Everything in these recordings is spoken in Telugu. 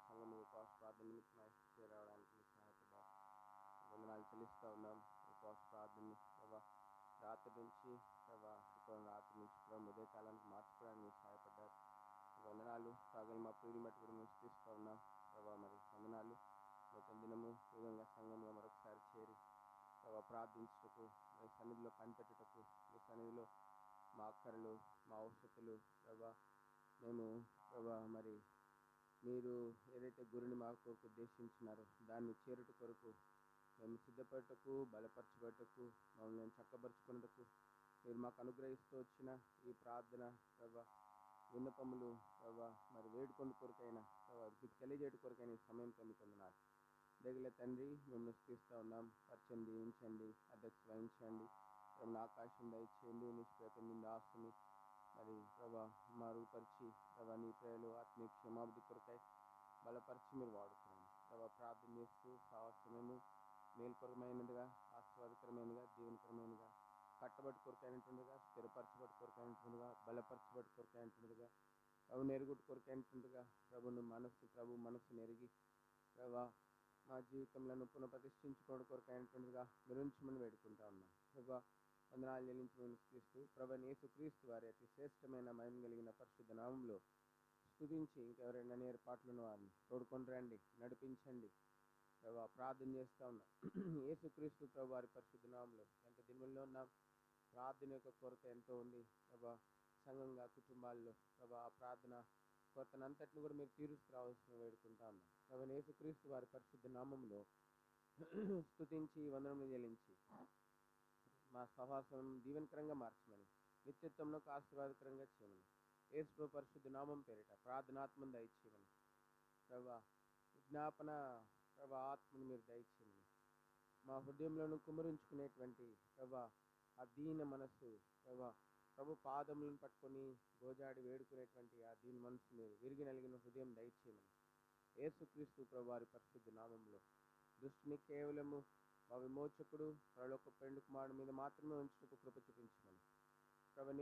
సంఘం ఉపవాస ప్రార్థన నిమిత్తమై చేరవడానికి సహాయపడ్డారు. వందనాలు చెల్లిస్తూ ఉన్నాం. ఉపవాస ప్రార్థనని ప్రభా రాత్రి నుంచి రాత్రి నుంచి ఉదయకాలానికి మార్చుకోవడానికి సహాయపడ్డారు. వందనాలు. సాగలు మా ప్రియుడి మట్టి కూడా మేము స్థిస్తూ ఉన్నాం ప్రభా. మరి వందనాలు. నూతన దినము విధంగా సంఘంగా మరొకసారి చేరి ప్రార్థించుటకు, మీ సన్నిధిలో కనిపెట్టుటకు, మీ సన్నిధిలో మా అక్కరలు, మా అవసరతలు మేము మరి మీరు ఏదైతే గురిని మా కొరకు ఉద్దేశించినారో దాన్ని చేరుట కొరకు మేము సిద్ధపడటకు, బలపరచబడటకు, మమ్మల్ని చక్కబరుచుకున్నటకు మీరు మాకు అనుగ్రహిస్తూ వచ్చిన ఈ ప్రార్థన విన్నపములు మరి వేడుకొండ కొరకైనా మీకు తెలియజేయట కొరకైనా ఈ సమయం పొందుకున్నారు. దగ్గర తండ్రి మిమ్మల్ని స్థిస్తూ ఉన్నాం. పరిచయం దీవించండి, అధ్యక్ష వహించండి, మిమ్మల్ని ఆకాశం దయచేయండి, నిష్పేత నిందాసుని మరి మరుగుపరిచి నీ ప్రేయలు ఆత్మీయ క్షమాభివృద్ధి కొరకై బలపరిచి మీరు వాడుతున్నాను. ప్రార్థన చేస్తూ సమయము మేలుకరమైనదిగా, ఆస్వాదకరమైనదిగా, దీవెనకరమైనదిగా, కట్టబడి కొరకైనటువంటిదిగా, స్థిరపరచబడి కొరకైనటువంటిదిగా, బలపరచబడి కొరకైనటువంటిదిగా, నెరుగుడు కొరకైనటువంటిదిగా ప్రభు మనస్సు నెరిగి మా జీవితంలో పునఃప్రతిష్ఠించుకోవడం కొరకైనటువంటిదిగా మీరు ఉంచమని వేడుకుంటా ఉన్నాం. వందనాలు చెల్లించి క్రీస్తు యేసుక్రీస్తు వారి అతి శ్రేష్టమైన మహిమ కలిగిన పరిశుద్ధ నామంలో స్తుతించి ఇంకెవరైనా ఏర్పాట్లను వారిని తోడుకొని రండి, నడిపించండి. ప్రార్థన చేస్తూ ఉన్నాం యేసుక్రీస్తు ప్రభు వారి పరిశుద్ధ నామంలో. ఎంత దినముల్లో ఉన్నాం, ప్రార్థన యొక్క కొరత ఎంతో ఉంది సంఘంగా, కుటుంబాల్లో ఆ ప్రార్థన కొరతనంతటిని కూడా మీరు తీరుస్తురావాల్సిన వేడుకుంటా ఉన్నాం. యేసుక్రీస్తు వారి పరిశుద్ధ నామంలో స్తుతించి వందనములు చెల్లించి మా సహవాసం దీవెనకరంగా మార్చమని, నిత్యత్వంలో ఆశీర్వాదకరంగా చేయమని, యేసు పరిశుద్ధ నామం పేరిట ప్రార్థనాత్మను దయచేయమని, విజ్ఞాపన ఆత్మను మీరు దయచేయమని, మా హృదయంలోను కుమరించుకునేటువంటి ఆ దీన మనస్సు ప్రభు పాదములను పట్టుకొని గోజాడి వేడుకునేటువంటి ఆ దీన మనసు మీరు విరిగి నలిగిన హృదయం దయచేయమని, యేసుక్రీస్తు ప్రభు వారి పరిశుద్ధ నామంలో దృష్టిని కేవలము మా విమోచకుడు పరలోక పెండు కుమారుడు మీద మాత్రమే ఉంచుటకు కృప చూపించమని,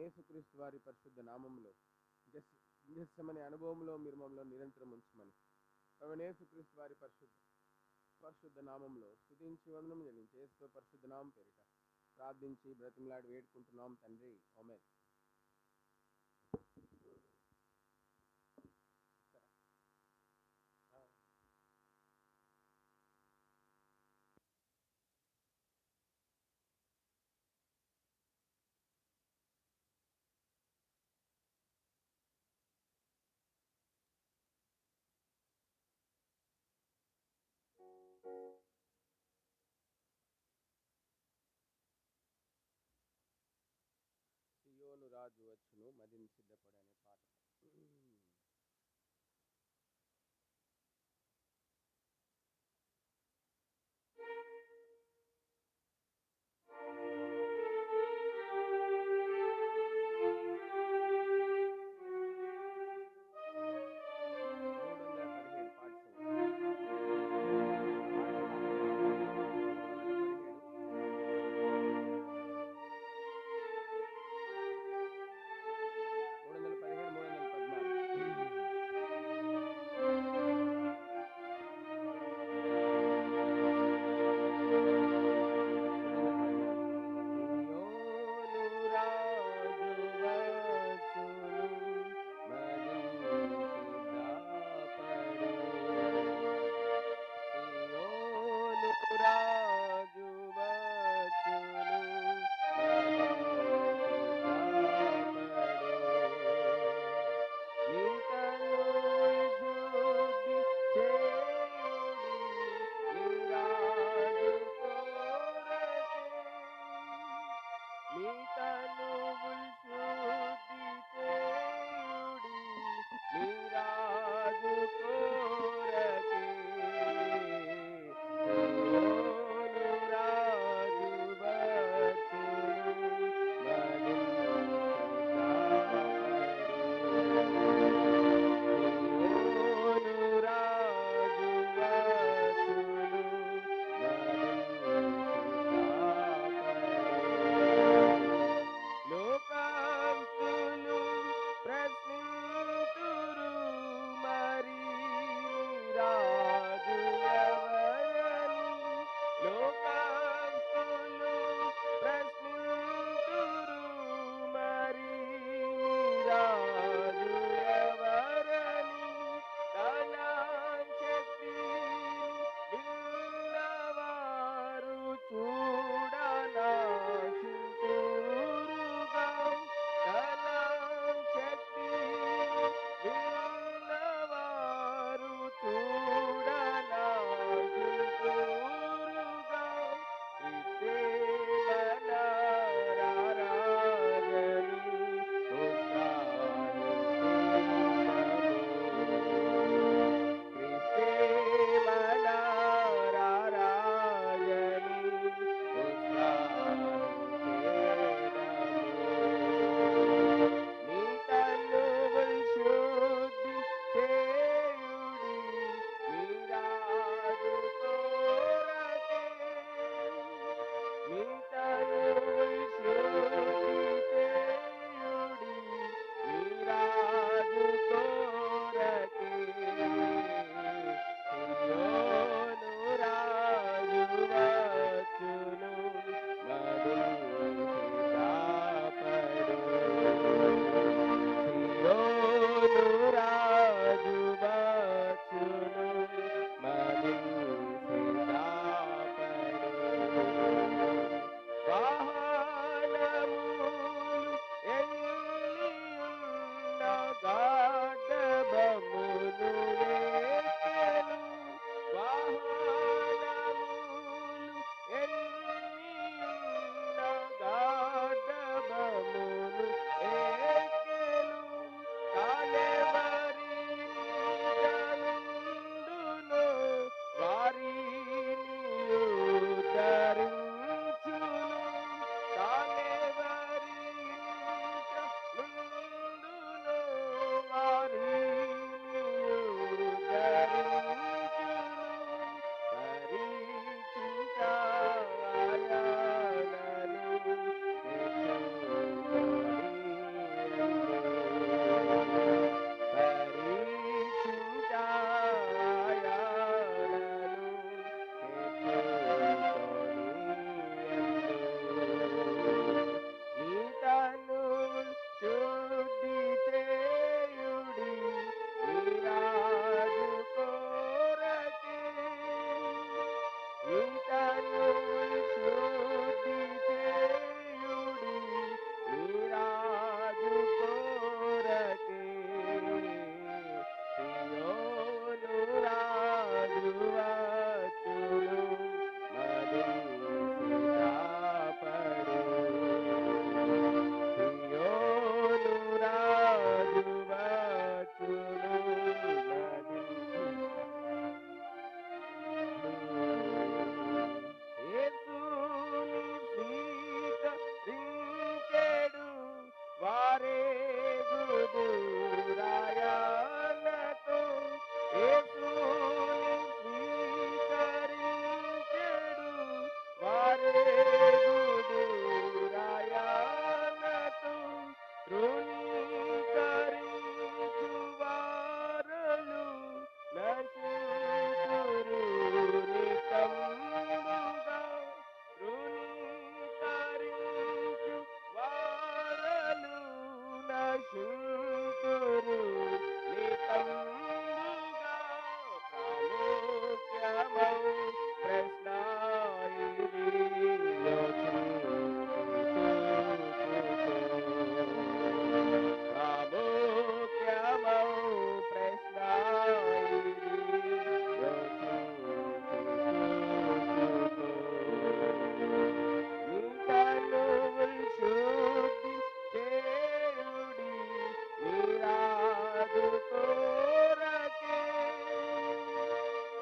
యేసుక్రీస్తు వారి పరిశుద్ధ నామంలో గెస్సెమనే అనుభవంలో మీరు మమ్మల్ని నిరంతరం ఉంచమని, యేసుక్రీస్తు వారి పరిశుద్ధ నామంలో స్తుతించి వందనం చెల్లించి యేసు పరిశుద్ధ నామం పేరిట ప్రార్థించి బ్రతిమలాడి వేడుకుంటున్నాం తండ్రి. ఆమేన్. సియోను రాజు వచ్చును, మదిని సిద్ధపడనే పాట.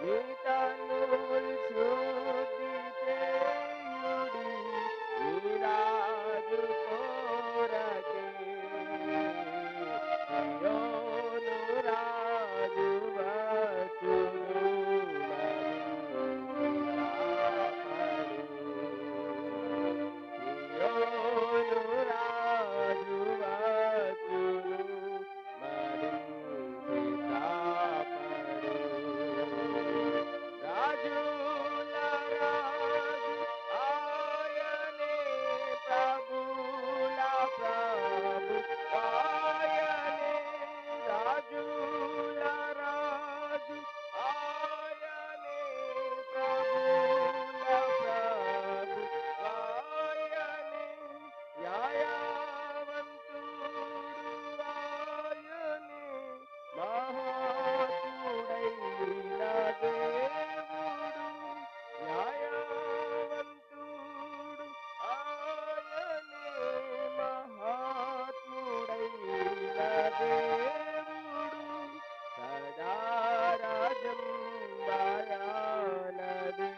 మీ తనువుల్ శుద్ధి చేయుడి మీ రాజు కోరకే సియోను రాజు వచ్చును సియోను రాజు వచ్చును రాజుల రాజు ఆయనే ప్రభుల ప్రభు ఆయనే రాజుల రాజు ఆయనే ప్రభుల ప్రభు ఆయనే న్యాయవంతుడు ఆయనే మహాత్ముడైన దేవుడు న్యాయవంతుడు ఆయనే మహాత్ముడైన దేవుడు సదా రాజం వాయానది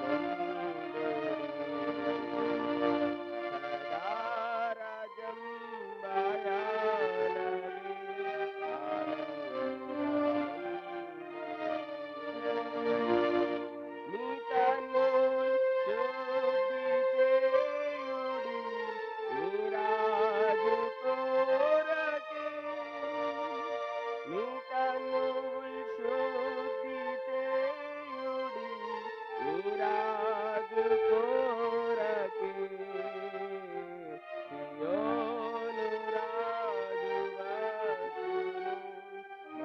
ఆనందముందుడి సదా రాజం వాయానది మీ తనువుల్ శుద్ధి చేయుడి మీ రాజు కోరకే మీ తనువుల్ శుద్ధి చేయుడి మీ రాజు కోరకే సియోను రాజు వచ్చును పాఠ్యంగా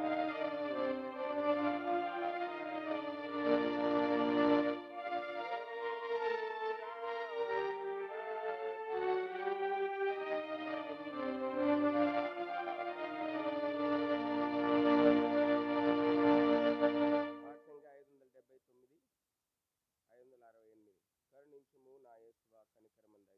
579 568 కరుణించుము నా యేసువా కనికరమంద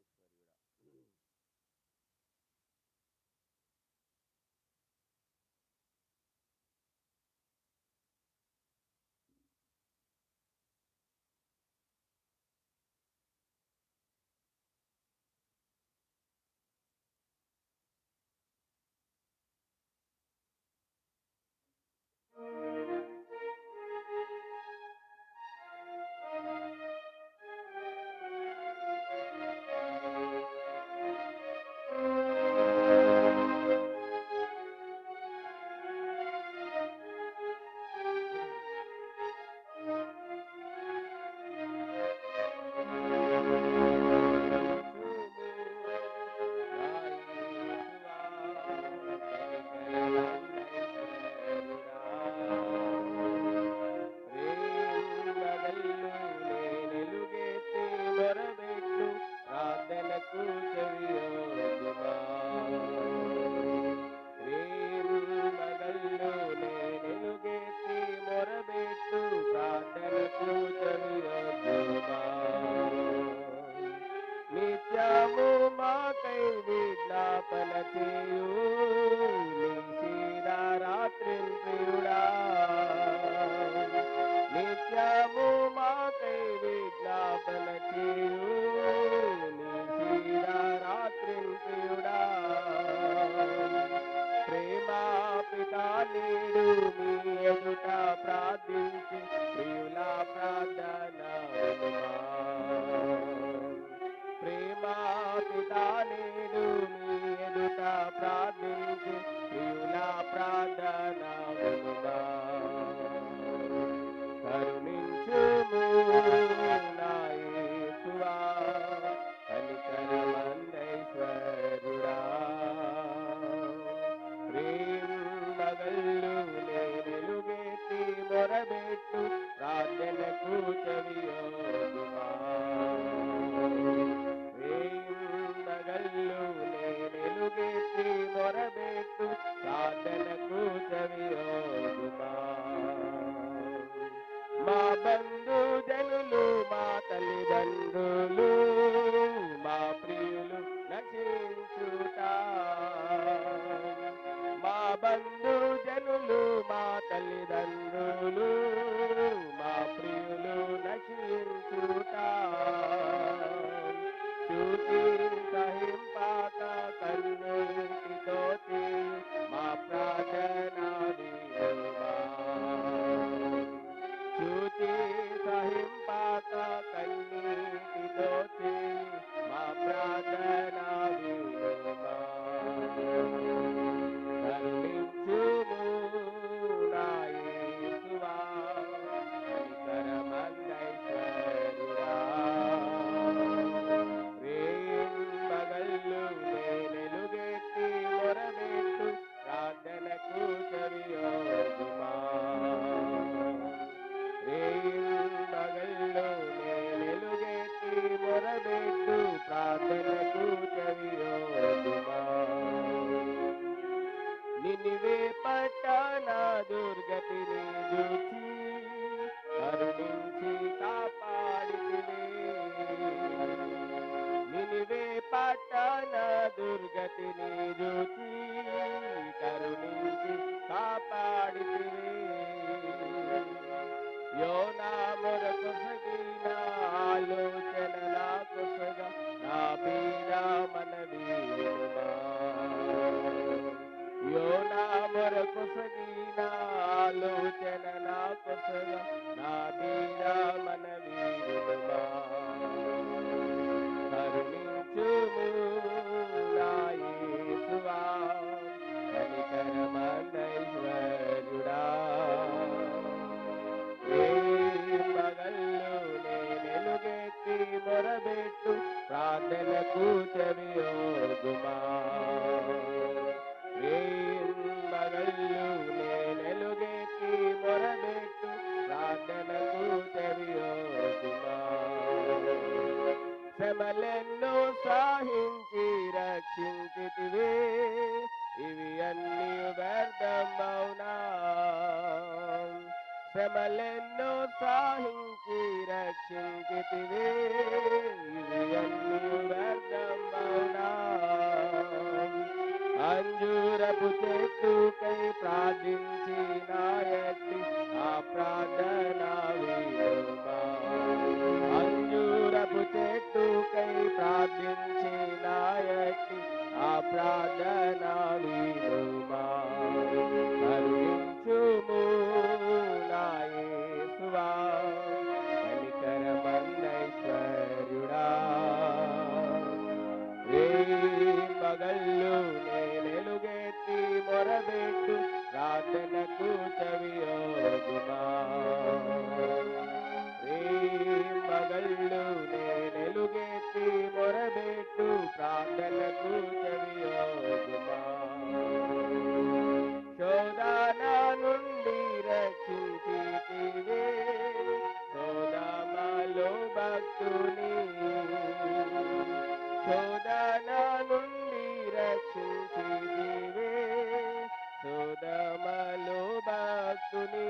ఐశ్వర్యుడా నిత్యము మాకై విజ్ఞాపన చేయు నిశిరా రాత్రిన్ ప్రియుడా నిత్యము మాకై విజ్ఞాపన చేయు నిశిరా రాత్రిన్ ప్రియుడా ప్రేమా పితా నేడు మీ ఎదుట ప్రార్థించి ప్రియుల ప్రార్థన ప్రేమా పితా నేడు మీ ఎదుట ప్రార్థించి ప్రియుల ప్రార్థన కరుణించుము నా యేసువా కనికరమందైశ్వర్యుడా ప్రేమగల్లు నేనెలుగెత్తి మొరబెట్టు ప్రార్థనకు చెవియొగ్గుమా ప్రేమగల్లు నేనెలుగెత్తి మొరబెట్టు ప్రార్థనకు చెవియొగ్గుమా మా బంధు జనులు మా తల్లిదండ్రులు మా ప్రియులు నశించుట మా బంధు జనులు మా తల్లిదండ్రులు సహించుట చూచి సహింపాక కన్నీటితోటి మా ప్రార్థన వినుమా చూచి సహింపాక కన్నీటితోటి మా ప్రార్థన వినుమా కరుణించుము నా యేసువా కనికరమందైశ్వరుడా రేయింబగళ్ళు నేనెలుగెత్తి మొరబెట్టు ప్రార్థనకు చెవియొగ్గుమా రేయింబగళ్ళు నేనెలుగెత్తి మొరబెట్టు ప్రార్థనకు చెవియొగ్గుమా నినివే పట్టణ దుర్గతిని చూచి కరుణించి కాపాడితివే నినివే పట్టణ దుర్గతిని చూచి కరుణించి కాపాడితివే యోనా మొరకొసగిన ఆలోచన నా కొసగా నా పీడ మనవి వినుమా యోనా మొరకొసగిన ఆలోచన నా కొసగా నా పీడ మనవి వినుమా కరుణించుము నా యేసువా కనికరమందైశ్వరుడా రేయింబగళ్ళు నేనెలుగెత్తి మొరబెట్టు ప్రార్థనకు చెవియొగ్గుమా రేయింబగళ్ళు నేనెలుగెత్తి మొరబెట్టు ప్రార్థనకు చెవియొగ్గుమా శ్రమలెన్నో సహించి రక్షించితివే ఇవి అన్నీ వ్యర్థమౌనా శ్రమలెన్నో సహించి రక్షించితివే ఇవి అన్నీ వ్యర్థమౌనా అంజూరపు చెట్టుకై ప్రార్థించి నాయట్టి ఆ ప్రార్థన వినుమా అంజూరపు చెట్టుకై ప్రార్థించి నాయట్టి ఆ ప్రార్థన వినుమా కరుణించుము నా యేసువా కనికరమందైశ్వరుడా రేయింబగళ్ళు నేనెలుగెత్తి మొరబెట్టు ప్రార్థనకు చెవియొగ్గుమా రేయింబగళ్ళు నేనెలుగెత్తి మొరబెట్టు ప్రార్థనకు చెవియొగ్గుమా శోధన నుండి రక్షించితివే సోదమలో భక్తుని శోధన నుండి రక్షించితివే సోదమలో భక్తుని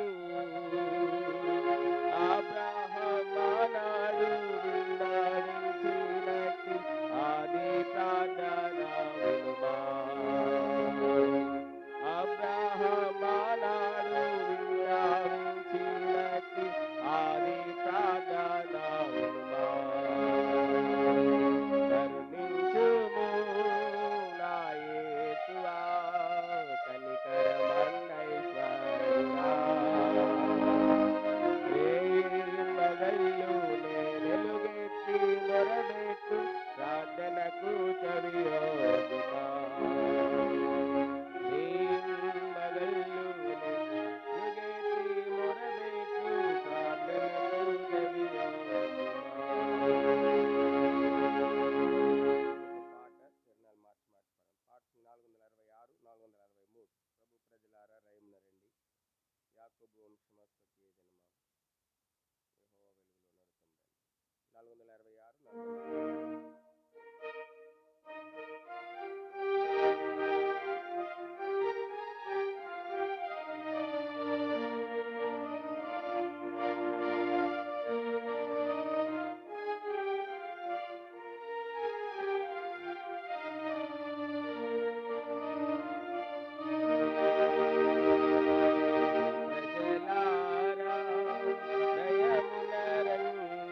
అబ్రహమానాడు విన్నవించినట్టి ఆది ప్రార్థన వినుమా అబ్రహమానాడు విన్నవించినట్టి ఆది ప్రార్థన వినుమా కరుణించుము నా యేసువా కనికరమందైశ్వరుడా రేయింబగళ్ళు నేనెలుగెత్తి మొరబెట్టు ప్రార్థనకు చెవియొగ్గుమా రేయింబగళ్ళు నేనెలుగెత్తి మొరబెట్టు ప్రార్థనకు చెవియొగ్గుమా పాట తిరునాళ్ళు మార్చి పాట 466 463 ప్రభు ప్రజలారా రైమున రండి యాకోబు వంశమస్తుకి ఏ దినమా యెహోవా వెలుగులో నడుతం రండి 466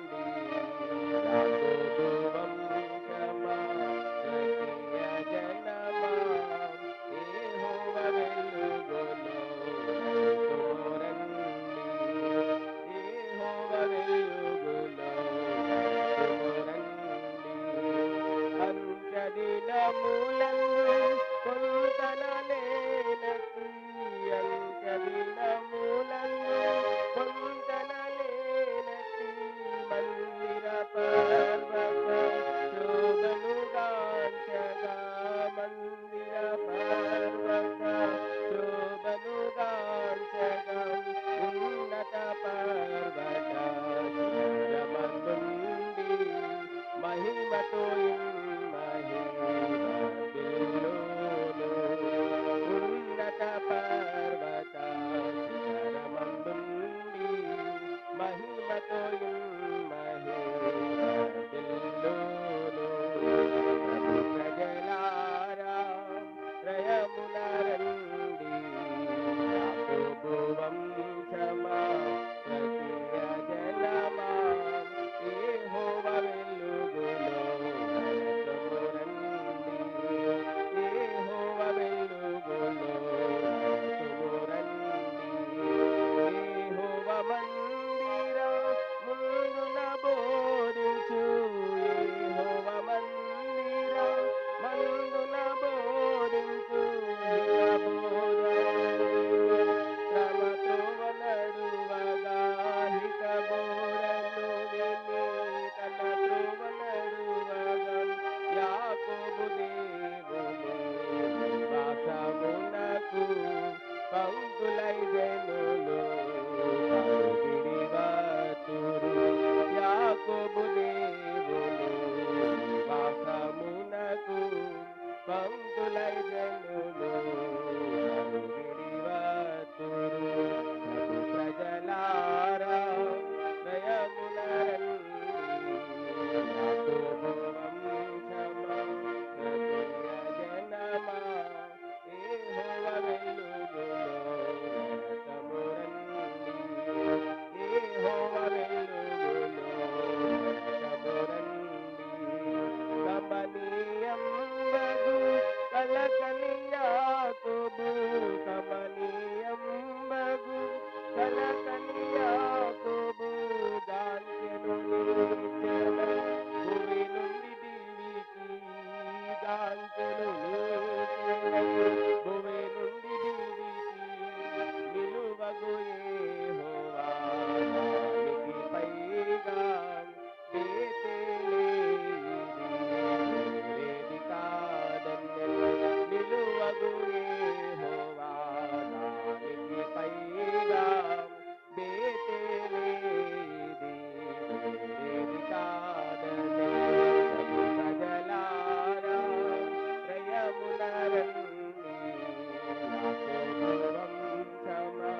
మొదలై జనులు నలుగిడి వత్తురు. ప్రభు ప్రజలారా దయమున రండి, యాకోబు వంశమా, ప్రియ జనమా, యెహోవా వెలుగులో రథము రండి, యెహోవా వెలుగులో రథము రండి. కమనీయంబగు కలకని యాకోబు, కమనీయంబగు కలకని యాకోబు, గాంచెను నీచెదై భూమి నుండి దివికి, గాంచెను నీచెదై భూమి నుండి దివికి, నిలువగు యెహోవా దానికి పైగా బేతేలేది కాదన్నెను. నిలువగు యెహోవా దానికి పైగా బేతేలేది కాదన్నెను. ప్రజలారా ప్రయమున రండి, యాకోబు వంశమా,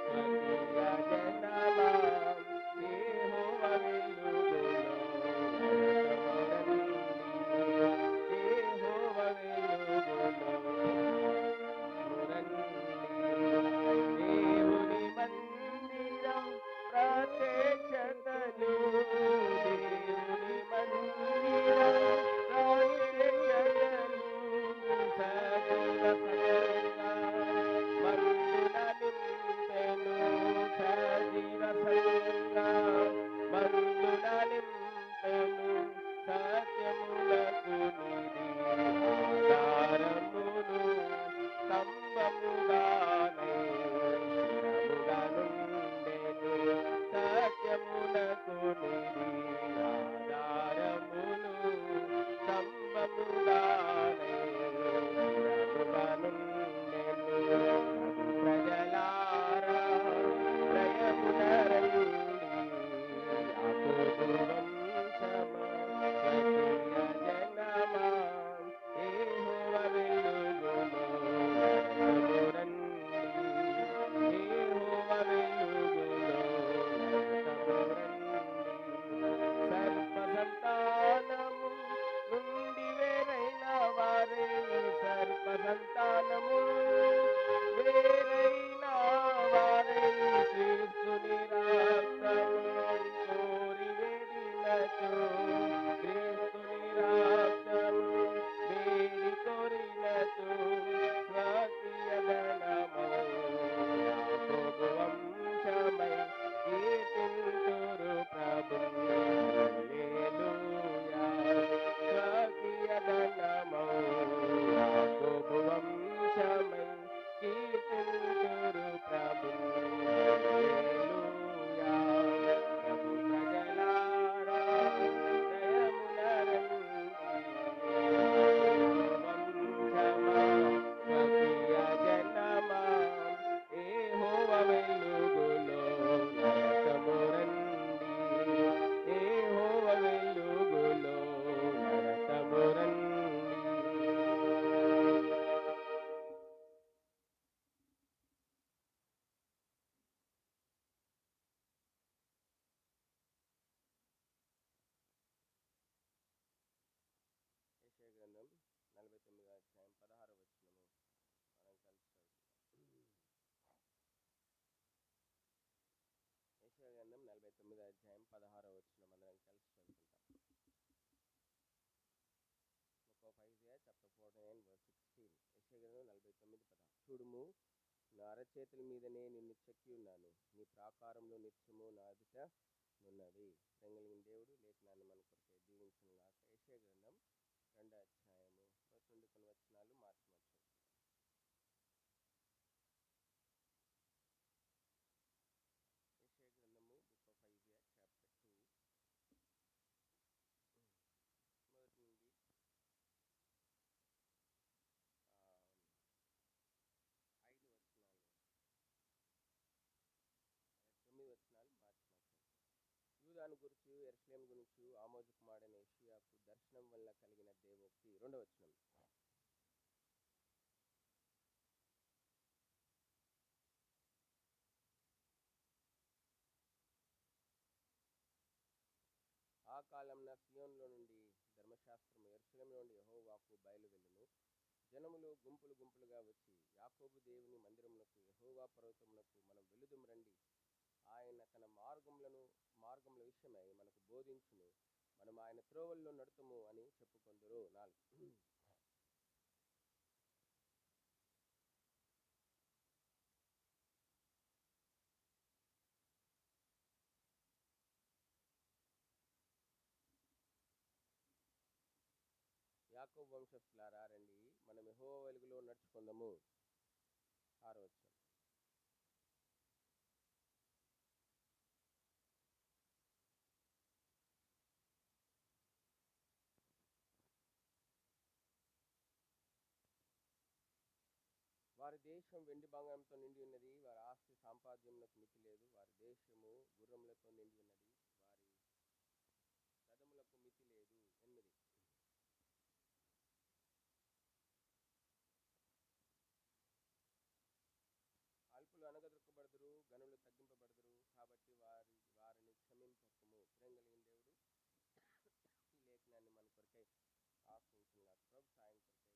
స్వకీయ జనమా, యెహోవా వెలుగులో రథము రండి, యెహోవా వెలుగులో రండి. దేవుని మందిరం ప్రత్యక్షతలు, దేవుని మందిరం ప్రత్యక్షతలు, సజీవ సంఘంగా మందున నింపెను, సజీవ సంఘంగా మందున నింపెను. సత్యములకు నిధి ఆధారమును, స్తంభముగానై స్థిరముగా నుండెను. సత్యమునకు నిధి ఆధారమును, స్తంభముగానై స్థిరముగా నుండెను. ప్రజలారా ప్రయమున రండి, యాకోబు వంశమా, స్వకీయ జనమా, యెహోవా వెలుగులో రథము రండి, యెహోవా వెలుగులో రథము రండి. సర్ప సంతానము నుండి వేరైన వారే, సర్ప సంతానము వేరైన వారే, క్రీస్తుని రక్తము కోరి వేడినచో, క్రీస్తుని రక్తము వేడి కోరినచో, స్వకీయ ధనమౌ యాకోబు వంశమై కీర్తింతురు ప్రభువు. హల్లెలూయా. స్వకీయ ధనమౌ యాకోబు వంశమై కీర్తింతురు ప్రభువు. హల్లెలూయా. ప్రభు ప్రజలారా దయమున రండి, వంశమా, స్వకీయ జనమా, యెహోవా వెలుగులో రథము రండి, యెహోవా వెలుగులో రథము రండి. యెషయా గ్రంథం 49వ అధ్యాయం 16వ వచనము మనం కలిసి చదువుకుందాం. యెషయా గ్రంథం 49వ అధ్యాయం 16వ వచనం అందరం కలిసి చదువుకుంటాం. Book of Isaiah chapter 49 verse 16. యెషయా గ్రంథం 49:16. చూడుము, నా అరచేతుల మీదనే నిన్ను చెక్కి ఉన్నాను, నీ ప్రాకారంలో నిత్యము నా ఎదుట నున్నవి. ప్రేమలిగిన దేవుడు లేఖనాన్ని మన కొరకే దీవించును గాక. యెషయా గ్రంథం 2వ అధ్యాయము మొదటి నుండి కొన్ని వచనాలు మార్చి చదువుకుందాం. యెషయా గ్రంథము బుక్ ఆఫ్ ఐజియా చాప్టర్ 2 మొదటి నుండి 5 వచనాలు 9 వచనాలు మార్చి చదువుకుందాం. యూదాను గురించి, యెరూషలేము గురించి ఆమోజు కుమారుడైన యెషయాకు దర్శనం వల్ల కలిగిన దేవోక్తి. 2వ వచనం. సియోనులో నుండి ధర్మశాస్త్రము, యెరూషలేము నుండి యెహోవా వాక్కు బయలువెళ్ళును. జనములు గుంపులు గుంపులుగా వచ్చి యాకోబు దేవుని మందిరమునకు, యెహోవా పర్వతమునకు మనం వెలుదుము రండి. ఆయన తన మార్గముల విషయమై మనకు బోధించును. మనం ఆయన త్రోవల్లో నడుతుము అని చెప్పుకొందురు. 4. యాకోబు వంశస్థులారా రండి, మనం యెహోవా వెలుగులో నడుచుకుందాము. 6వ వచనం. వారి దేశం వెండి బంగారంతో నిండి ఉన్నది, వారి ఆస్తి సాంపాద్యమునకు మితి లేదు. వారి దేశము గుర్రములతో నిండి ఉన్నది, వారి రథములకు మితి లేదు. 8. అల్పులు అణగదొక్కబడదురు, గనులు తగ్గింపబడదురు. కాబట్టి వారిని క్షమింపకము. ప్రేమ కలిగిన దేవుడు ఈ లేఖనాన్ని మన కొరకై ఆశ్రయించిన ప్రభు సాయం కొరకై ప్రార్థన చేస్తాం.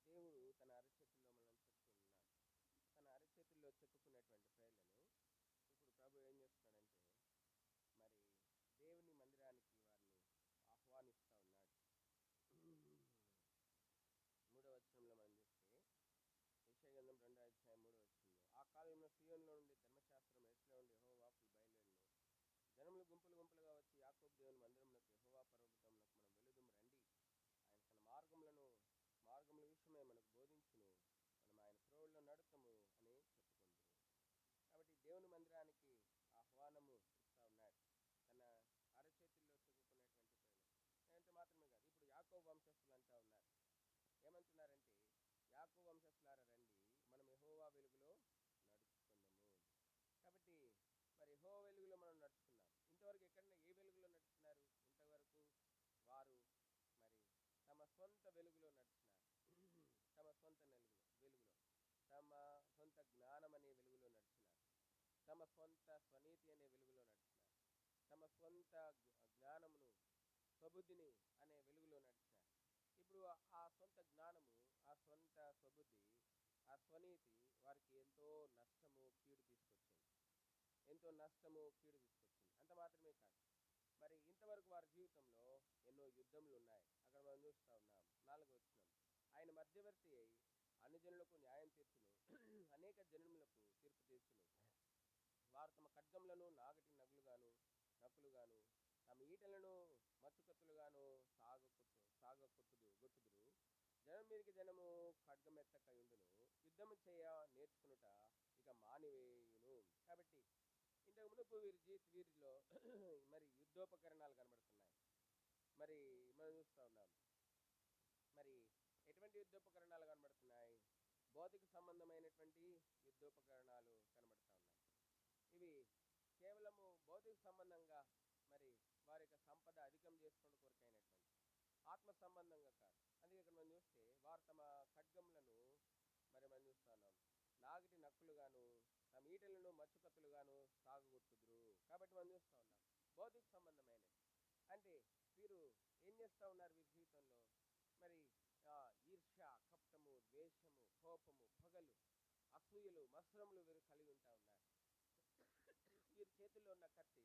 దేవుడు తన అరచేతుల్లో మనల్ని చెక్కున్నాడు. తన అరచేతుల్లో చెక్కుకున్నటువంటి ప్రజలను ఇప్పుడు ప్రభు ఏం చేస్తున్నాడంటే, మరి దేవుని మందిరానికి వారిని ఆహ్వానిస్తూ ఉన్నాడు. 3వ వచనంలో మనం చూస్తే, యెషయా గ్రంథం 2వ అధ్యాయం 3వ వచనంలో, ఆ కాలంలో సియోనులో నుండి ధర్మశాస్త్రం, యెరూషలేము నుండి యెహోవా వాక్కు బయలువెళ్ళును. జనములు గుంపులు గుంపులుగా వచ్చి యాకోబు దేవుని మందిరమునకు, యెహోవా పర్వతమునకు మనం వెలుదుము రండి. ఆయన తన మార్గముల విషయమై మనకు బోధించును. మనం ఆయన త్రోవల్లో నడుతము అని చెప్పుకుందురు. కాబట్టి దేవుని మందిరానికి ఆహ్వానము ఇస్తా ఉన్నాడు తన అరచేతుల్లో చెక్కుకున్నటువంటి ప్రజలు. అంత మాత్రమే కాదు, ఇప్పుడు యాకోబు వంశస్థులు అంటా ఉన్నారు. ఏమంటున్నారంటే, యాకోబు వంశస్థులారా రండి, మనం యెహోవా వెలుగులో నడుచుకుందాము. కాబట్టి మరి యెహోవా వెలుగులో మనం నడుచుకున్నాం. ఇంతవరకు ఎక్కడైనా ఏ వెలుగులో నడుచుకున్నారు? ఇంతవరకు వారు మరి తమ సొంత వెలుగులో నడిచినారు. తమ సొంత వెలుగులో, తమ సొంత జ్ఞానం అనే వెలుగులో నడిచినారు. తమ సొంత స్వనీతి అనే వెలుగులో నడిచినారు. తమ సొంత జ్ఞానమును, స్వబుద్ధిని అనే వెలుగులో నడిచినారు. ఇప్పుడు ఆ సొంత జ్ఞానము, ఆ సొంత స్వబుద్ధి, ఆ స్వనీతి వారికి ఎంతో నష్టము, కీడు తీసుకొచ్చింది. ఎంతో నష్టము, కీడు తీసుకొచ్చింది. అంత మాత్రమే కాదు, మరి ఇంతవరకు వారి జీవితంలో ఎన్నో యుద్ధములు ఉన్నాయి. అక్కడ మనం చూస్తూ ఉన్నాం 4వ వచనం, ఆయన మధ్యవర్తి అయి అన్ని జనులకు న్యాయం తీర్చును, అనేక జనములకు తీర్పు తీర్చును. వారు తమ ఖడ్గములను నాగటి నక్కులుగాను తమ ఈటలను మచ్చుకత్తులుగాను గొట్టుదురు. జనం మీదకి జనము ఖడ్గమెత్తకయుండును, యుద్ధము చేయ నేర్చుకునుట ఇక మానివేయును. కాబట్టి ఇంతకు మునుపు వీరిలో మరి యుద్ధోపకరణాలు కనబడుతున్నాయి. మరి మనం చూస్తూ ఉన్నాం, మరి ఎటువంటి యుద్ధోపకరణాలు కనబడుతున్నాయి? భౌతిక సంబంధమైనటువంటి యుద్ధోపకరణాలు కనబడుతూ ఉన్నాయి. ఇవి కేవలము భౌతిక సంబంధంగా, మరి వారి యొక్క సంపద అధికం చేసుకునే కొరకైనటువంటి, ఆత్మ సంబంధంగా కాదు. అందుకే ఇక్కడ మనం చూస్తే వారు తమ ఖడ్గములను మరి మనం చూస్తున్నాం నాగటి నక్కులుగాను తమ ఈటలను మచ్చుకత్తులుగాను సాగుగొట్టుదురు. కాబట్టి మనం చూస్తూ ఉన్నాం భౌతిక సంబంధమైనది. అంటే వీరు ఏం చేస్తూ ఉన్నారు? వీరి జీవితంలో మరి ఈర్ష్య, కపటము, ద్వేషము, కోపము, పగలు, అసూయలు, మత్సరములు వీరు కలిగి ఉంటా ఉన్నారు. వీరి చేతుల్లో ఉన్న కత్తి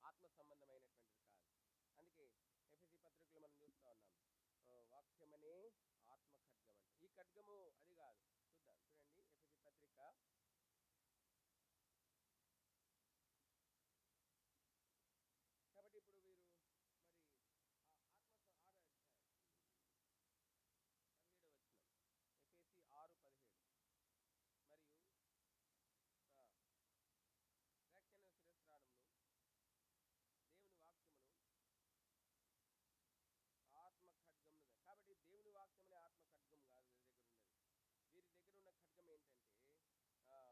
ఆత్మ సంబంధమైనటువంటిది కాదు. అందుకే ఎఫెసీ పత్రికలో మనం చూస్తూ ఉన్నాం, వాక్యమనే ఆత్మ ఖడ్గం అంటే. ఈ ఖడ్గము అది కాదు. చూడండి ఎఫెసీ పత్రిక కాబట్టి ఇప్పుడు వీరు మరి ఆత్మ 6వ అధ్యాయం 17వ వచనం, ఎఫెసీ 6:17, మరియు రక్షణ శిరస్త్రాణమును దేవుని వాక్యమును ఆత్మ ఖడ్గమును. కాబట్టి దేవుని వాక్యం అనే ఆత్మ ఖడ్గం కాదు వీరి దగ్గర ఉన్నది. వీరి దగ్గర ఉన్న ఖడ్గం ఏంటంటే మరి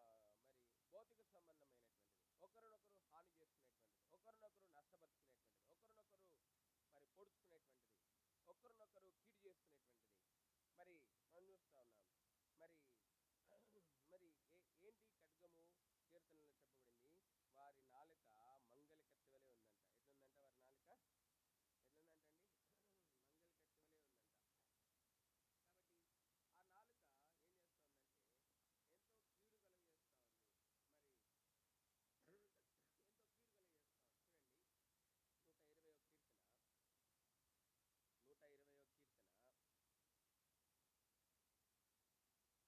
భౌతిక సంబంధమైనటువంటిది, ఒకరినొకరు హాని చేసుకునేటువంటిది, ఒకరినొకరు నష్టపరుచుకునేటువంటిది, ఒకరినొకరు మరి పొడుచుకునేటువంటిది, ఒకరినొకరు కీడు చేసుకునేటువంటిది. మరి మనం చూస్తూ ఉన్నాం మరి మరి ఏంటి ఖడ్గము? కీర్తనలో చెప్పబడింది, వారి నాలుక మంగలి కత్తి వలె ఉందంట. ఎట్లుందంట వారి నాలుక? ఎట్లుందంట అండి? మంగలి కత్తి వలె ఉందంట. కాబట్టి ఆ నాలుక ఏం చేస్తూ ఉందంటే ఎంతో కీడు కలుగజేస్తూ ఉంది. మరి ఎంతో కీడు కలుగజేస్తూ ఉంది. చూడండి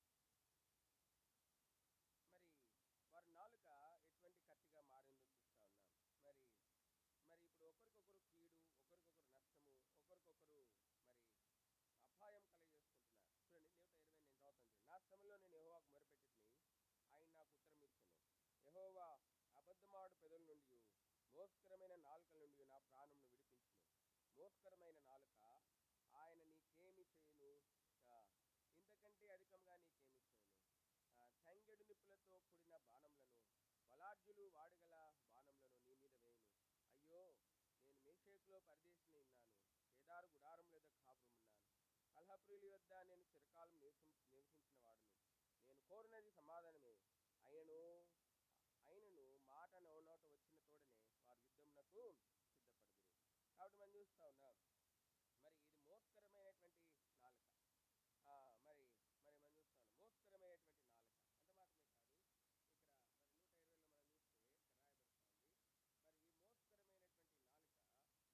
120వ కీర్తన, 120వ కీర్తన మరి వారి నాలుక ఎటువంటి కత్తిగా మారిందో చూస్తూ ఉన్నాం. మరి మరి ఇప్పుడు ఒకరికొకరు కీడు, ఒకరికొకరు నష్టము, ఒకరికొకరు మరి అపాయం కలిగజేసుకుంటున్నారు. చూడండి 120 నేను చదువుతాను. చూడండి, నా శ్రమలో నేను యెహోవాకు మొరపెట్టుకుని ఆయన నాకు ఉత్తరం ఇచ్చెను. యెహోవా అబద్ధమాడు పెదవుల నుండి, మోసకరమైన నాలుకల నుండి నా ప్రాణంను విడిపించును. మోసకరమైన నాలుక, ఆయన నీకేమి చేయును? ఇంతకంటే అధికంగా నీకేమి చేయను? తంగెడు నిప్పులతో కూడిన బాణములను, బలాఢ్యులు వాడగల బాణములను నీ మీద వేయును. అయ్యో, నేను మేషేకులో పరదేశిని ఉన్నాను, కేదారు గుడారం లేదా కాపురమున్నాను. కలహప్రియుల యొద్ద నేను చిరకాలం నివసించిన వాడును. నేను కోరినది సమాధానమే, అయినను మాట నోట వచ్చిన తోడనే వారు యుద్ధమునకు సిద్ధపడుదురు. కాబట్టి మనం చూస్తూ ఉన్నాం మరి ఇది మోసకరమైనటువంటి నాలుక. మరి మరి మనం చూస్తా ఉన్నాం మోసకరమైనటువంటి నాలుక. అంత మాత్రమే కాదు, ఇక్కడ మరి 120లో మనం చూస్తే ఇక్కడ రాయబడుతూ ఉంది, మరి ఈ మోసకరమైనటువంటి నాలుక,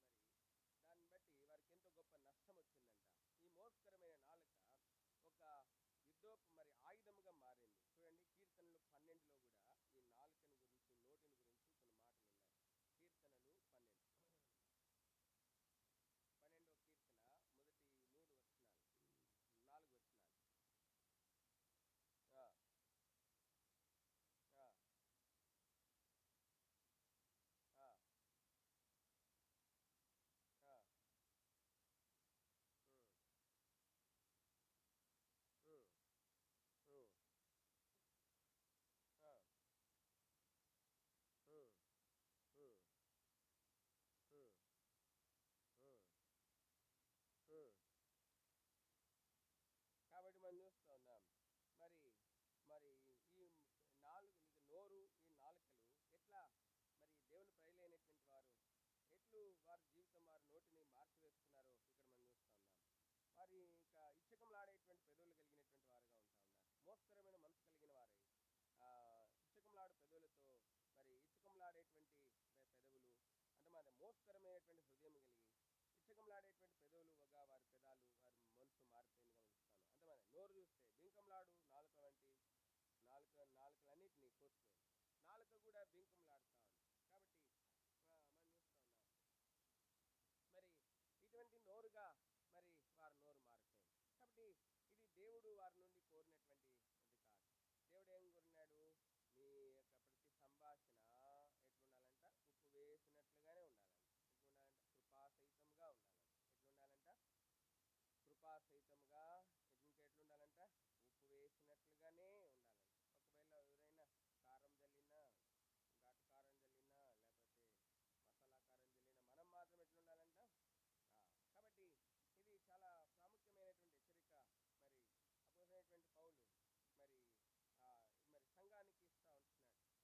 మరి దాన్ని బట్టి వారికి ఎంతో గొప్ప నష్టం వచ్చిందంట. ఈ మోసకరమైన నాలుక ఒక మరి ఆయుధముగా మారింది. చూడండి కీర్తనలు 12లో కూడా ఈ నాలుకని గురించి, నోటిని గురించి కొన్ని మాటలు ఉన్నాయి. కీర్తనలు 12 ఎట్లు వారి జీవితం వారి నోటిని మార్చివేసుకున్నారో ఇక్కడ మనం చూస్తూ ఉన్నాం. వారి ఇంకా ఇచ్చకంలాడేటువంటి పెదవులు కలిగినటువంటి వారుగా ఉంటా ఉన్నారు. మోసకరమైన మనసు కలిగిన వారై ఇచ్చకంలాడు పెదవులతో మరి ఇచ్చకంలాడేటువంటి పెదవులు అంటే మన మోసకరమైనటువంటి హృదయం కలిగి ఇచ్చకంలాడేటువంటి పెదవులుగా వారి పెదాలు వారి మనసు మారిపోయింది గమనిస్తాను. అంటే మన నోరు చూస్తే బింకంలాడు నాలుక వంటి నాలుకలన్నిటిని కోసిపోయింది. నాలుక కూడా బింకంలాడుతా ఉంది. కాబట్టి మనం చూస్తూ ఉన్నాం మరి ఇటువంటి నోరుగా మరి వారి నోరు మారిపోయింది. కాబట్టి ఇది దేవుడు వారి నుండి కోరినటువంటిది కాదు. దేవుడు ఏం కోరినాడు? మీ యొక్క ప్రతి సంభాషణ ఎట్లుండాలంట? ఉప్పు వేసినట్లుగానే ఉండాలంట. ఎట్లుండాలంట? కృపాసహితంగా ఉండాలంట. ఎట్లుండాలంట? కృపాసహితంగా. ఎట్లుండాలంట? ఉప్పు వేసినట్లుగానే ఉండాలంట. ఒకవేళ ఎవరైనా కారం జల్లినా, ఘాటు కారం జల్లినా, లేకపోతే మసాలా కారం జల్లినా మనం మాత్రం ఎట్లుండాలంట? కాబట్టి ఇది చాలా ప్రాముఖ్యమైనటువంటి హెచ్చరిక. మరి అపోసైనటువంటి పౌలు మరి మరి సంఘానికి ఇస్తూ ఉంటున్నాడు.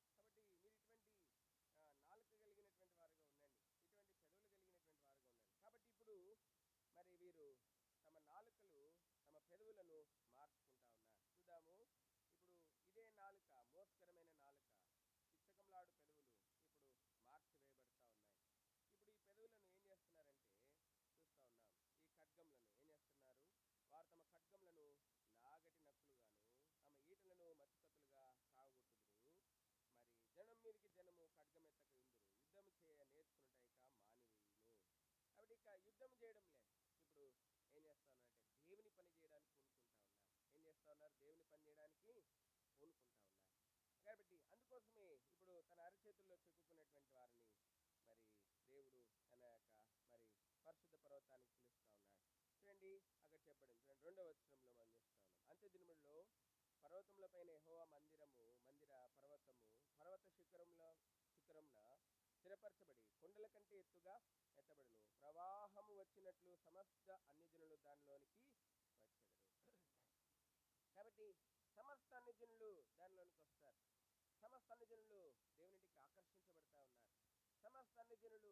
కాబట్టి మీరు ఇటువంటి నాలుక కలిగినటువంటి వారుగా ఉండండి, ఇటువంటి పెదవులు కలిగినటువంటి వారుగా ఉండండి. కాబట్టి ఇప్పుడు మరి వీరు తమ నాలుకలు తమ పెదవులను మార్చుకుంటా ఉన్నారు. చూద్దాము. ఇప్పుడు ఇదే నాలుక, మోసకరమైన నాలుక, ఇచ్చకంలాడు పెదవులు ఇప్పుడు మార్చివేయబడతా ఉన్నాయి. ఇప్పుడు ఈ పెదవులను ఏం చేస్తున్నారంటే చూస్తూ ఉన్నాం. ఈ ఖడ్గంలను ఏం చేస్తున్నారు? వారు తమ ఖడ్గంలను నాగటి నక్కులుగాను తమ ఈటలను మచ్చుకత్తులుగా సాగొట్టుదురు. మరి జనం మీదకి జనము ఖడ్గమెత్తక ఇందురు, యుద్ధం చేయ నేర్చుకున్నట్టు ఇక మానివేయును. కాబట్టి ఇక యుద్ధం చేయడం లేదు. ఇప్పుడు ఏం చేస్తా ఉన్నారంటే దేవుని పని చేయడానికి పూనుకుంటా ఉన్నారు. ఏం చేస్తా ఉన్నారు? దేవుని పని చేయడానికి పూనుకుంటా ఉన్నారు. కాబట్టి అందుకోసమే ఇప్పుడు తన అరచేతుల్లో చెక్కుకున్నటువంటి వారిని మరి దేవుడు తన యొక్క మరి పరిశుద్ధ పర్వతానికి పిలుస్తా ఉన్నాడు. చూడండి, అక్కడ చెప్పబడింది. చూడండి 2వ వచనంలో మనం చూస్తా ఉన్నాం. అంత్య దినములలో పర్వతములపైన యెహోవా మందిర పర్వత శిఖరమున స్థిరపరచబడి కొండల కంటే ఎత్తుగా ఎత్తబడును. ప్రవాహము వచ్చినట్లు సమస్త అన్యజనులు దానిలోనికి వచ్చెదరు. కాబట్టి సమస్త అన్యజనులు దానిలోనికి వస్తారు. సమస్త అన్యజనులు దేవునికి ఆకర్షించబడతా ఉన్నారు. సమస్త అన్యజనులు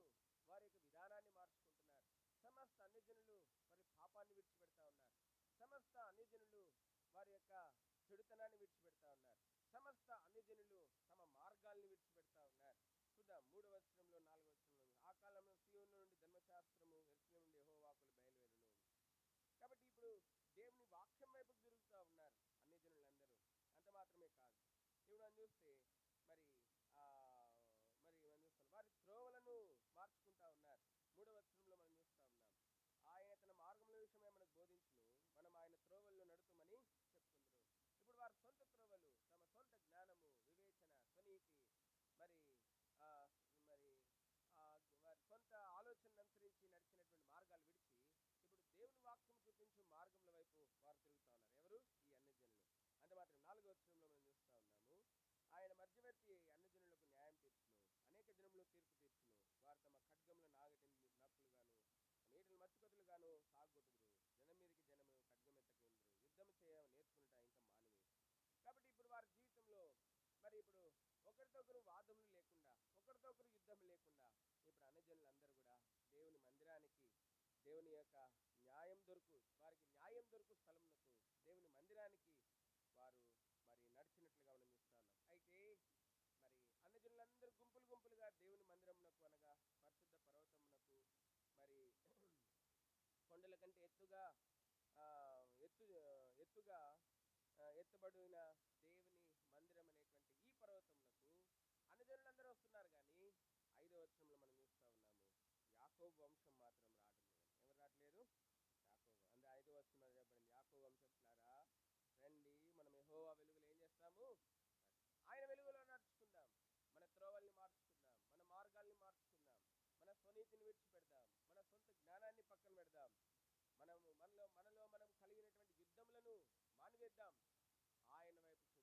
వారి యొక్క విధానాన్ని మార్చుకుంటున్నారు. సమస్త అన్యజనులు వారి పాపాన్ని విడిచిపెడతా ఉన్నారు. సమస్త అన్యజనులు వారి యొక్క చెడుతనాన్ని విడిచిపెడతా ఉన్నారు. సమస్త అన్యజనులు తమ మార్గాల్ని విడిచిపెడతా ఉన్నారు. చూద్దాం 3వ వచనంలో 4వ వచనంలో, ఆ కాలంలో సీయోను నుండి ధర్మశాస్త్రము, యెరూషలేము నుండి యెహోవా వాక్కులు బయలువెరును. కాబట్టి ఇప్పుడు దేవుని వాక్యం వైపుకు తిరుగుతూ ఉన్నారు అన్యజనులందరూ. అంత మాత్రమే కాదు, ఇప్పుడు మనం చూస్తే మరి మనం చూస్తాం వారి త్రోవలను మార్చుకుంటా ఉన్నారు. 3వ వచనంలో మనం చూస్తా ఉన్నాం. ఆయన తన మార్గముల విషయమై మనకు బోధించును, మనం ఆయన త్రోవల్లో నడుతుమని చెప్పుకుందరు. ఇప్పుడు వారి సొంత త్రోవలు, తమ సొంత జ్ఞానము, వివేచన, స్వనీతి, మరి మరి వారి సొంత ఆలోచనను అనుసరించి నడిచినటువంటి మార్గాలు విడిచి ఇప్పుడు దేవుని వాక్యం చూపించు మార్గముల వైపు వారు తిరుగుతా ఉన్నారు. ఎవరు? ఈ అన్యజనులు. అంత మాత్రం 4వ వచనంలో మనం చూస్తా ఉన్నాము. ఆయన మధ్యవర్తి అన్యజనులకు న్యాయం తీర్చును, అనేక దినములు తీర్పు తీర్చును. వారు తమ ఖడ్గముల నాగటి నక్కులుగాను తమ ఈటలు మచ్చుకతులుగాను సాగొట్టుదురు. జనం మీదకి జనము ఖడ్గమెత్తకేందురు, యుద్ధం చేయ నేర్చుకున్నట ఇంకా మానివే. కాబట్టి ఇప్పుడు వారి జీవితంలో మరి ఇప్పుడు ఒకరితో ఒకరు వాదములు లేకుండా, ఒకరితో ఒకరు యుద్ధం లేకుండా ఇప్పుడు అన్యజనులందరూ కూడా దేవుని మందిరానికి, దేవుని యొక్క వారికి న్యాయం దొరుకు స్థలమునకు, దేవుని మందిరానికి వారు మరి నడిచినట్లుగా మనం చూస్తా ఉన్నాం. అయితే మరి అన్యజనులందరూ గుంపులుగా దేవుని మందిరమునకు అనగా పరిశుద్ధ పర్వతమునకు మరి కొండల కంటే ఎత్తుగా ఎత్తబడిన దేవుని మందిరం అనేటువంటి ఈ పర్వతమునకు అన్యజనులందరూ వస్తున్నారు. కానీ 5వ వచనంలో మనం చూస్తా ఉన్నాము, యాకోబు వంశం మాత్రం రావడం లేదని. ఎవరు రావట్లేరు? యాకోబు. 5వ వచనం చెప్పబడింది, యాకోబు వంశస్థులారా రండి, మనం యెహోవా వెలుగులో ఏం చేస్తాము? ఆయన వెలుగులో నడుచుకుందాం. మన త్రోవల్ని మార్చుకుందాం, మన మార్గాల్ని మార్చుకుందాం, మన స్వనీతిని విడిచిపెడదాం, మన సొంత జ్ఞానాన్ని పక్కన పెడదాం, మనలో మనం కలిగినటువంటి యుద్ధములను మానివేద్దాం, ఆయన వైపు చూద్దాం.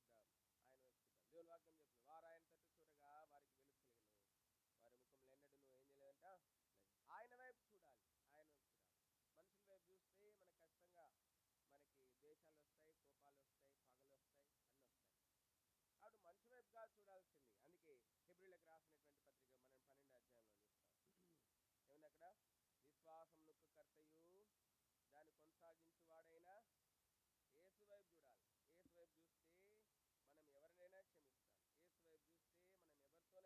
దేవుని వాక్యం చెప్తుంది, వారు ఆయన తట్టు చూడగా వారికి వెలుగు కలిగెను, వారి ముఖంలో ఎన్నడూను ఏం చేయలేదంట, ఆయన వైపు చూడాలి. మనుషుల వైపు చూస్తే మనకు ఖచ్చితంగా మనకి ద్వేషాలు వస్తాయి, కోపాలు వస్తాయి, పగలు వస్తాయి, అన్నీ వస్తాయి. కాబట్టి మనిషి వైపుగా చూడాల్సింది. అందుకే హెబ్రీయులకు రాసినటువంటి పత్రిక మనం 12వ అధ్యాయంలో చూస్తాం. విశ్వాసమునకు కర్తయు దాన్ని కొనసాగించువాడైన యేసు వైపు చూడాలి. యేసు వైపు చూస్తే మనం ఎవరినైనా క్షమిస్తాం. యేసు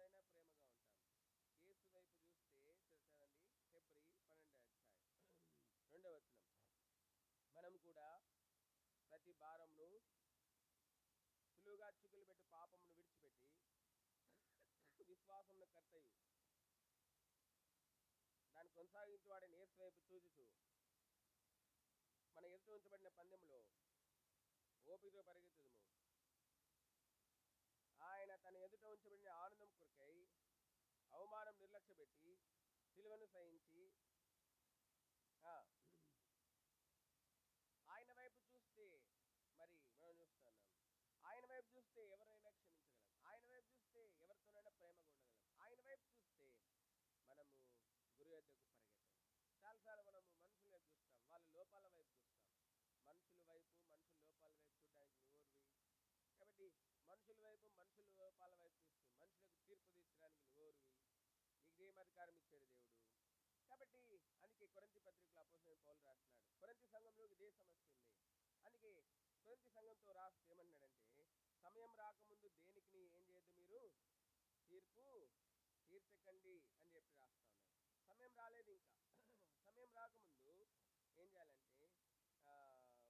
వైపు చూస్తే మనం ఎవరితోనైనా ప్రేమగా ఉంటాం. యేసు వైపు చూస్తే చదవండి హెబ్రీ 12వ అధ్యాయం 2వ వచనం, మనం కూడా ప్రతి భారమును సులువుగా చిక్కులు పెట్టి పాపమును విడిచిపెట్టి విశ్వాసమును కర్తయు దాన్ని కొనసాగించువాడైన యేసు వైపు చూచుచు మన ఎదుట ఉంచబడిన పందెంలో ఓపికతో పరిగెత్తుదుము. ఆయన తన ఎదుట ఉంచబడిన ఆనందం కొరకై అవమానం నిర్లక్ష్య పెట్టి సిలువను సహించి ఆయన వైపు చూస్తే మరి మనం చూస్తున్నాం. ఆయన వైపు చూస్తే ఎవరైనా క్షమించగలం. ఆయన వైపు చూస్తే ఎవరితోనైనా ప్రేమగా ఉండగలం. ఆయన వైపు చూస్తే మనము గురు యొద్దకు పరిగెత్తగలం. చాలాసార్లు మనము మనుషుల వైపు చూస్తాం, వాళ్ళ లోపాల వైపు చూస్తాం. మనుషుల లోపాల వైపు చూడడానికి నువ్వోర్వి. కాబట్టి మనుషుల వైపు మనుషుల లోపాల వైపు చూస్తూ మనుషులకు తీర్పు తీర్చడానికి నువ్వోర్వి. నీకుదేం అధికారం ఇచ్చాడు దేవుడు? కాబట్టి అందుకే కొరింథీ పత్రికలో అపోస్తలుడైన పౌలు రాస్తున్నాడు, కొరింథీ సంఘంలో ఇదే సమస్య ఉంది. అందుకే కొరింథీ సంఘంతో రాస్తూ ఏమన్నాడంటే, సమయం రాకముందు దేనికి ఏం చేయొద్దు, మీరు తీర్పు తీర్చకండి అని చెప్పి రాస్తా ఉన్నాడు. సమయం రాలేదు ఇంకా. సమయం రాకముందు ఏం చేయాలంటే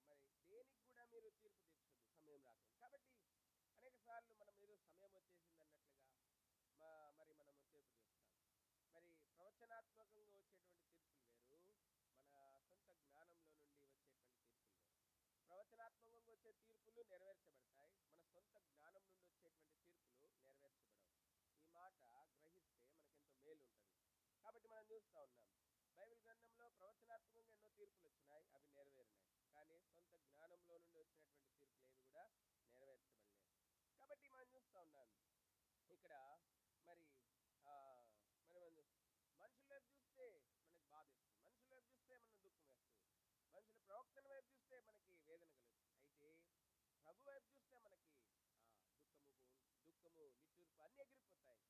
మరి దేనికి కూడా మీరు తీర్పు తీర్చొద్దు సమయం రాకముందు. కాబట్టి అనేక సార్లు మనం ఏదో సమయం వచ్చేసింది అన్నట్లుగా మరి మనము తీర్పు తీస్తాం. మరి ప్రవచనాత్మకంగా వచ్చేటువంటి తీర్పులు వేరు, మన సొంత జ్ఞానంలో నుండి వచ్చేటువంటి తీర్పులు వేరు. ప్రవచనాత్మకంగా వచ్చే తీర్పులు నెరవేర్చబడతాయి, మన సొంత జ్ఞానం నుండి వచ్చేటువంటి తీర్పులు నెరవేర్చబడవు. ఈ మాట గ్రహిస్తే మనకెంతో మేలు ఉంటుంది. కాబట్టి మనం చూస్తూ ఉన్నాం, బైబిల్ గ్రంథంలో ప్రవచనాత్మకంగా ఎన్నో తీర్పులు వచ్చినాయి, అవి నెరవేరినాయి. కానీ సొంత జ్ఞానంలో నుండి వచ్చినటువంటి తీర్పులు ఏవి కూడా నెరవేర్చబడలేదు. కాబట్టి మనం చూస్తూ ఉన్నాం ఇక్కడ మరి మనం మనుషుల వైపు చూస్తే మనకి బాధ ఇస్తుంది, మనుషుల వైపు చూస్తే మనం దుఃఖం వేస్తుంది, మనుషుల ప్రవక్తల వైపు చూస్తే మనకి వేదన కలుగుతుంది. అయితే ప్రభు వైపు చూస్తే మనకి దుఃఖము నిట్టూర్పు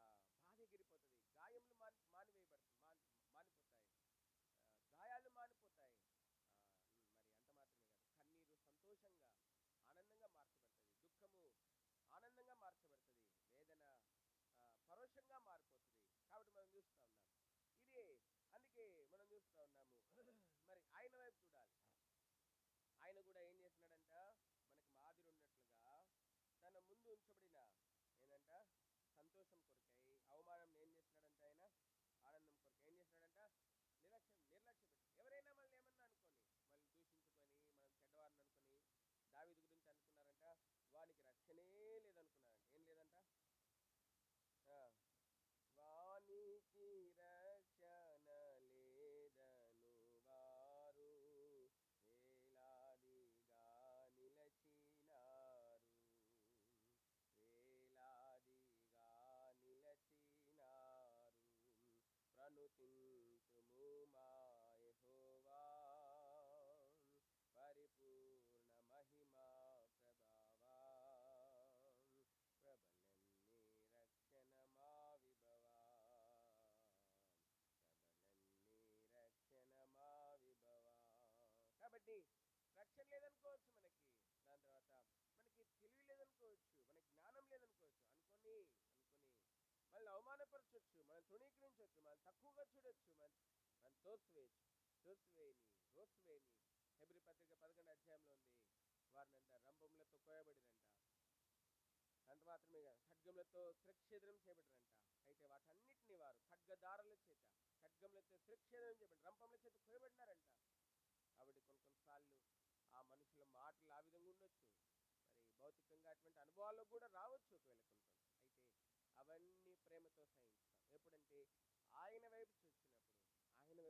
అన్నీ ఎగిరిపోతాయి, బాధ ఎగిరిపోతుంది, గాయములు మానిపోతాయి, గాయాలు మానిపోతాయి. మరి అంత మాత్రమే కాదు, కన్నీరు సంతోషంగా ఆనందంగా మార్చబడుతుంది, దుఃఖము ఆనందంగా మార్చబడుతుంది, వేదన పరోక్షంగా మారిపోతుంది. కాబట్టి మనం చూస్తూ ఉన్నాం ఇది. అందుకే మనం చూస్తూ ఉన్నాము మరి ఆయన వైపు చూడాలి. ఆయన కూడా ఏం చేసినాడంట, మనకి మాదిరి ఉన్నట్లుగా తన ముందు ఉంచబడిన ఏంటంట సంతోషం కొరకై అవమానం ఏం చేసినాడంట, ఆయన ఆనందం కొరకై ఏం చేసినాడంట, నిర్లక్ష్య పెట్టి. ఎవరైనా మనల్ని ఏమన్నా అనుకొని, మనల్ని దూషించుకొని, మనం చెడ్డవారిని అనుకొని దావీదు గురించి అనుకున్నారంట, వానికి రక్షణే లేదనుకున్నారంట. ఏం లేదంట, వానికి రక్షణ లేదను వారు వేలాదిగా నిలచినారు, వేలాదిగా నిలచినారు. ప్రణుతింతుము మా యెహోవా పరిపూర్ణ మహిమా ప్రభావా, ప్రబలన్ని రక్షణ మా విభవా, ప్రబలన్ని రక్షణ మా విభవా. కాబట్టి రక్షణ లేదనుకోవచ్చు మనకి, దాని తర్వాత మనకి తెలివి లేదనుకోవచ్చు, మనకి జ్ఞానం లేదనుకోవచ్చు, అనుకొని మనల్ని అవమానపరచవచ్చు, మనం తృణీకరించవచ్చు, మనం తక్కువగా చూడొచ్చు, మనం రోసివేయని హెబ్రీ పత్రిక 11వ అధ్యాయంలో ఉంది. వారినంట రంపములతో కోయబడినంట, అంత మాత్రమే కాదు ఖడ్గములతో శిరచ్ఛేదనం చేయబడినంట. అయితే వాటన్నిటిని వారు ఖడ్గదారుల చేత ఖడ్గములతో శిరచ్ఛేదనం చేయబడి రంపముల చేత కోయబడినారంట. కాబట్టి కొన్నిసార్లు ఆ మనుషుల మాటలు ఆ విధంగా ఉండొచ్చు, మరి భౌతికంగా అటువంటి అనుభవాల్లో కూడా రావచ్చు ఒకవేళ కొన్ని. అయితే అవన్నీ ప్రేమతో సహించుతాం ఎప్పుడంటే ఆయన వైపు చూసినప్పుడు.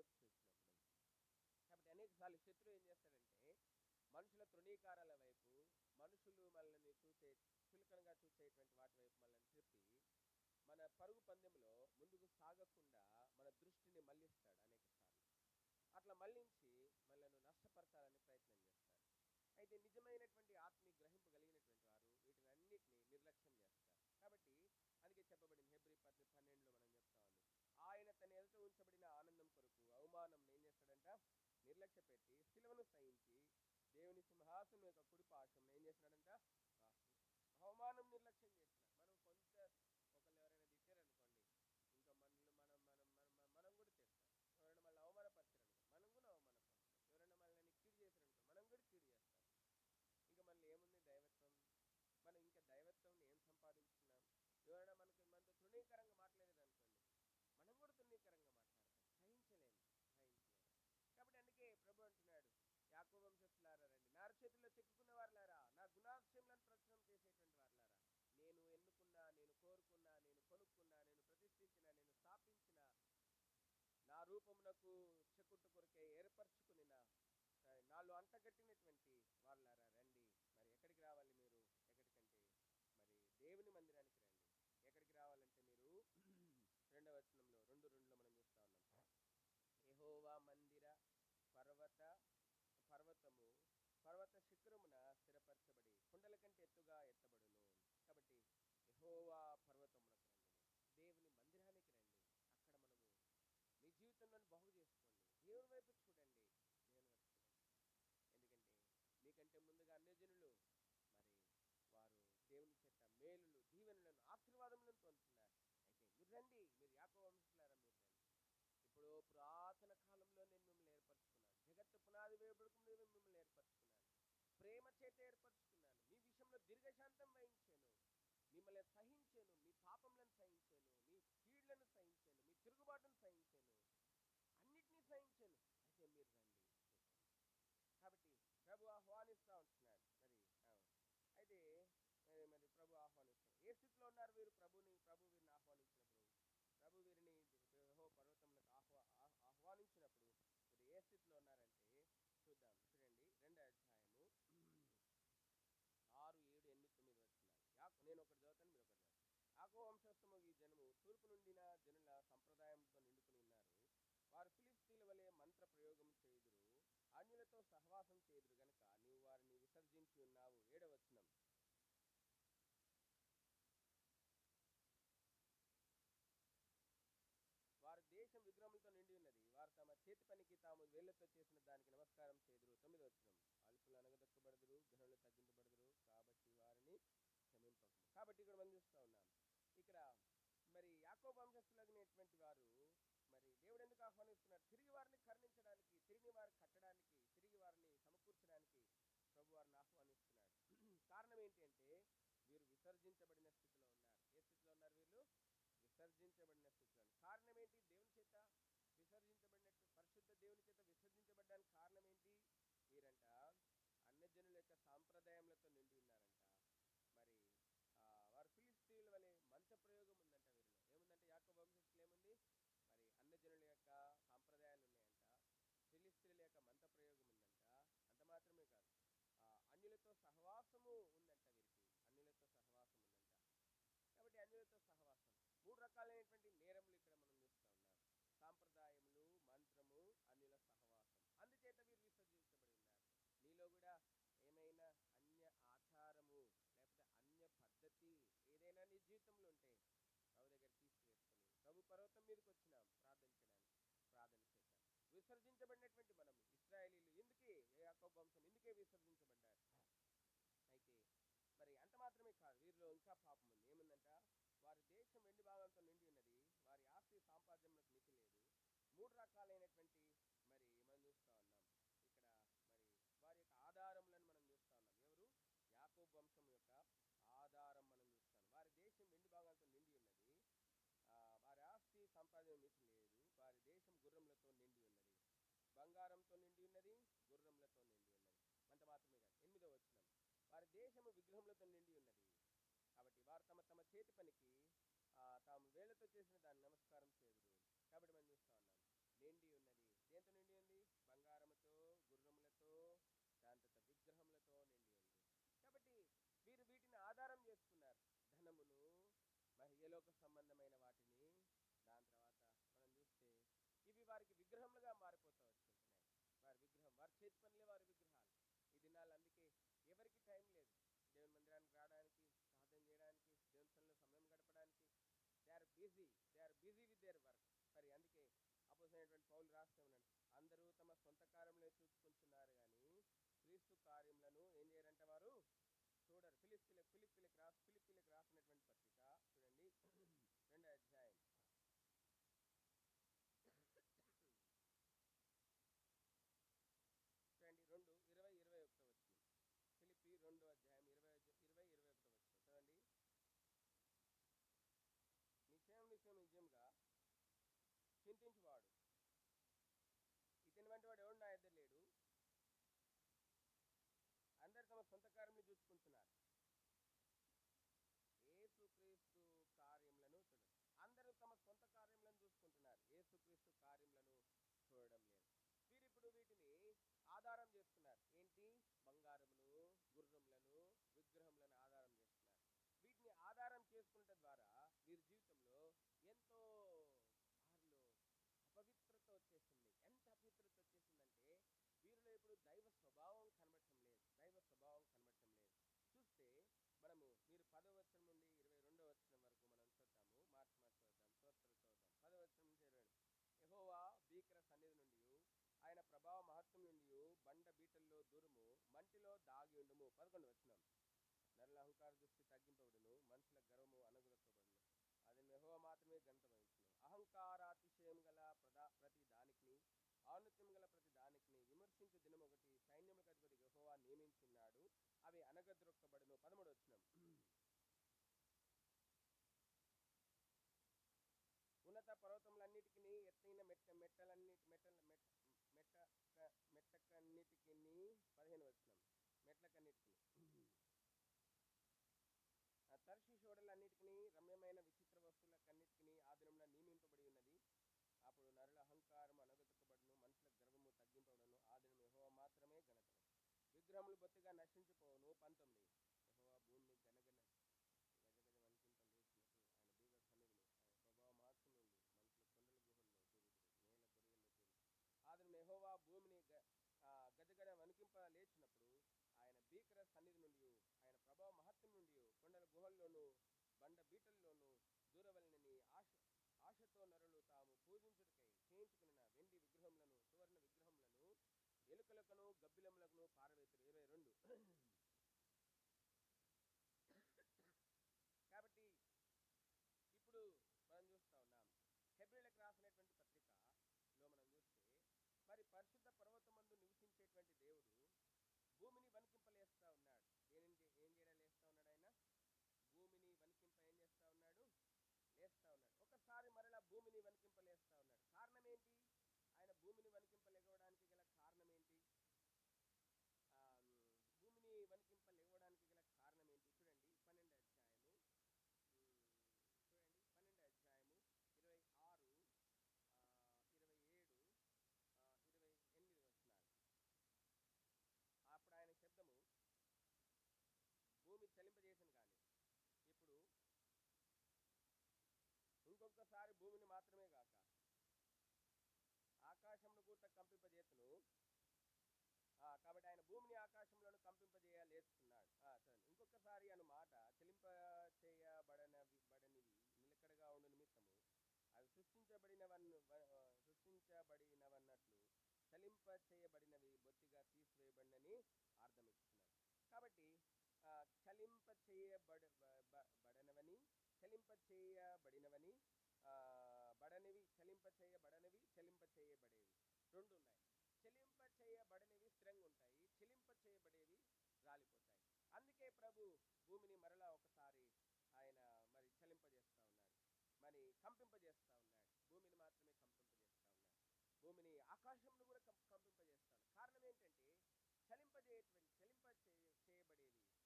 కాబట్టి అనేక సార్లు శత్రువు ఏం చేస్తాడంటే, మనుషుల తృణీకారాల వైపు, మనుషులు మనల్ని చులకనగా చూసేటువంటి వాటి వైపు మనల్ని చెప్పి మన పరుగు పందెంలో ముందుకు సాగకుండా మన దృష్టిని మళ్లిస్తాడు అనేక సార్లు. అట్లా మళ్లించి మనల్ని నష్టపరచాలని ప్రయత్నం చేస్తాడు. అయితే నిజమైనటువంటి ఆత్మీయ గ్రహింపు కలిగినటువంటి వారు వీటిని అన్నిటినీ నిర్లక్ష్యం చేస్తారు. కాబట్టి అందుకే చెప్పబడింది హెబ్రీ 12లో మనం చెప్తా ఉంది, ఆయన తన ఎదుట ఉంచబడిన ఆనందం చేసినాడంట? నిర్లక్ష్య పెట్టి సిలువను సహించి దేవుని సింహాసనం యొక్క కుడి పార్శ్వంలో ఏం చేసినాడంట? అవమానం నిర్లక్ష్యం చేసినాడు. మనం కొంత ఒకళ్ళు ఎవరైనా తిట్టారనుకోండి, ఇంకా మనల్ని మనం కూడా తిడతాం. ఎవరైనా మళ్ళీ అవమానపరిచారనుకో మనం కూడా అవమానపరుస్తాం. ఎవరైనా మళ్ళీ కీడు చేశారనుకో మనం కూడా కీడు చేస్తాం. ఇంకా మళ్ళీ ఏముంది దైవత్వం? మనం ఇంకా దైవత్వం ఏం సంపాదించుకున్నాం? ఎవరైనా మనతో తృణీకరంగా మాట్లాడేది అనుకోండి, మనం కూడా తృణీకరంగా మాట్లాడతాం. సహించలేము. కాబట్టి అందుకే ప్రభు అంటున్నాడు, యాకోబు వంశస్థులారా రండి, నా చేతుల్లో చెక్కుకున్న వారులారా, నా గుణాశయములను ప్రచురం చేసేటువంటి వారులారా, నేను ఎన్నుకున్నా, నేను కోరుకున్నా, నేను కొనుక్కున్నా, నేను ప్రతిష్ఠించిన, నేను స్థాపించిన, నా రూపమునకు చెక్కుట్టు కొరకే ఏర్పరచుకుని నాలో అంటగట్టినటువంటి వాళ్ళారా రండి. మరి ఎక్కడికి రావాలి మీరు? ఎక్కడికంటే మరి దేవుని మందిరానికి రండి. ఎక్కడికి రావాలంటే మీరు 2వ వచనంలో 2:2లో మనం చూస్తా ఉన్నాం, యెహోవా మందిర పర్వతము పర్వత శిఖరమున స్థిరపరచబడి కొండల కంటే ఎత్తుగా ఎత్తబడును. కాబట్టి యెహోవా పర్వతమునకు రండి, దేవుని మందిరానికి రండి. అక్కడ మనము మీ జీవితంలో బాగు చేసుకోండి. దేవుని వైపు చూడండి, దేవుని వైపు చూడండి. ఎందుకంటే మీకంటే ముందుగా అన్యజనులు మరి వారు దేవుని చేత మేలులు, దీవెనలను, ఆశీర్వాదములను పొందుతున్నారు. అయితే మీరు రండి, మీరు యాకోబు వంశస్థులారా మీరు రండి. ఇప్పుడు పురాతన కాలంలో నేను మిమ్మల్ని ఏర్పరచుకున్నాను. జగత్తు పునాది వేయబడక ముందు మిమ్మల్ని ఏర్పరచుకున్నాను. ప్రేమ చేత ఏర్పరచుకున్నాను. మీ విషయంలో దీర్ఘశాంతం వహించాను, మిమ్మల్ని సహించాను, మీ పాపములను సహించాను, మీ కీళ్లను సహించాను, మీ తిరుగుబాటును సహించాను, అన్నిటినీ సహించాను. అయితే మీరు రండి. కాబట్టి ప్రభు ఆహ్వానిస్తూ ఉంటున్నాడు. అయితే మరి ప్రభు ఆహ్వానిస్తున్నాడు. ఏ స్థితిలో ఉన్నారు వీరు? ప్రభు వీరిని ఆహ్వానించినప్పుడు, ప్రభు వీరిని పర్వతంలోకి ఆహ్వానించినప్పుడు వీరు ఏ స్థితిలో ఉన్నారంటే చూద్దాం. చూడండి 2వ అధ్యాయము 6, 7, 8, 9 వచనాలు. నేను ఒకటి చదువుతాను, మీరు ఒకటి చదువుతాను. యాకోబు వంశస్థము ఈ జనము తూర్పు నుండిన జనుల సంప్రదాయంతో నిండుకుని ఉన్నారు. వారు ఫిలిస్తీన్ల వలె మంత్ర ప్రయోగం చేయుదురు, అన్యులతో సహవాసం చేయుదురు గనుక నీవు వారిని విసర్జించి ఉన్నావు. 7వ వచనం, వారి దేశం విగ్రహములతో నిండి ఉన్నది, వారు తమ చేతి పనికి తాము వేళ్లతో చేసిన దానికి నమస్కారం చేదురు. 9వ వచనం, అల్పులు అనగదొక్కబడదురు, ఘనులు తగ్గించబడదురు, కాబట్టి వారిని క్షమింపకము. కాబట్టి ఇక్కడ మనం చూస్తూ ఉన్నాం, ఇక్కడ మరి యాకోబు వంశస్థులైనటువంటి వారు మరి దేవుడు ఎందుకు ఆహ్వానిస్తున్నారు? తిరిగి వారిని కరుణించడానికి, తిరిగి వారిని కట్టడానికి, తిరిగి వారిని సమకూర్చడానికి ప్రభు వారిని ఆహ్వానిస్తున్నాడు. కారణం ఏంటి అంటే వీరు విసర్జించబడిన స్థితిలో ఉన్నారు. ఏ స్థితిలో ఉన్నారు వీళ్ళు? విసర్జించబడిన స్థితిలో. కారణం ఏంటి? దేవుని చేత విసర్జించబడినట్టు, పరిశుద్ధ దేవుని చేత విసర్జించబడడానికి కారణం ఏంటి? వీరంట అన్యజనుల యొక్క సాంప్రదాయములతో నిండి ఉన్నారంట. మరి వారు ఫిలిస్తీన్ల వలె మంత్ర ప్రయోగం ఉందంట వీరిలో. ఏముందంటే యాకోబు వంశస్థులు ఏముంది? మరి అన్యజనుల యొక్క సాంప్రదాయాలు ఉన్నాయంట, ఫిలిస్తీన్ల యొక్క మంత్ర ప్రయోగం ఉందంట. అంత మాత్రమే కాదు, అన్యులతో సహవాసము ఉందంట వీరికి. అన్యులతో సహవాసం ఉందంట. కాబట్టి అన్యులతో సహవాసం, 3 రకాలైనటువంటి నేరములు ఇక్కడ మనం చూస్తూ ఉన్నాం: సాంప్రదాయములు, మంత్రము, అన్యుల సహవాసం. అందుచేత వీరు విసర్జించబడి ఉన్నారు. నీలో కూడా ఏమైనా అన్య ఆచారము లేకపోతే అన్య పద్ధతి ఏదైనా నీ జీవితంలో ఉంటే ప్రభు దగ్గర తీసివేసుకొని ప్రభు పర్వతం మీదకి వచ్చినాం ప్రార్థన చేయడానికి. ప్రార్థన చేద్దాం. విసర్జించబడినటువంటి మనము ఇశ్రాయేలీలు ఎందుకే, యాకోబు వంశం ఎందుకే విసర్జించబడ్డారు? అయితే మరి అంత మాత్రమే కాదు, వీరిలో ఇంకా పాపం ఉంది. ఏముందంట? వారి దేశం వెండి భాగంతో నిండి ఉన్నది, వారి ఆస్తి సాంపాద్యములకు మితి లేదు. 3 రకాలైనటువంటి మరి మనం చూస్తూ ఉన్నాం ఇక్కడ. మరి వారి యొక్క ఆధారములను మనం చూస్తూ ఉన్నాం. ఎవరు? యాకోబు వంశం యొక్క ఆధారం మనం చూస్తాం. వారి దేశం వెండి భాగాలతో నిండి ఉన్నది, వారి ఆస్తి సంపాదన మితి లేదు, వారి దేశం గుర్రములతో నిండి ఉన్నది, బంగారంతో నిండి ఉన్నది, గుర్రములతో నిండి ఉన్నది. అంత మాత్రమే కాదు, 8వ వచనం, వారి దేశము విగ్రహములతో నిండి ఉన్నది, కాబట్టి వారు తమ తమ చేతి పనికి తాము వేళ్లతో చేసిన దాన్ని నమస్కారం చేదురు. కాబట్టి మనం చూస్తూ ఉన్నాం, నిండి ఉన్నది. దేంతో నిండి ఉంది? బంగారముతో, గుర్రములతో, దాని తర్వాత విగ్రహములతో నిండి ఉంది. కాబట్టి వీరు వీటిని ఆధారం చేసుకున్నారు, ధనమును, మహిళలకు సంబంధమైన వాటిని. దాని తర్వాత మనం చూస్తే ఇవి వారికి విగ్రహములుగా మారిపోతూ వచ్చుంటున్నాయి. వారి విగ్రహం, వారి చేతి పనులే వారి విగ్రహాలు. ఈ దినాలు అందుకే ఎవరికి టైం లేదు దేవుని మందిరానికి రావడానికి, ప్రార్థన చేయడానికి, దేవుని సన్నిధిలో సమయం గడపడానికి. They are busy with their work. మరి అందుకే అపోసైనటువంటి పౌలు రాస్తే ఉన్నాడు, అందరూ తమ సొంత కార్యములే చూసుకుంటున్నారు కానీ క్రీస్తు కార్యములను ఏం చేయరంట వారు చూడరు. ఫిలిప్పీలకు రాసినటువంటి పత్రిక చూడండి 2వ అధ్యాయం చూడండి 2:20-21 వచ్చిన. ఫిలిప్పి 2వ అధ్యాయం 20-21 వచ్చిన చదవండి. నిశ్చయముగా చింతించువాడు ఇతని వంటి వాడు ఎవడు నా ఎదురు లేడు. అందరు తమ సొంత కార్యములు చూసుకుంటున్నారు, యేసుక్రీస్తు కార్యములను చూడండి. అందరూ తమ సొంత కార్యములను చూసుకుంటున్నారు, యేసుక్రీస్తు కార్యములను చూడడం లేదు. వీరిప్పుడు వీటిని ఆధారం చేసుకున్నారు. ఏంటి? బంగారమును, గుర్రములను, విగ్రహములను ఆధారం చేస్తున్నారు. వీటిని ఆధారం చేసుకున్నట ద్వారా వీరి జీవితంలో ఎంతో వారిలో అపవిత్రత వచ్చేసింది. ఎంత అపవిత్రత వచ్చేసిందంటే వీరిలో ఇప్పుడు దైవ స్వభావం కనబడటం లేదు. చూస్తే మీరు 10వ వచనం నుండి 22వ వచనం వరకు మనం చూద్దాము. మార్చి చూద్దాం, చూద్దాం. 10వ వచనం నుంచి 22. యెహోవా భీకర సన్నిధి నుండి, ఆయన ప్రభావ మహత్వం నుండి బండ బీటల్లో దూరము, మంటిలో దాగి ఉండుము. 11వ వచనం. నరుల అహంకార దృష్టి తగ్గింపబడును, మనుషుల గర్వము అణగదొక్కబడును, అది యెహోవా మాత్రమే ఘనత వహించును. అహంకారాతిశయం గల ప్రతి దానికిని, ఔన్నత్యం గల ప్రతి దానికిని విమర్శించు దినం ఒకటి సైన్యములకు అధిపతి యెహోవా నియమించున్నాడు, అవి అనగద్రొక్కబడును. 13వ వచనం. ఉన్నత పర్వతములన్నిటికీ, ఎత్తైన మెట్టకన్నిటికి 15వ వచనం. మెట్లకన్నిటికి, తర్షీషోడలన్నిటికీ, రమ్యమైన విచిత్ర వస్తువులకన్నిటికీ ఆ దినమున నియమింపబడి ఉన్నది. అప్పుడు నరుల అహంకారము అణగదొక్కబడును, మనుషుల గర్వము తగ్గింపబడును, ఆ దినం యెహోవా మాత్రమే ఘనత. విగ్రహములు బొత్తిగా నశించిపోవును. 19. యెహోవా భూమిని గజగజ వణికింప లేచినట్టు ఆయన భీకర సన్నిధిని, ఆయన ప్రభావ మహత్వం నుండి మనుషుల కొండల గుహల్లో దూరుదురు, నేల గొరియల్లో తేలి. ఆ దినం యెహోవా భూమిని గజగజ వణికింప లేచినప్పుడు ఆయన భీకర సన్నిధి నుండి, ఆయన ప్రభావ మహత్వం నుండి కొండల గుహల్లోనూ బండ బీటల్లోనూ దూరవలనని ఆశతో నరులు తాము పూజించుటకై చేయించుకున్న వెండి విగ్రహములను, సువర్ణ విగ్రహములను ఎలుకలకును గబ్బిలములకును పారవేతురు. 22. కాబట్టి ఇప్పుడు మనం చూస్తా ఉన్నాం, హెబ్రీయులకు రాసినటువంటి పత్రికలో మనం చూస్తే, మరి పరిశుద్ధ పర్వతమందు నివసించేటువంటి దేవుడు భూమిని వణికింపలేస్తా ఉన్నాడు. ఏం చేయడం లేస్తా ఉన్నాడు? ఆయన భూమిని వణికింప ఏం చేస్తా ఉన్నాడు? లేస్తా ఉన్నాడు. ఒకసారి మరలా భూమిని వణికింపలేస్తా ఉన్నాడు. కారణం ఏంటి? ఆయన భూమిని వణికింపలేగడానికి గల కారణం ఏంటి? భూమిని వణికింపలేవడానికి గల కారణం ఏంటి? చూడండి 12వ అధ్యాయము, చూడండి 12వ అధ్యాయము 26, 27, 28 వచనాలు. అప్పుడు ఆయన శబ్దము భూమి చలింపజేసిన కానీ ఇప్పుడు ఇంకొకసారి భూమిని మాత్రమే గాక ఆకాశమును కూడా కంపింపజేతును. కాబట్టి ఆయన భూమిని ఆకాశంలోను కంపింపజేయలేస్తున్నాడు. చదండి. ఇంకొకసారి అను మాట, చెలింప చేయబడనివి నిలకడగా ఉండు నిమిత్తము అవి సృష్టించబడినవన్నట్లు చలింప చేయబడినవి బొత్తిగా తీసివేయబడినని అర్థమిస్తున్నాడు. కాబట్టి చలింప చేయబడినవని చలింప చేయబడేవి రెండు ఉన్నాయి. చెలింప చేయబడనివి స్థిరంగా ఉంటాయి, చెలింప చేయబడేవి రాలిపోతాయి. అందుకే ప్రభు భూమిని మరలా ఒకసారి ఆయన మరి చలింపజేస్తా ఉన్నాడు, మరి కంపింపజేస్తా ఉన్నాడు. భూమిని మాత్రమే కంపింపజేస్తా ఉన్నాడు, భూమిని ఆకాశంను కూడా కంపింపజేస్తాడు. కారణం ఏంటంటే చేయబడేవి,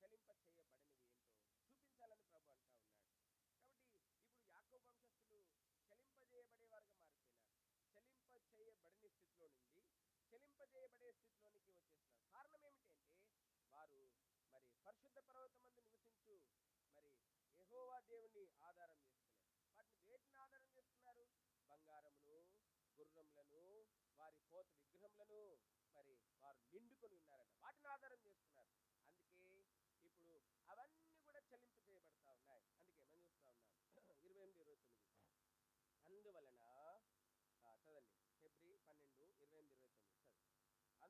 చలింప చేయబడనివి ఏంటో చూపించాలని ప్రభు అంటా ఉన్నాడు. కాబట్టి ఇప్పుడు యాకోబు వంశస్థులు చలింపజేయబడేవారుగా మారిపోయినారు. చలింప చేయబడని స్థితిలో నుండి చలింపజేయబడే స్థితిలోనికి వచ్చేస్తున్నారు. కారణం ఏమిటంటే వారు మరి పరిశుద్ధ పర్వతమందు నివసించు మరి యెహోవా దేవుని ఆధారం చేసుకోలేదు. వేటిని ఆధారం చేసుకున్నారు? బంగారమును, గుర్రములను, వారి పోత విగ్రహములను మరి వారు నిండుకొని ఉన్నారట, వాటిని ఆధారం చేసుకున్నారు. అందుకే ఇప్పుడు అవన్నీ కూడా చలింప చేయబడతా ఉన్నాయి. అందుకే మనం చూస్తా ఉన్నాం 28, 29. అందువలన చదండి,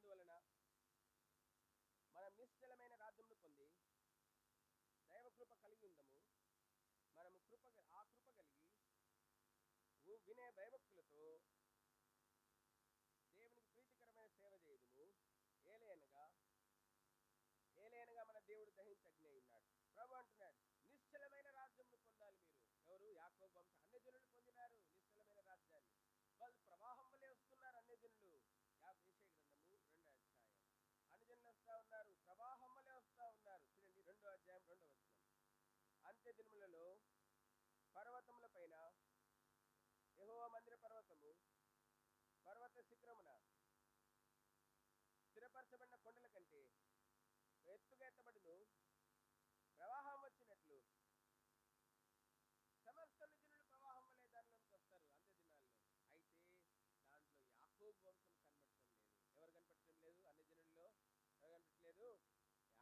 అందువలన మనం నిశ్చలమైన రాజ్యమును పొంది దైవ కృప కలిగి ఉందము. మనము ఆ కృప కలిగి వినే భయభక్తులతో దేవునికి ప్రీతికరమైన సేవ చేయదుము. ఏలయనగా మన దేవుడు దహించగ్ని ఉన్నాడు. ప్రభు అంటున్నాడు, నిశ్చలమైన రాజ్యమును పొందాలి మీరు. ఎవరు? యాకోబు వంశం. అన్ని జనులు పొందినారు నిశ్చలమైన రాజ్యాన్ని. వాళ్ళు ప్రవాహం వల్లే వస్తున్నారు. అన్ని జనులు యెషయా గ్రంథము 2వ అధ్యాయం. అన్ని జనులు వస్తా ఉన్నారు, ప్రవాహం వల్లే వస్తా ఉన్నారు. చూడండి 2వ అధ్యాయం 2వ వచనం. అంత్య దినములలో పర్వతముల పైన యెహోవా మందిర పర్వత శిఖరమున స్థిరపరచబడిన కొండల కంటే ఎత్తుగా ఎత్తబడును. ప్రవాహం వచ్చినట్లు సమస్త జనులు ప్రవాహం వల్లే దానిలోకి వస్తారు అంత్య దినాల్లో. అయితే దాంట్లో యాకోబు వంశం కనబడటం లేదు. ఎవరు కనపడటం లేదు? అన్ని జనుల్లో ఎవరు కనపడట్లేదు?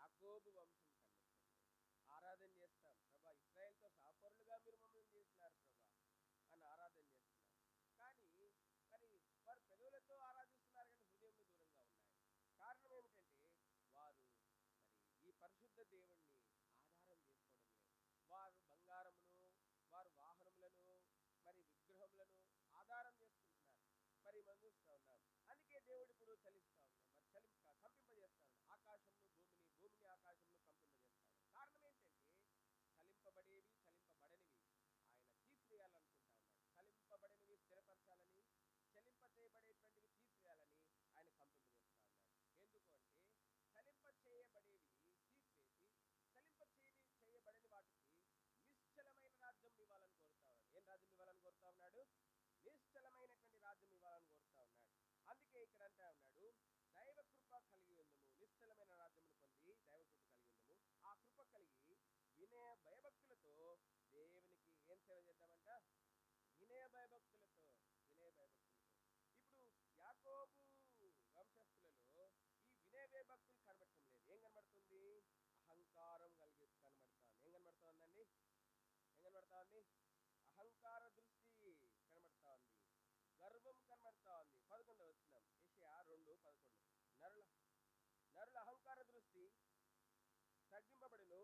యాకోబు వంశం కనబడటం లేదు. ఆరాధన చేస్తాం, ప్రభా ఇశ్రాయేల్తో సహపరులుగా మీరు మమ్మల్ని చేసినారు ప్రభా అని ఆరాధన చేస్తున్నారు. కానీ మరి వారు పెదవులతో ఆరాధిస్తున్నారు, కానీ హృదయంలో దూరంగా ఉన్నాయి. కారణం ఏమిటంటే వారు మరి ఈ పరిశుద్ధ దేవుణ్ణి ఆధారం చేసుకోవడం లేదు. వారు బంగారమును, వారు వాహనములను, మరి విగ్రహములను ఆధారం చేసుకుంటున్నారు. మరి మనం చూస్తూ ఉన్నాం. అందుకే దేవుడు ఇప్పుడు చలిస్తూ ఉన్నాం, మరి కంపింపజేస్తా ఉన్నాడు ఆకాశంను భూమిని ఆకాశంను కంపింపజేస్తాడు. కారణం ఏంటంటే చలింపబడేవి చలింపబడనివి ఆయన తీసివేయాలనుకుంటా ఉన్నాడు. చలింపబడనివి స్థిరపరచాలని, చలింప చేయబడేటువంటివి తీసివేయాలని ఆయన కంపింపజేస్తా ఉన్నాడు. ఎందుకు అంటే చలింప చేయబడేవి తీసివేసి చేయబడని వాటికి నిశ్చలమైన రాజ్యం ఇవ్వాలని కోరుతా ఉన్నాడు. ఏం రాజ్యం ఇవ్వాలని కోరుతా ఉన్నాడు? నిశ్చలమైనటువంటి రాజ్యం ఇవ్వాలని కోరుతా ఉన్నాడు. అందుకే ఇక్కడ అంటా ఉన్నాడు, దైవ కృప కలిగి ఉందము, నిశ్చలమైన రాజ్యమును పొంది దైవ కృప కలిగి ఉందము. ఆ కృప కలిగి వినయ భయభక్తులతో దేవునికి ఏం సేవ చేద్దామంట? వినయ భయభక్తులతో. ఇప్పుడు యాకోబు వంశస్థులలో ఈ వినయ భయభక్తులు కనబడటం లేదు. ఏం కనబడుతుంది? అహంకారం కలిగి కనబడుతుంది. ఏం కనబడుతోందండి? అహంకార దృష్టి కనబడతా ఉంది, గర్వం కనబడతా ఉంది. 11వ వచనం, యెషయా 2:11. నరుల అహంకార దృష్టి తగ్గింపబడును,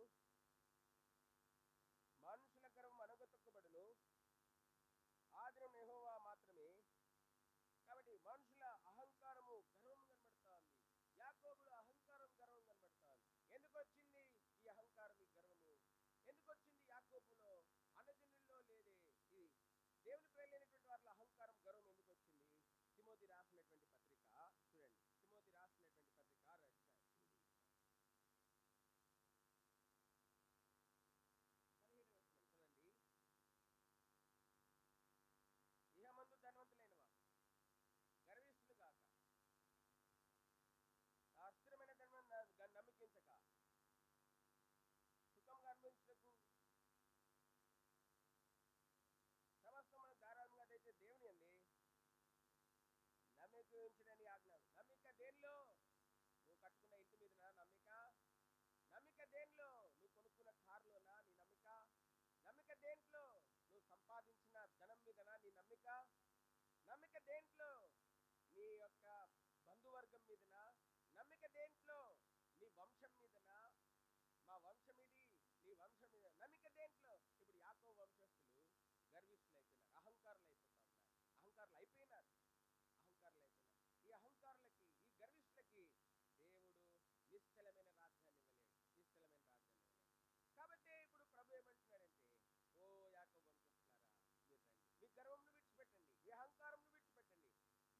మనుషుల గర్వం అణగదొక్కబడును. ఆ దినం యెహోవా మాత్రమే. కాబట్టి మనుషుల అహంకారము, గర్వం కనబడతా ఉంది. యాకోబుల అహంకారం, గర్వం కనబడతా ఉంది. ఎందుకు వచ్చింది ఈ అహంకారం, ఈ గర్వము? ఎందుకు వచ్చింది యాకోబులో? అన్నజనుల్లో లేదే ఈ దేవుని ప్రేరైనటువంటి వారిలో అహంకారం, గర్వం ఎందుకు వచ్చింది? తిమోతి రాసినటువంటి పత్రిక చూడండి. తిమోతి రాసినటువంటి పత్రిక 6వ అధ్యాయం 17వ వచనం చూడండి. ఇహమందు ధనవంతులైన వారు గర్విష్ఠులు కాక, అస్థిరమైన ధర్మం నమ్మకించక, సుఖంగా అనుభవించకు, సమస్తమైన ధారాళంగా అయితే దేవుని అంది నమ్మిక ఉంచడని ఆజ్ఞ. నమ్మిక దేనిలో? నువ్వు కట్టుకున్న ఇంటి మీదనా నమ్మిక? నమ్మిక దేనిలో? నువ్వు కొనుక్కున్న కారులోనా నీ నమ్మిక? నమ్మిక దేంట్లో? నువ్వు సంపాదించిన ధనం మీదనా నీ నమ్మిక? నమ్మిక దేంట్లో? నీ యొక్క బంధువర్గం మీదనా? నమ్మిక దేంట్లో? నీ వంశం మీదనా? మా వంశం ఇది, నీ వంశం మీద. నమ్మిక దేంట్లో? ఇప్పుడు యాకోబు వంశస్థులు గర్విష్ఠులు అయిపోయినారు, అహంకారులు అయిపోతా ఉన్నారు. అహంకారులు అయిపోయినారు. ఈ అహంకారులకి, ఈ గర్విష్ఠులకి దేవుడు నిశ్చలమైన రాజ్యాన్ని ఇవ్వలేడు. కాబట్టి ఇప్పుడు ప్రభు ఏమంటున్నాడంటే, ఓ యాకోబు వంశస్థులారా, మీరు రండి, మీ గర్వంను విడిచిపెట్టండి, మీ అహంకారంను విడిచిపెట్టండి.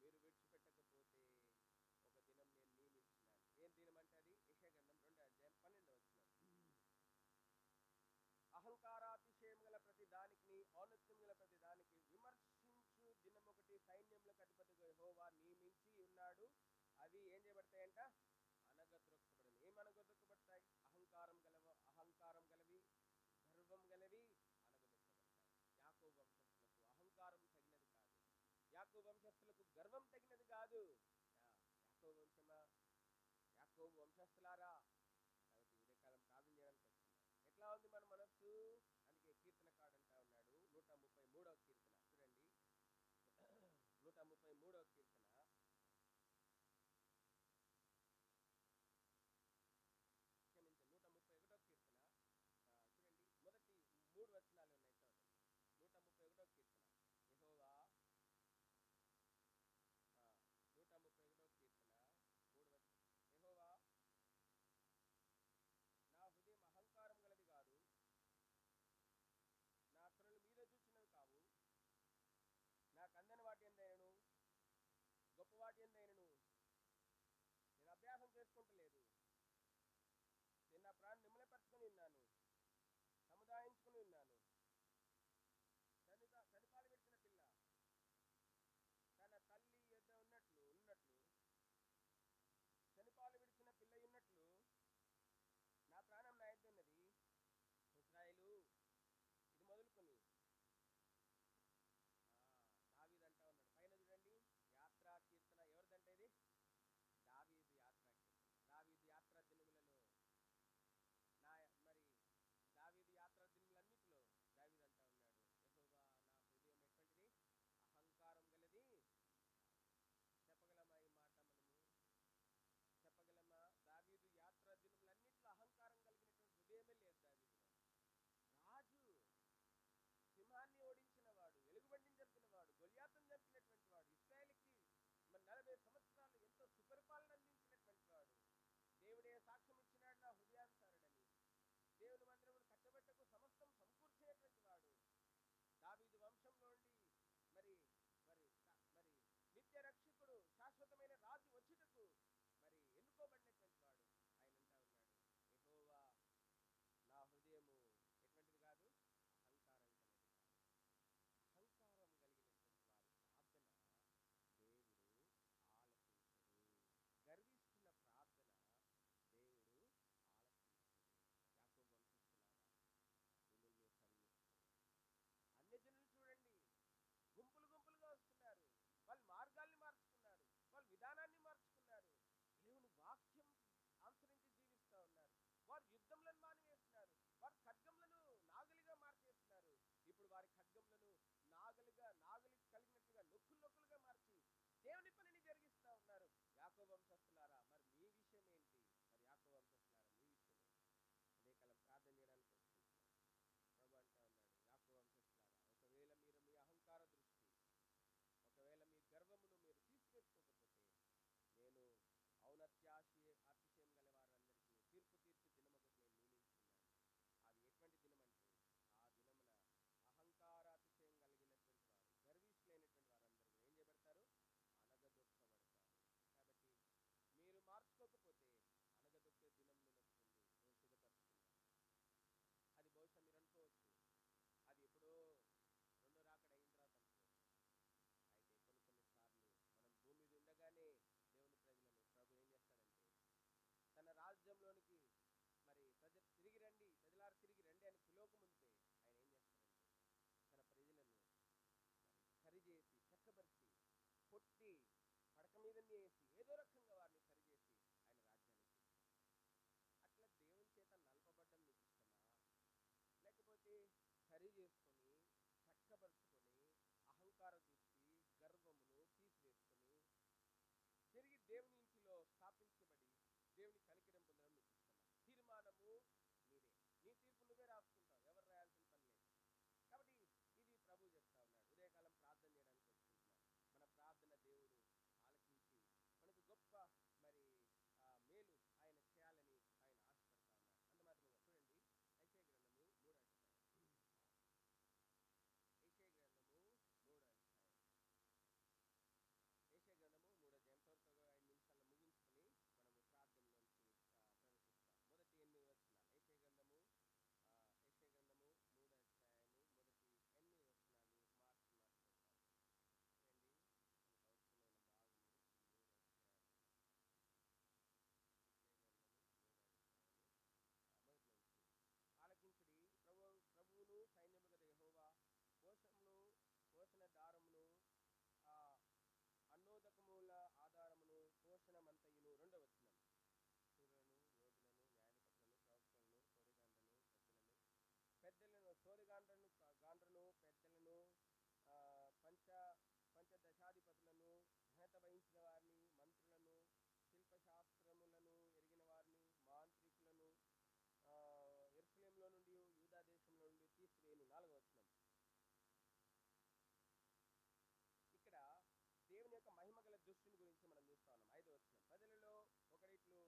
మీరు విడిచిపెట్టకపోతే ఒక దినం నేను నియమించినాను. ఏం దినం అంటే అది? యెషయా గ్రంథం 2వ అధ్యాయం 12వ వచనం. అహంకారాతిశయం గల ప్రతి దానికి, ఔన్నత్యం గల ప్రతి దానికి విమర్శించు దినమొకటి సైన్యములకు అధిపతిగా యెహోవా నియమించి ఉన్నాడు. అవి ఏం చేయబడతాయంట? అనగద్రొక్కబడను. ఏం అనగద్రొక్కబడతాయి? అహంకారం గలవి, గర్వం గలవి అనగదొక్కబడతాయి. యాకోబు వంశస్థులకు అహంకారం తగినది కాదు, యాకోబు వంశస్థులకు గర్వం తగినది కాదు. యాకోబు వంశస్థులారా, కాబట్టి ఉదయకాలం ప్రార్థన చేయడానికి వస్తున్నాం. ఎట్లా ఉంది మన మనస్సు? అందుకే కీర్తనకాడు అంటా ఉన్నాడు, 133వ కీర్తన చూడండి. 133వ కీర్తన గొప్ప వాటి ఎందైనను నేను అభ్యాసం చేసుకుంటలేదు. నేను నా ప్రాణం నిమ్మలపరుచుకొని ఉన్నాను, సముదాయించుకుని ఉన్నాను. తనిపాలు పెడిచిన పిల్ల తన తల్లి యొద్ద ఉన్నట్లు చనిపాలు విడిచిన పిల్ల ఉన్నట్లు నా ప్రాణం నా యొద్ద ఉన్నది. ఇశ్రాయేలు, ఇది మొదలుకొని దావీదు అంటా ఉన్నాడు. పైన చూడండి, యాత్రా కీర్తన ఎవరిదంటే ఇది? దావీదు యాత్రా కీర్తన. దావీదు యాత్రా దినములలో మరి దావీదు యాత్రా దినములన్నిటిలో దావీదు అంటా ఉన్నాడు, యెహోవా నా హృదయం ఎటువంటిది? అహంకారం గలది. చెప్పగలమా ఈ మాట? మనము చెప్పగలమా? దావీదు యాత్రా దినములన్నిటిలో అహంకారం కలిగినటువంటి హృదయమే లేదు దావీదు. రాజు, సింహాన్ని ఓడించిన వాడు, ఎలుగుబంటిని చంపిన వాడు, గొలియాతును చంపినటువంటి వాడు, ఇశ్రాయేలుకి 40 సంవత్సరాలు ఎంతో సుపరిపాలన అందించినటువంటి వాడు, దేవుడే సాక్ష్యం ఇచ్చినాడు నా హృదయానుసారుడని, దేవుని మందిరమును కట్టబెట్టకు సమస్తం సమకూర్చినటువంటి వాడు, దావీదు వంశంలో ఉండి మరి మరి మరి నిత్య రక్షకుడు, శాశ్వతమైన రాజు వచ్చుటకు మరి ఎన్నుకోబడినటువంటి వాడు. ఆయన అంటా ఉన్నాడు, యెహోవా నా హృదయము ఎటువంటిది కాదు? అహంకారం కలిగినది. అహంకారం కలిగినటువంటి వారి ప్రార్థన దేవుడు ఆలకించడు. గర్విస్తున్న ప్రార్థన దేవుడు ఆలకించడు. యాకోబు వంశస్థులారా, మిమ్మల్ని సరి చేసుకోండి. అన్యజనులు చూడండి, గుంపులుగా వస్తున్నారు. వాళ్ళ మార్గాల్ని మార్చుకున్నారు, వాళ్ళ విధానాన్ని మార్చుకున్నారు, దేవుని వాక్యం అనుసరించి జీవిస్తూ ఉన్నారు. వారు యుద్ధంలను మానివేస్తున్నారు, వారు ఖడ్గంలను నాగలిగా మార్చేస్తున్నారు. ఇప్పుడు వారి ఖడ్గంలను నాగలికి కలిగినట్లుగా నొక్కులుగా మార్చి దేవుని పనిని జరిగిస్తూ ఉన్నారు. యాకోబు వంశస్థులారా, మరి మీ విషయం ఏంటి? మరి యాకోబు వంశస్థులారా, మీ విషయం ఏంటి? అదే కాలం ప్రార్థన చేయడానికి వస్తుంటున్నారు. ప్రభు అంటా ఉన్నాడు, యాకోబు వంశస్థులారా, ఒకవేళ మీరు మీ అహంకార దృష్టి, ఒకవేళ మీ గర్వమును మీరు తీసివేసుకోకపోతే నేను అతిశయం గల వారందరికీ తీర్పు తీర్చి దినమొకటి నేను నియమించుకున్నాను. అది ఎటువంటి దినం అంటే, ఆ దినమున అహంకారాతిశయం కలిగినటువంటి వారు, గర్విష్ఠులైనటువంటి వారందరూ ఏం చేయబడతారు? అనగదొక్కబడతారు. కాబట్టి మీరు మార్చుకోకపోతే అనగదొక్కే దినం నేను వస్తుంది. నేను సిద్ధపరచుకున్నాను. అది బహుశా మీరు అనుకోవచ్చు, అది ఎప్పుడో రెండో రాకడ అయిన తర్వాత అనుకోవచ్చు. అయితే కొన్నిసార్లు మనం భూమి మీద ఉండగానే దేవుని ప్రజలను ప్రభు ఏం చేస్తాడంటే, తన రాజ్యంలోనికి మరి ప్రజలారు తిరిగి రండి అని పిలవకముందే ఆయన ఏం చేస్తాడంటే, తన ప్రజలను మరి సరిచేసి, చక్కబరిచి, కొట్టి, పడక మీద వేసి, ఏదో రకంగా వారిని సరిచేసి ఆయన రాజ్యానికి అట్లా దేవుని చేత నలపబడ్డం మీకు ఇష్టమా? లేకపోతే సరి చేసుకొని, చక్కబరుచుకొని, అహంకార దృష్టి, గర్వమును తీసివేసుకొని తిరిగి దేవుని ఇంటిలో స్థాపించబడి దేవుని కనికరం పొందడం మీకు ఇష్టమా? తీర్మానము మీదే. నీ తీర్పు నువ్వే రాసుకుంటావు, ఎవరు రాయాల్సిన పని లేదు. కాబట్టి ఇది ప్రభు చెప్తా ఉన్నాడు. ఉదయకాలం ప్రార్థన చేయడానికి వస్తుంటున్నాం. మన ప్రార్థన దేవుడు ఆలకించి మనకు గొప్ప మరి మేలు ఆయన చేయాలని ఆయన ఆశపడతా ఉన్నాడు. అందుమాత్రంగా చూడండి, యెషయా గ్రంథము 3వ అధ్యాయం. యెషయా గ్రంథము 3వ అధ్యాయం. యెషయా గ్రంథము 3వ అధ్యాయం. త్వరగా 5 నిమిషాల్లో ముగించుకుని మనము ప్రార్థనలోంచి ప్రవేశిస్తాం. మొదటి 8 వచనాలు. యెషయా గ్రంథము 3వ అధ్యాయము మొదటి 8 వచనాలు మార్చి మాట్లాడతాం. చూడండి, మనకు అవసరమైన భాగము 3 అధ్యాయాలు. యెషయా గ్రంథము 3వ అధ్యాయము మొదటి నుంచి. ఆలకించుడి, ప్రభువును సైన్యముల గల యెహోవా పోషణ దారమును, అన్నోదకముల ఆధారమును, పోషణమంతయును. 2వ వచనం. శూరులను, యోధులను, న్యాయాధిపతులను, ప్రవక్తలను, సోదగాండ్రను, పెద్దలను, పంచదశాధిపతులను, ఘనత వహించిన వారిని, మంత్రులను, శిల్పశాస్త్రములను ఎరిగిన వారిని, మాంత్రికులను యెరూషలేములో నుండి, యూదా దేశంలో నుండి తీసివేయును. 4వ వచనం. ఇక్కడ దేవుని యొక్క మహిమ గల దృష్టిని గురించి మనం చూస్తా ఉన్నాం. 5వ వచనం. ప్రజలలో ఒకడిట్లు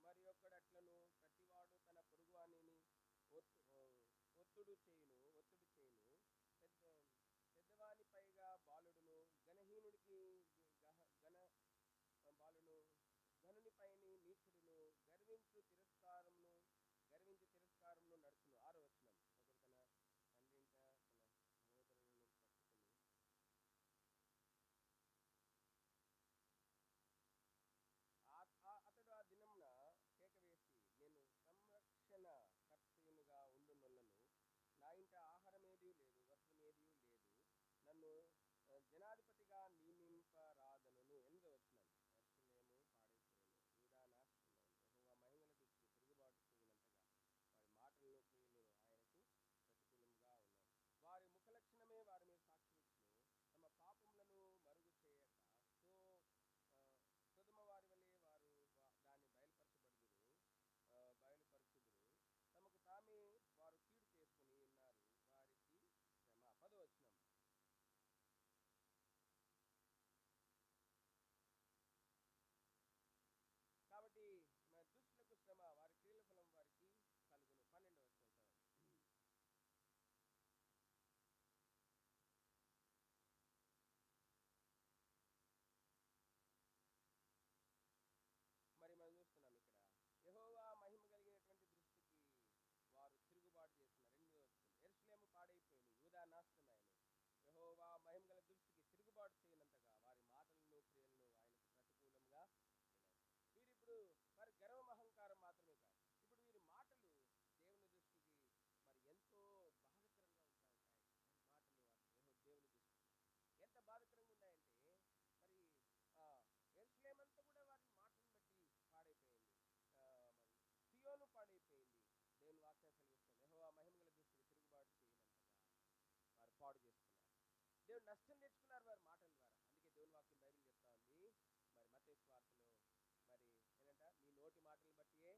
మరి ఒక్కడట్లను, ప్రతివాడు తన పొరుగువానిని ఒత్తుడు చేయును. పెద్దవాని పైగా బాలుడును, ఘనహీనుడికి పైని నీచుడును గర్వించి తిరస్కారమును నడుచును. 6వ వచనం. ఒకడు తన తండ్రి ఇంట తన సహోదరులను పట్టుకుని అతడు ఆ దినమున కేక వేసి, నేను సంరక్షణ కర్తయునిగా ఉండునొల్లను, నా ఇంట ఆహారమేదీ లేదు, వస్త్రమేదీ లేదు, నన్ను జనాధిపతిగా నియమింపరాదనును. 8వ వచనం. యెరూషలేము పాడైపోయెను, యూదా నాశనమైంది, యెహోవా మహిమగల దృష్టికి తిరుగుబాటు చేయనంతగా వారి మాటలను క్రియలను ఆయనకు ప్రతికూలముగా ఉన్నాయి. వారి ముఖలక్షణమే వారి మీద సాక్ష్యమిచ్చును, తమ పాపములను మరుగు చేయక సొదొమ వారి వలె వారు దాన్ని బయలుపరచుదురు. తమకు తామే వారు కీడు చేసుకుని ఉన్నారు, వారికి శ్రమ. 10వ వచనం. కాబట్టి దుష్టులకు శ్రమ, వారి క్రియల ఫలం వారికి కలుగును. 12వ వచనం. మరి మనం చూస్తున్నాం ఇక్కడ యెహోవా మహిమ కలిగినటువంటి దృష్టికి వారు తిరుగుబాటు చేస్తున్నారు. 8వ వచనం. యెరూషలేము పాడైపోయింది, యూదా నాశనమైనది, యెహోవా మహిమ గల దృష్టికి తిరుగుబాటు చేయనంతగా వారి మాటలను క్రియలను ఆయనకు ప్రతికూలంగా ఉన్నాయి. వీరిప్పుడు వారి గర్వం అహంకారం మాత్రమే కాదు, ఇప్పుడు వీరి మాటలు దేవుని దృష్టికి మరి ఎంతో బాధకరంగా ఉంటా ఉంటాయి. వారి మాటలు దేవుని దృష్టికి ఎంత బాధకరంగా ఉన్నాయంటే, మరి యెరూషలేమంతా కూడా వారి మాటలను బట్టి పాడైపోయింది. మరి సియోను పాడైపోయింది. దేవుని వాక్యం కలిగిస్తుంది, యెహోవా మహిమగల దృష్టికి తిరుగుబాటు చేయనంతగా వారు పాడు చేసుకున్నారు. దేవుడు నష్టం తెచ్చుకున్నారు వారి మాటల ద్వారా. అందుకే దేవుని వాక్యం బైబిల్ చెప్తా ఉంది, మరి మత్తయి సువార్తలో మరి ఏంటంట, నీ నోటి మాటలను బట్టియే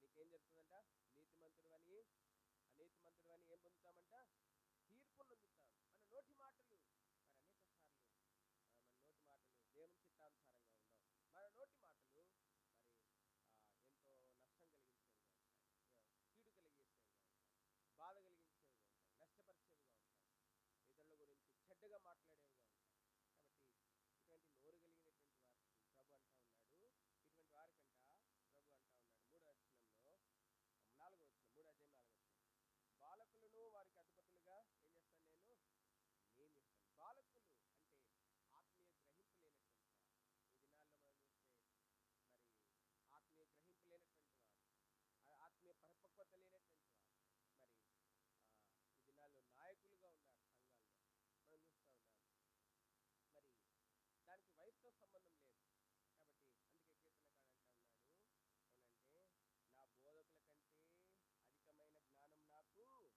నీకేం జరుగుతుందంట, నీతిమంతుడు అని ఏం పొందుతామంట, తీర్పును పొందుతాం. మన నోటి మాటలు మరి అనేక సార్లు మన నోటి మాటలు దేవుని చిత్తానుసారంగా ఉండవు. మన నోటి మాటలు మరి ఎంతో నష్టం కలిగించేవిగా ఉంటాయి, కీడు కలిగించేవిగా ఉంటాయి, బాధ కలిగించేవిగా ఉంటాయి, నష్టపరిచేవిగా ఉంటాయి, ఇతరుల గురించి చెడ్డగా మాట్లాడేవిగా ఉంటాయి. కాబట్టి ఇటువంటి నోరు కలిగినటువంటి వారికి ప్రభు అంటా ఉన్నాడు, ఇటువంటి వారికంట ప్రభు అంటా ఉన్నాడు 3వ వచనంలో, 4వ వచనం, 3వ అధ్యాయం 4వ వచనం. బాలకులను వారికి అధిపతులుగా ఏం చేస్తాను, నేను నియమిస్తాను. బాలకులు అంటే ఆత్మీయ గ్రహింపు లేనటువంటి వారు. ఈ దినాల్లో మనం చూస్తే మరి ఆత్మీయ గ్రహింపు లేనటువంటి వారు, ఆత్మీయ పరిపక్వత లేనటువంటి వారు మరి ఈ దినాల్లో నాయకులుగా ఉన్నారు సంఘాల్లో. మనం చూస్తూ ఉన్నాం. మరి దానికి వయసుతో సంబంధం లేదు. కాబట్టి అందుకే కీర్తనకాడు అంటా ఉన్నాడు ఏమంటే, నా బోధకుల కంటే అధికమైన జ్ఞానం నాకు కలదు.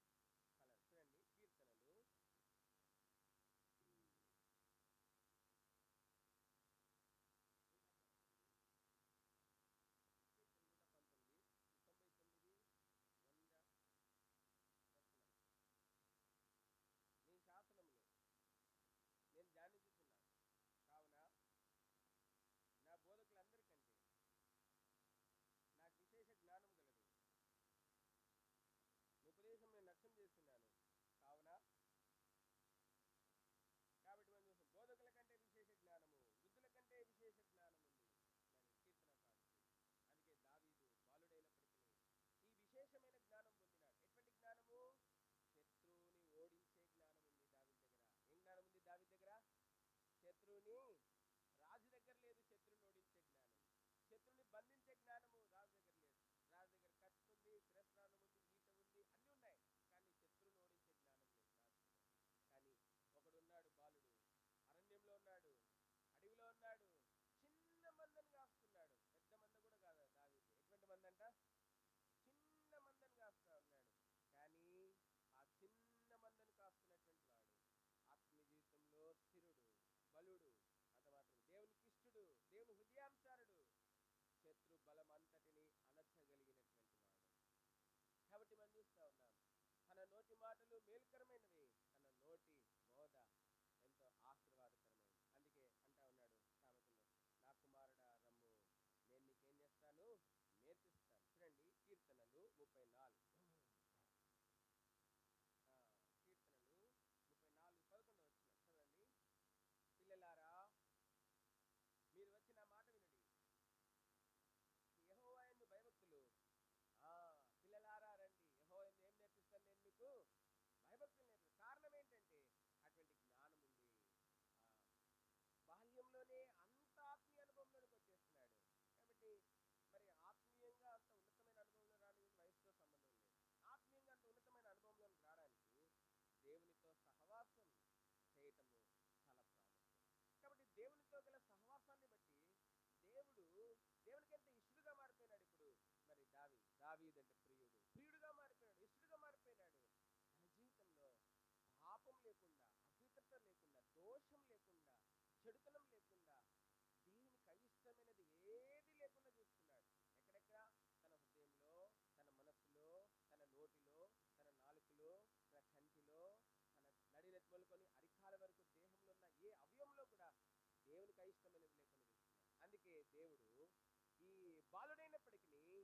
చూడండి, కీర్తనలు 119, 99, 100 వచనం. నీ శాసనములు నేను ధ్యానించుచున్నాను, కావున నా బోధకులందరికంటే నాకు విశేష జ్ఞానం కలదు. నీ ఉపదేశం నేను లక్ష్యం చేస్తున్నాను, కాబట్టి మనం చూస్తాం, బోధకుల కంటే విశేష జ్ఞానము, వృద్ధుల కంటే విశేష జ్ఞానం ఉంది మరి కీర్తనకారుడికి. అందుకే దావీదు బాలుడైనప్పటికీ ఈ విశేషమైన జ్ఞానం పొందినాడు. ఎటువంటి జ్ఞానము? శత్రువుని ఓడించే జ్ఞానం ఉంది దావీదు దగ్గర. ఏం జ్ఞానం ఉంది దావీదు దగ్గర? శత్రువుని, రాజు దగ్గర లేదు శత్రువుని ఓడించే జ్ఞానం. శత్రువుని బంధించే జ్ఞానము రాజు దగ్గర లేదు. రాజు దగ్గర కత్తి ఉంది, శిరస్త్రాణం ఉంది, ఈట ఉంది, అన్నీ ఉన్నాయి, కానీ శత్రువుని ఓడించే జ్ఞానం లేదు రాజు దగ్గర. కానీ ఒకడున్నాడు, బాలుడు, అరణ్యంలో ఉన్నాడు, అడవిలో ఉన్నాడు, చిన్న మందని కాస్తున్నాడు. పెద్ద మంద కూడా కాదు దావీదు. ఎటువంటి మందంట? చిన్న మందని కాస్తా ఉన్నాడు. కానీ ఆ చిన్న మందని కాస్తున్నటువంటి వాడు ఆత్మీయ జీవితంలో స్థిరుడు, బలుడు, అంత మాత్రం దేవునికి ఇష్టడు, దేవుని హృదయానుసారుడు, శత్రు బలం అంతటిని అణచగలిగినటువంటి వాడు. కాబట్టి మనం చూస్తూ ఉన్నాం, తన నోటి మాటలు మేలుకరమైనవి, తన నోటి బోధ ఎంతో ఆశీర్వాదకరమైనది. అందుకే అంటా ఉన్నాడు సామెతలో, నా కుమారుడా రమ్ము, నేను నీకేం చేస్తాను, నేర్పిస్తాను. చూడండి, కీర్తనలు 34, కీర్తనలు 34, 11వ వచనం చదవండి. పిల్లలారా, మీరు వచ్చి నా మాట వినుడి, దేవునితో గల సహవాసాన్ని బట్టి దేవుడు దేవునికి ఎంత ఇష్టడుగా మారిపోయినాడు. ఇప్పుడు మరి దావీదు అంటే ప్రియుడుగా మారిపోయినాడు, ఇష్టడుగా మారిపోయినాడు. తన జీవితంలో పాపం లేకుండా, అపవిత్రత లేకుండా, దోషం లేకుండా, చెడుతనం లేకుండా, దేవునికి అయిష్టమైనది ఏది లేకుండా చూసుకున్నాడు. ఎక్కడెక్కడ? తన హృదయంలో, తన మనస్సులో, తన నోటిలో, తన నాలుకలో, తన కంటిలో, తన నడినెత్తి మొదలుకొని అరికాల వరకు దేహంలో ఉన్న ఏ అవయవంలో కూడా దేవునికి అయిష్టమైనది లేకుండా చూసుకున్నాడు. అందుకే దేవుడు ఈ బాలుడైనప్పటికీ ఈ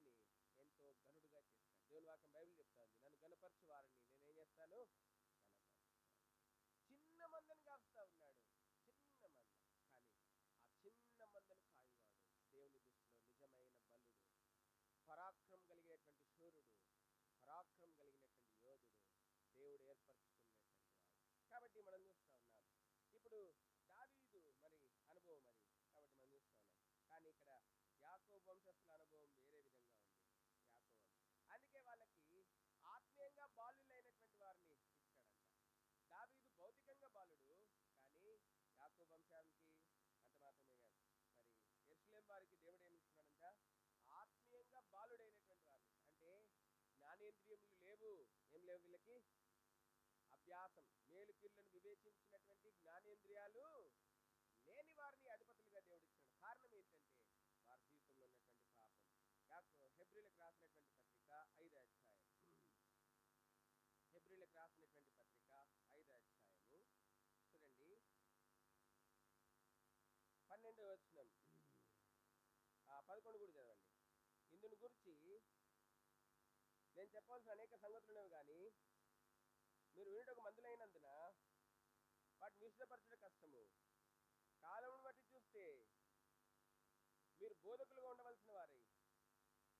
వ్యక్తిని ఎంతో గనుడుగా చేస్తాడు. దేవుని వాక్యం బైబిల్ చెప్తా ఉంది, నన్ను గనపరచు వారిని నేనేం చేస్తాను? చిన్న మందను కాస్తా ఉన్నాడు, చిన్న మంద. కానీ ఆ చిన్న మందను కాయువాడు దేవుని దృష్టిలో నిజమైన బలుడు, పరాక్రమం కలిగినటువంటి శూరుడు, పరాక్రమం కలిగినటువంటి యోధుడు, దేవుడు ఏర్పరచుకున్నటువంటి వాడు. కాబట్టి మనం చూస్తూ ఉన్నాం ఇప్పుడు దావీదు మరి అనుభవం అది. కాబట్టి మనం చూస్తూ ఉన్నాం. కానీ ఇక్కడ యాకోబు వంశస్థుల అనుభవం వేరే విధంగా ఉంది. యాకోబు అందుకే వాళ్ళకి ఆత్మీయంగా బాలులైనటువంటి వారిని ఇచ్చాడంట. దావీదు భౌతికంగా బాలుడు, కానీ యాకోబు వంశానికి అంత మాత్రమే కాదు, మరి యెరూషలేము వారికి దేవుడు ఏమి ఇస్తున్నాడంట? ఆత్మీయంగా బాలుడైనటువంటి వారిని. అంటే జ్ఞానేంద్రియములు లేవు, ఏం లేవు వీళ్ళకి? అభ్యాసం, మేలు కీళ్లను వివేచించినటువంటి జ్ఞానేంద్రియాలు లేని వారిని అధిపతులుగా దేవుడు ఇచ్చాడు. కారణం ఏంటంటే వారి జీవితంలో ఉన్నటువంటి పాపం. హెబ్రీలకు రాసినటువంటి పత్రిక 5వ అధ్యాయం, హెబ్రీలకు రాసినటువంటి పత్రిక 5వ అధ్యాయము చూడండి, 12వ వచనం, 11 కూడా చదవండి. ఇందుని గురించి నేను చెప్పవలసిన అనేక సంగతులు ఉన్నవి, కానీ మీరు వినుటకు మందులైనందున వాటిని విశదపరచడం కష్టము. కాలమును బట్టి చూస్తే మీరు బోధకులుగా ఉండవలసిన వారై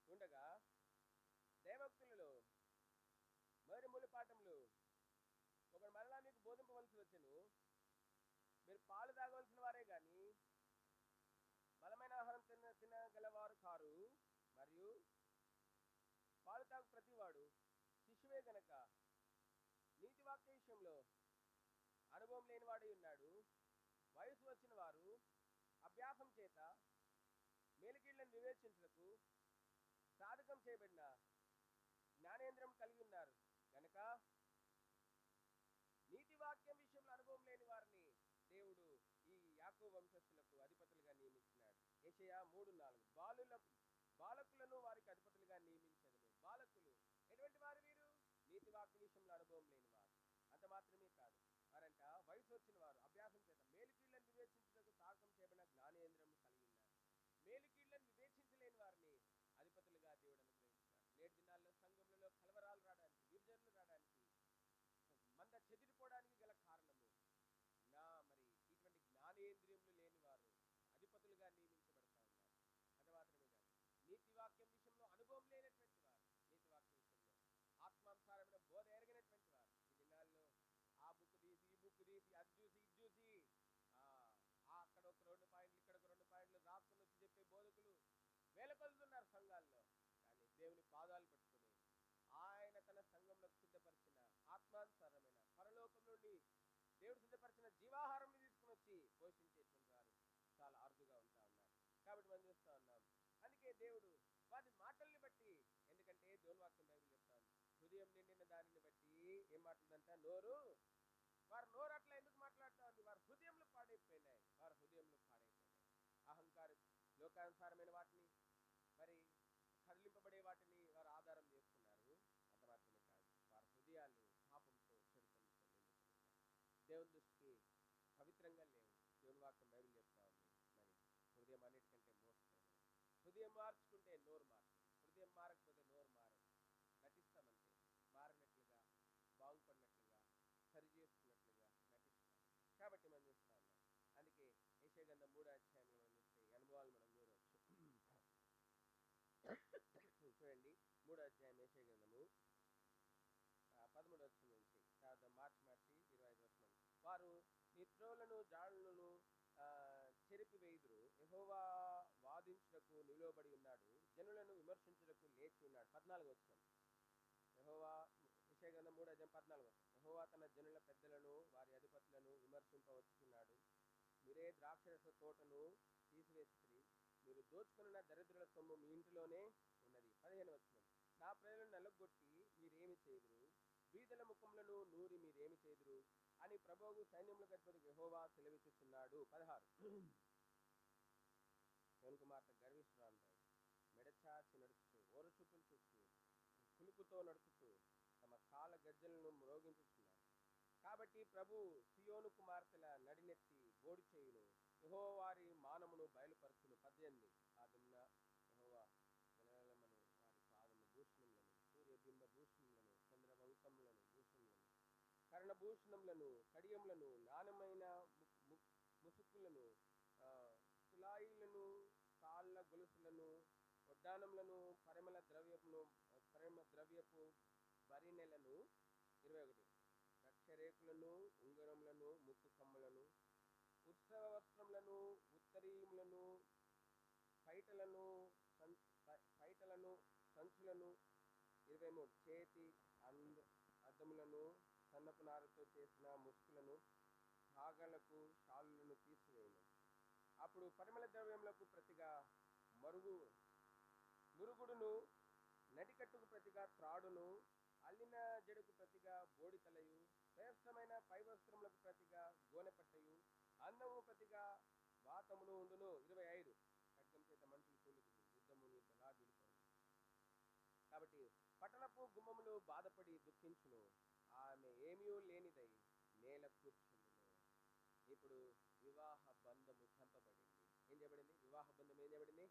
ఉండగా దైవక్తులలో మరి మూల పాఠములు ఒకడు మరలా మీకు బోధింపవలసి వచ్చెను. మీరు పాలు తాగవలసిన వారే గాని బలమైన ఆహారం తినగలవారు కారు. మరియు పాలు తాగు ప్రతివాడు శిశువే గనక నీతి వాక్య విషయంలో అనుభవం లేనివాడై ఉన్నాడు. వయసు వచ్చిన వారు అభ్యాసం చేత మేలుకీళ్లను వివేచించుటకు సాధకం చేయబడిన జ్ఞానేంద్రియం కలిగి ఉన్నారు గనక నీతి వాక్యం విషయంలో అనుభవం లేని వారిని దేవుడు ఈ యాకోబు వంశస్థులకు అధిపతులుగా నియమించినాడు. యెషయా 3:4 బాలకులను వారికి అధిపతులుగా నియమించదును. బాలకులు ఎటువంటి వారు? వీరు నీతి వాక్య విషయంలో అనుభవం లేని వారు. అంత మాత్రమే కాదు, వారంట వయసు వచ్చిన వారు అభ్యాసం చేత మేలుకీళ్లను వివేచించుటకు సాధకం చేయబడిన జ్ఞానేంద్రియం కలిగి ఉన్నారు. మేలుకీళ్లను వివేచించలేని వారిని అధిపతులుగా దేవుడు అనుగ్రహించినాడు. నేటి దినాల్లో సంఘములలో కలవరాలు రావడానికి, విభజనలు రావడానికి, మంద చెదిరిపోవడానికి గల కారణము మరి ఇటువంటి జ్ఞానేంద్రియములు లేని వారు అధిపతులుగా నియమించబడతా ఉన్నారు. అది మాత్రమే కాదు, నీతి వాక్యం విషయంలో అనుభవం లేనటువంటి వారు, నీతి వాక్యం విషయంలో ఆత్మానుసారమైన బోధ ఎరగినటువంటి వారు ఈ దినాల్లో ఆ బుక్ తీసి, ఈ బుక్ తీసి, అది చూసి, ఇది చూసి, అక్కడ ఒక 2 పాయింట్లు, ఇక్కడ ఒక 2 పాయింట్లు రాసుకొని వచ్చి చెప్పే బోధకులు వేల కొలుతున్నారు సంఘాల్లో. కానీ దేవుని పాదాలు పట్టుకుని ఆయన తన సంఘంలో సిద్ధపరిచిన ఆత్మానుసారమైన పరలోకం నుండి దేవుడు సిద్ధపరిచిన జీవాహారం తీసుకుని వచ్చి పోషించేటువంటి వారు చాలా అరుదుగా ఉంటా ఉన్నారు. కాబట్టి మనం చూస్తూ ఉన్నాం. అందుకే దేవుడు వారి మాటల్ని బట్టి, ఎందుకంటే దేవుని వాక్యం బైబిల్ చెప్తాను, హృదయం నిండిన దానిని బట్టి ఏం మాట్లాడుతుందంట? వారు నోరు అట్లా ఎందుకు మాట్లాడుతూ ఉంది? వారి హృదయంలో పాడైపోయినాయి. అహంకారం, లోకానుసారమైన వాటిని, మరి కదిలింపబడే వాటిని వారు ఆధారం చేసుకున్నారు. అంత మాత్రమే కాదు, వారి హృదయాలు పాపంతో, చెడుతనంతో నిండుకున్నారు. దేవుని దృష్టికి పవిత్రంగా లేవు. దేవుని వాక్యం బైబిల్ చెప్తా ఉంది, మరి హృదయం అన్నిటికంటే మోసపోయింది. హృదయం మార్చుకుంటే నోరు మారుతుంది, హృదయం మారకపోతే నోరు మారదు. నటిస్తామంటే మారినట్లుగా, బాగుపడినట్లుగా, సరి చేసుకున్నట్లుగా నటిస్తాం. కాబట్టి మనం చూస్తా ఉన్నాం. అందుకే యెషయా గ్రంథం 3వ అధ్యాయంలో మనం చూస్తే అనుభవాలు మనం చూడవచ్చు. చూడండి, 3వ అధ్యాయం యెషయా గ్రంథము 13వ వచనం నుంచి తర్వాత మార్చి 25వ వచనం. వారు నీ త్రోవలను జాడలను చెరిపివేయుదురు. యెహోవా వాదించుటకు నిలువబడి ఉన్నాడు, జనులను విమర్శించుటకు లేచి ఉన్నాడు. 14వ వచనం, యెషయా గ్రంథం 3వ అధ్యాయం 14వ వచనం. యెహోవా తన జనుల పెద్దలను వారి అధిపతులను విమర్శింపవచ్చున్నాడు. మీరే ద్రాక్షరస తోటను తీసివేసిరి, మీరు దోచుకున్న దరిద్రుల సొమ్ము మీ ఇంటిలోనే ఉన్నది. 15 వచనం. నా ప్రజలను నలుగొట్టి మీరేమి చేయుదురు, బీదల ముఖములను నూరి మీరేమి చేయుదురు అని ప్రభువు సైన్యములకు అధిపతి యెహోవా సెలవిచ్చుచున్నాడు. 16. కుమార్తె గర్విష్ఠురాలు, మెడచాచి నడుచుచు ఓరచుప్పులు చూస్తూ కులుకుతో నడుచుచు తమ కాళ్ళ గజ్జలను మ్రోగించుచున్నారు. కాబట్టి ప్రభు సియోను కుమార్తెల నడినెత్తి బోడి చేయును, యెహోవా వారి మానమును బయలుపరచును. 18. ఆదిమ్న యెహోవా గలగలమను వారి పాదము భూషణములను, సూర్యబింబ భూషణములను, చంద్రవంకములను భూషణములను, కర్ణభూషణములను, కడియములను, నాణ్యమైన ముసుకులను, తులాయిలను, కాళ్ళ గొలుసులను, ఉద్దానములను, పరిమళ ద్రవ్యపు బరినెలను. 21. రక్షరేకులను, ఉంగరములను, ముక్కు కమ్ములను, ఉత్సవ వస్త్రములను, ఉత్తరీయములను, పైటలను, సంచులను. 23. చేతి అద్దములను, సన్నపు నారతో చేసిన ముసుకులను, భాగాలకు షాలులను తీసివేయను. అప్పుడు పరిమళ ద్రవ్యములకు ప్రతిగా మురుగుడును, నడికట్టుకు ప్రతిగా త్రాడును, అల్లిన జడకు ప్రతిగా బోడితలయు, శ్రేష్టమైన పై వస్త్రములకు ప్రతిగా గోనెపట్టయు, అందము ప్రతిగా వాతమును ఉండును. 25. ఖడ్గం చేత మనుషులు కూలుదురు, యుద్ధమును లాభీడుకోను. కాబట్టి పట్టణపు గుమ్మములు బాధపడి దుఃఖించును, ఆమె ఏమీ లేనిదై నేల కూర్చుండును. ఇప్పుడు వివాహ బంధము చంపబడింది. ఏం చేయబడింది? వివాహ బంధం ఏం చేయబడింది?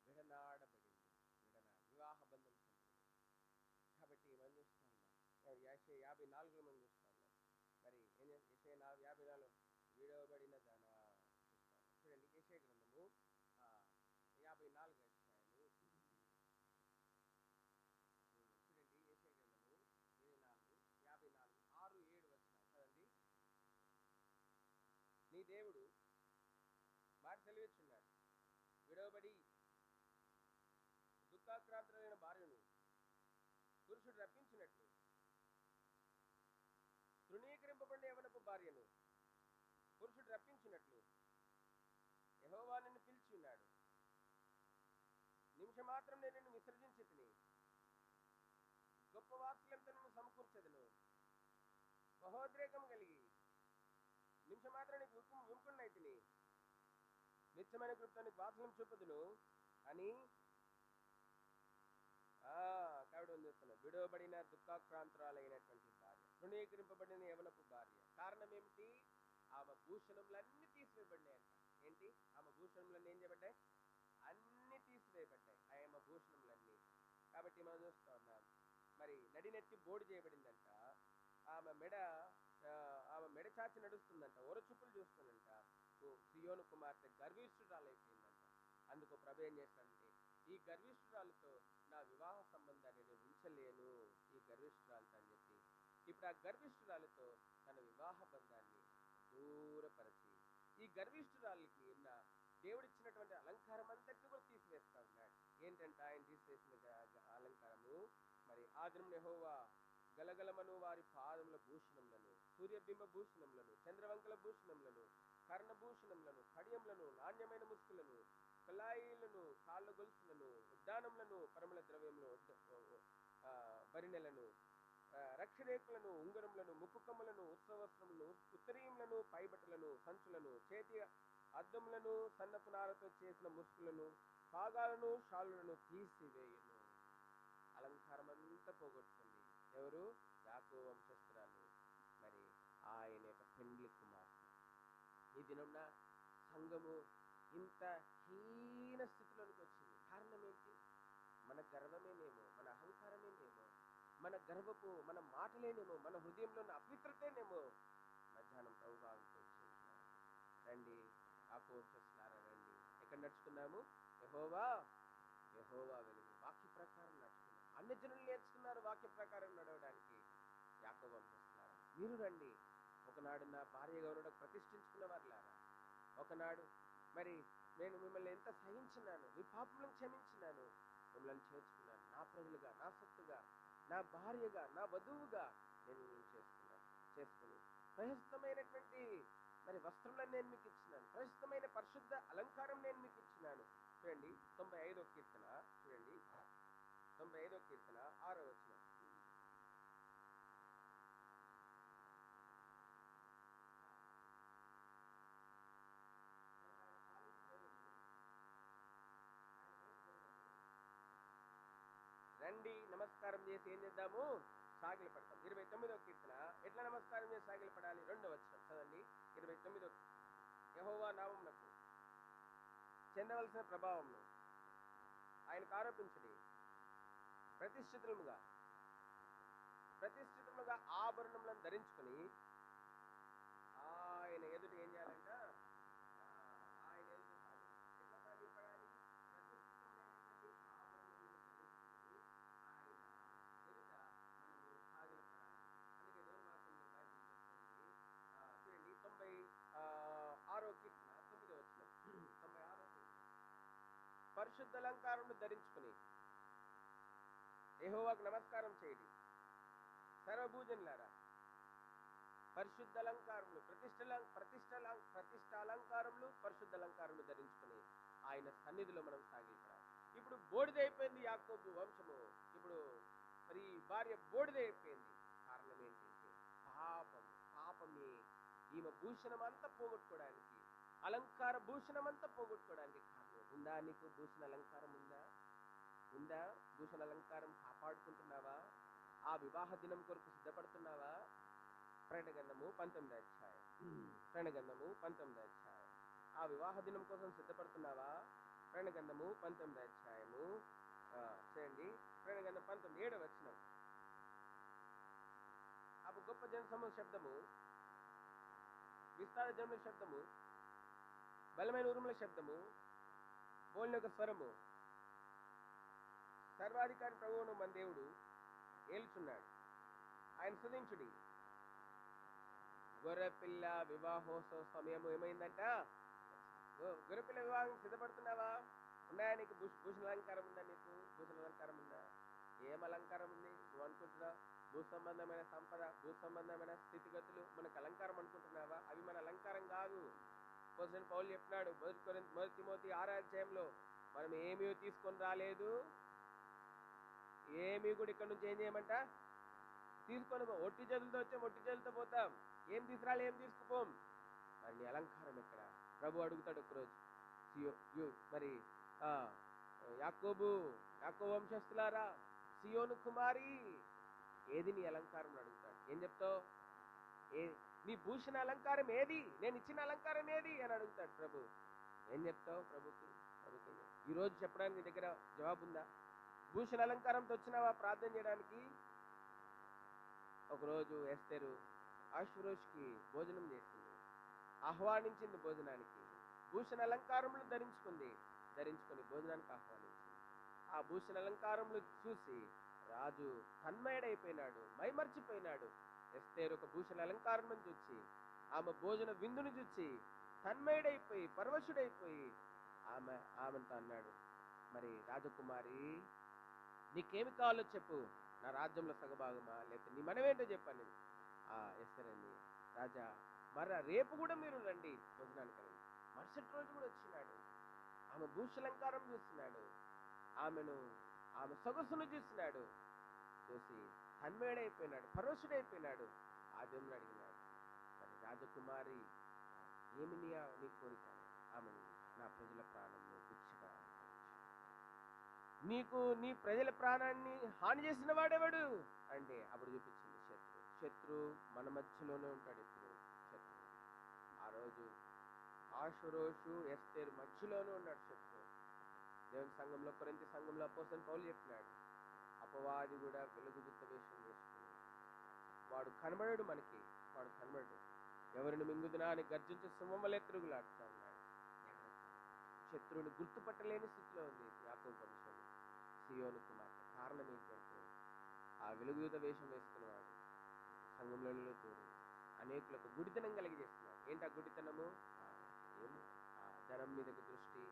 విడనాడబడింది. వివాహ బంధం చంపబడింది. కాబట్టి మనం చూస్తా ఉన్నాం. 54 మనం చూస్తా ఉన్నాం. మరి యెషయా 54 విడవబడిన దాన చూస్తాం. చూడండి, యెషయా గ్రంథము 54 అధ్యాయము. చూడండి, యెషయా గ్రంథము 54, 6, 7 వచనాలు చదండి. నీ దేవుడు మాట సెలవిచ్చున్నాడు, విడవబడి దుఃఖాక్రాంతులైన భార్యను పురుషుడు రప్పించినట్లు, తృణీకరింపబడిన యవనపు భార్యను పురుషుడు రప్పించినట్లు యెహోవా నిన్ను పిలిచి ఉన్నాడు. నిమిషమాత్రం నేను నిన్ను విసర్జించి తిని, గొప్ప వాత్సల్యంతో నిన్ను సమకూర్చెదను. మహోద్రేకం కలిగి నిమిషమాత్రం నీకు విముఖుడినైతిని, నిత్యమైన కృపతో నీకు వాత్సల్యం చూపుదును అని కావిడం చేస్తున్నాడు. విడవబడిన దుఃఖాక్రాంతురాలైనటువంటి భార్య, తృణీకరింపబడిన యవనపు భార్య. కారణం ఏమిటి? ఆమె భూషణములన్నీ తీసివేయబడ్డాయంట. ఏంటి? ఆమె భూషణములన్నీ ఏం చేయబడ్డాయి? అన్ని తీసివేయబడ్డాయి ఆమె భూషణములన్నీ. కాబట్టి మనం చూస్తా ఉన్నాం, మరి నడినెత్తి బోడి చేయబడిందంట. ఆమె మెడ చాచి నడుస్తుందంట, ఒరచుప్పులు చూస్తుందంట. సియోను కుమార్తె గర్విష్ఠురాలైపోయిందంట. అందుకు ప్రభు ఏం చేస్తాడంటే, ఈ గర్విష్ఠురాలతో నా వివాహ సంబంధాన్ని నేను ఉంచలేను, ఈ గర్విష్ఠురాలతో అని చెప్పి ఇప్పుడు ఆ గర్విష్ఠురాలతో తన వివాహ బంధాన్ని దూరపరిచి, ఈ గర్విష్ఠురాలకి ఉన్న దేవుడిచ్చినటువంటి అలంకారం అంతటిని కూడా తీసివేస్తా ఉన్నాడు. ఏంటంటే ఆయన తీసివేసిన అలంకారము, మరి ఆ దినం యెహోవా గలగలమను వారి పాదముల భూషణములను, సూర్యబింబ భూషణములను, చంద్రవంకల భూషణములను, కర్ణభూషణములను, కడియములను, నాణ్యమైన ముసుకులను, కలాయిలను, కాళ్ళ గొలుసులను, ఉద్దానములను, పరిమళ ద్రవ్యములను, బరినెలను, రక్షరేకులను, ఉంగరములను, ముక్కు కమ్ములను, ఉత్సవస్త్రములను, ఉత్తరీయములను, పైబట్టలను, సంచులను, చేతి అద్దములను, సన్నపు నారతో చేసిన ముసుకులను, పాగాలను, షాలులను తీసివేయును. అలంకారం అంతా పోగొట్టుకుంది. ఎవరు? యాకోబు వంశస్థురాలు, మరి ఆయన యొక్క పెండ్లి కుమార్తె. ఈ దినం సంఘము ఇంత హీన స్థితిలోనికి వచ్చింది. కారణం ఏంటి? మన గర్వమేనేమో, మన అహంకారమేనేమో, మన మాటలేనేమో, మన హృదయంలో ఉన్న అపవిత్రతేనేమో. మధ్యాహ్నం ప్రభు భాగంతో వచ్చింటున్నారు. రండి యాకోబు వంశస్థులారా, రండి. ఎక్కడ నడుచుకున్నాము? యెహోవా వెలుగు, వాక్య ప్రకారం నడుచుకున్నాం. అన్ని జనులు నేర్చుకున్నారు వాక్య ప్రకారం నడవడానికి. యాకోబు వంశస్థులారా, మీరు రండి. ఒకనాడు నా భార్యగా ఉండడం ప్రతిష్ఠించుకున్న వారులారా, ఒకనాడు మరి నేను మిమ్మల్ని ఎంత సహించినాను, మీ పాపములను క్షమించినాను, మిమ్మల్ని చేర్చుకున్నాను, నా ప్రజలుగా, నా సొత్తుగా, నా భార్యగా, నా వధువుగా నేను చేసుకుని ప్రశస్తమైనటువంటి మరి వస్త్రములను నేను మీకు ఇచ్చినాను, ప్రస్తుతమైన పరిశుద్ధ అలంకారం నేను మీకు ఇచ్చినాను. చూడండి 95వ కీర్తన, చూడండి 95వ కీర్తన 6వ వచనం. రండి నమస్కారం చేసి ఏం చేద్దాము, సాగిలి పడతాం. 29వ కీర్తన ఎట్లా నమస్కారం చేసి సాగిలి పడాలి, 2వ వచనం చదవండి. 29వ, యెహోవా నామమునకు చెందవలసిన ప్రభావమును ఆయనకు ఆరోపించడి, ప్రతిష్ఠితముగా ఆభరణములను ధరించుకొని ఆయన ఎదుట ఏం చేయాలంట, ఆయన ఎదుట సాగిలి. ఎట్లా సాగిలపడాలి, ప్రతిష్ఠితమైనటువంటి ఆభరణములను ధరించుకొని ఆయన ఎదుట మనము సాగిలపడాలి. అందుకే ధనుర్మాసంలో బైబిల్ చెప్తుంది. చూడండి 96వ కీర్తన 9వ వచనం. 96వ కీర్తన, పరిశుద్ధ అలంకారమును ధరించుకుని యెహోవాకు నమస్కారం చేయండి సర్వభూజనులారా. పరిశుద్ధ అలంకారములు, ప్రతిష్ట అలంకారములు, పరిశుద్ధ అలంకారములు ధరించుకుని ఆయన సన్నిధిలో మనం సాగిలపడాలి. ఇప్పుడు బూడిదైపోయింది యాకోబు వంశము, ఇప్పుడు మరి భార్య బూడిదైపోయింది. కారణం ఏంటంటే పాపమే ఈమె భూషణం అంతా పోగొట్టుకోవడానికి, అలంకార భూషణం అంతా పోగొట్టుకోవడానికి కారణం. ఉందా నీకు భూషణ అలంకారం? ఉందా భూషణ అలంకారం? కాపాడుకుంటున్నావా? ఆ వివాహ దినం కొరకు సిద్ధపడుతున్నావా? ప్రకటన గ్రంథము 19వ అధ్యాయం, ప్రకటన గ్రంథము 19వ అధ్యాయం. ఆ వివాహ దినం కోసం సిద్ధపడుతున్నావా? ప్రకటన గ్రంథము 19వ అధ్యాయము చేయండి. ప్రకటన గ్రంథం 19, 7వ వచనం. అప్పుడు గొప్ప జనసమూహ శబ్దము, విస్తార జనుల శబ్దము, బలమైన ఉరుముల శబ్దము, బోలిన యొక్క స్వరము, సర్వాధికారి ప్రభువును మన దేవుడు ఏలుచున్నాడు, ఆయన స్తుతించుడి. గొర్రెపిల్ల వివాహోత్సవ సమయం ఏమైందంట? గొర్రెపిల్ల వివాహం సిద్ధపడుతున్నావా? ఉన్నాయా నీకు భూషణ అలంకారం ఉందా? నీకు భూషణ అలంకారం ఉందా? ఏం అలంకారం ఉంది నువ్వు అనుకుంటున్నావు? భూ సంబంధమైన సంపద, భూ సంబంధమైన స్థితిగతులు మనకు అలంకారం అనుకుంటున్నావా? అవి మన అలంకారం కాదు. అపోస్తలుడైన పౌలు చెప్పినాడు మొదటి తిమోతి 6వ అధ్యాయంలో, మనం ఏమీ తీసుకొని రాలేదు, ఏమీ కూడా ఇక్కడ నుంచి ఏం చేయమంట, తీసుకొని ఒట్టి చేతులతో వచ్చాం, ఒట్టి చేతులతో పోతాం. ఏం తీసుకురాలి, ఏం తీసుకుపోం. మరి నీ అలంకారం ఎక్కడ? ప్రభు అడుగుతాడు ఒకరోజు, మరి యాకోబు వంశస్థులారా, సియోను కుమారి, ఏది నీ అలంకారం అడుగుతాడు. ఏం చెప్తావు? నీ భూషణ అలంకారం ఏది, నేను ఇచ్చిన అలంకారం ఏది అని అడుగుతాడు ప్రభు. ఏం చెప్తావు ప్రభుకి? ఈ రోజు చెప్పడానికి నీ దగ్గర జవాబు ఉందా? భూషణ అలంకారంతో వచ్చినావా ప్రార్థన చేయడానికి? ఒకరోజు ఎస్తేరు అష్వేరోషుకి భోజనం చేసింది, ఆహ్వానించింది భోజనానికి. భూషణ అలంకారములు ధరించుకొని భోజనానికి ఆహ్వానించింది. ఆ భూషణ అలంకారములు చూసి రాజు తన్మయుడైపోయినాడు, మైమర్చిపోయినాడు. ఎస్తేరు ఒక భూషణ అలంకారం చూచి, ఆమె భోజన విందును చూచి తన్మయుడైపోయి, పరవశుడైపోయి ఆమెతో అన్నాడు, మరి రాజకుమారి, నీకేమి కావాలో చెప్పు, నా రాజ్యంలో సగభాగమా, లేకపోతే నీ మనమేంటో చెప్పాను. ఎస్తేరండి, రాజా రేపు కూడా మీరు రండి భోజనానికి రండి. మరుసటి రోజు కూడా వచ్చినాడు. ఆమె భూషలంకారం చూస్తున్నాడు, ఆమె సొగసును చూస్తున్నాడు. చూసి తన్మయుడైపోయినాడు, పరవశుడైపోయినాడు. ఆ దేవుని అడిగినాడు, మరి రాజకుమారి, ఏమి నీ కోరిక? ఆమెను, నా ప్రజల ప్రాణంలో గుచ్చిగా, నీ ప్రజల ప్రాణాన్ని హాని చేసిన వాడెవడు అంటే అప్పుడు చూపించింది శత్రు మన మధ్యలోనే ఉంటాడు ఎప్పుడు. శత్రు ఆ రోజు అష్వేరోషు ఎస్తేరు మధ్యలోనే ఉన్నాడు శత్రు. దేవుని సంఘంలో, కొరింథీ సంఘంలో అపోస్తలుడైన పౌలు చెప్పినాడు, అపవాది కూడా వెలుగుగుత్త వేషం వేసుకుని, వాడు కనబడడు, వాడు కనబడడు. ఎవరిని మింగుదునా అని గర్జించే సింహంవలే తిరుగులాడుతూ ఉన్నాడు. శత్రువుని గుర్తుపట్టలేని స్థితిలో ఉంది యాకోబు వంశం, సియోను కుమార్తె. కారణం ఏంటంటే ఆ వెలుగుదూత వేషం వేసుకున్నవాడు సంఘంలో తోడు అనేకులకు గుడితనం కలిగజేస్తున్నాడు. ఏంటి ఆ గుడితనము? ఆ ధనం మీదకి దృష్టి,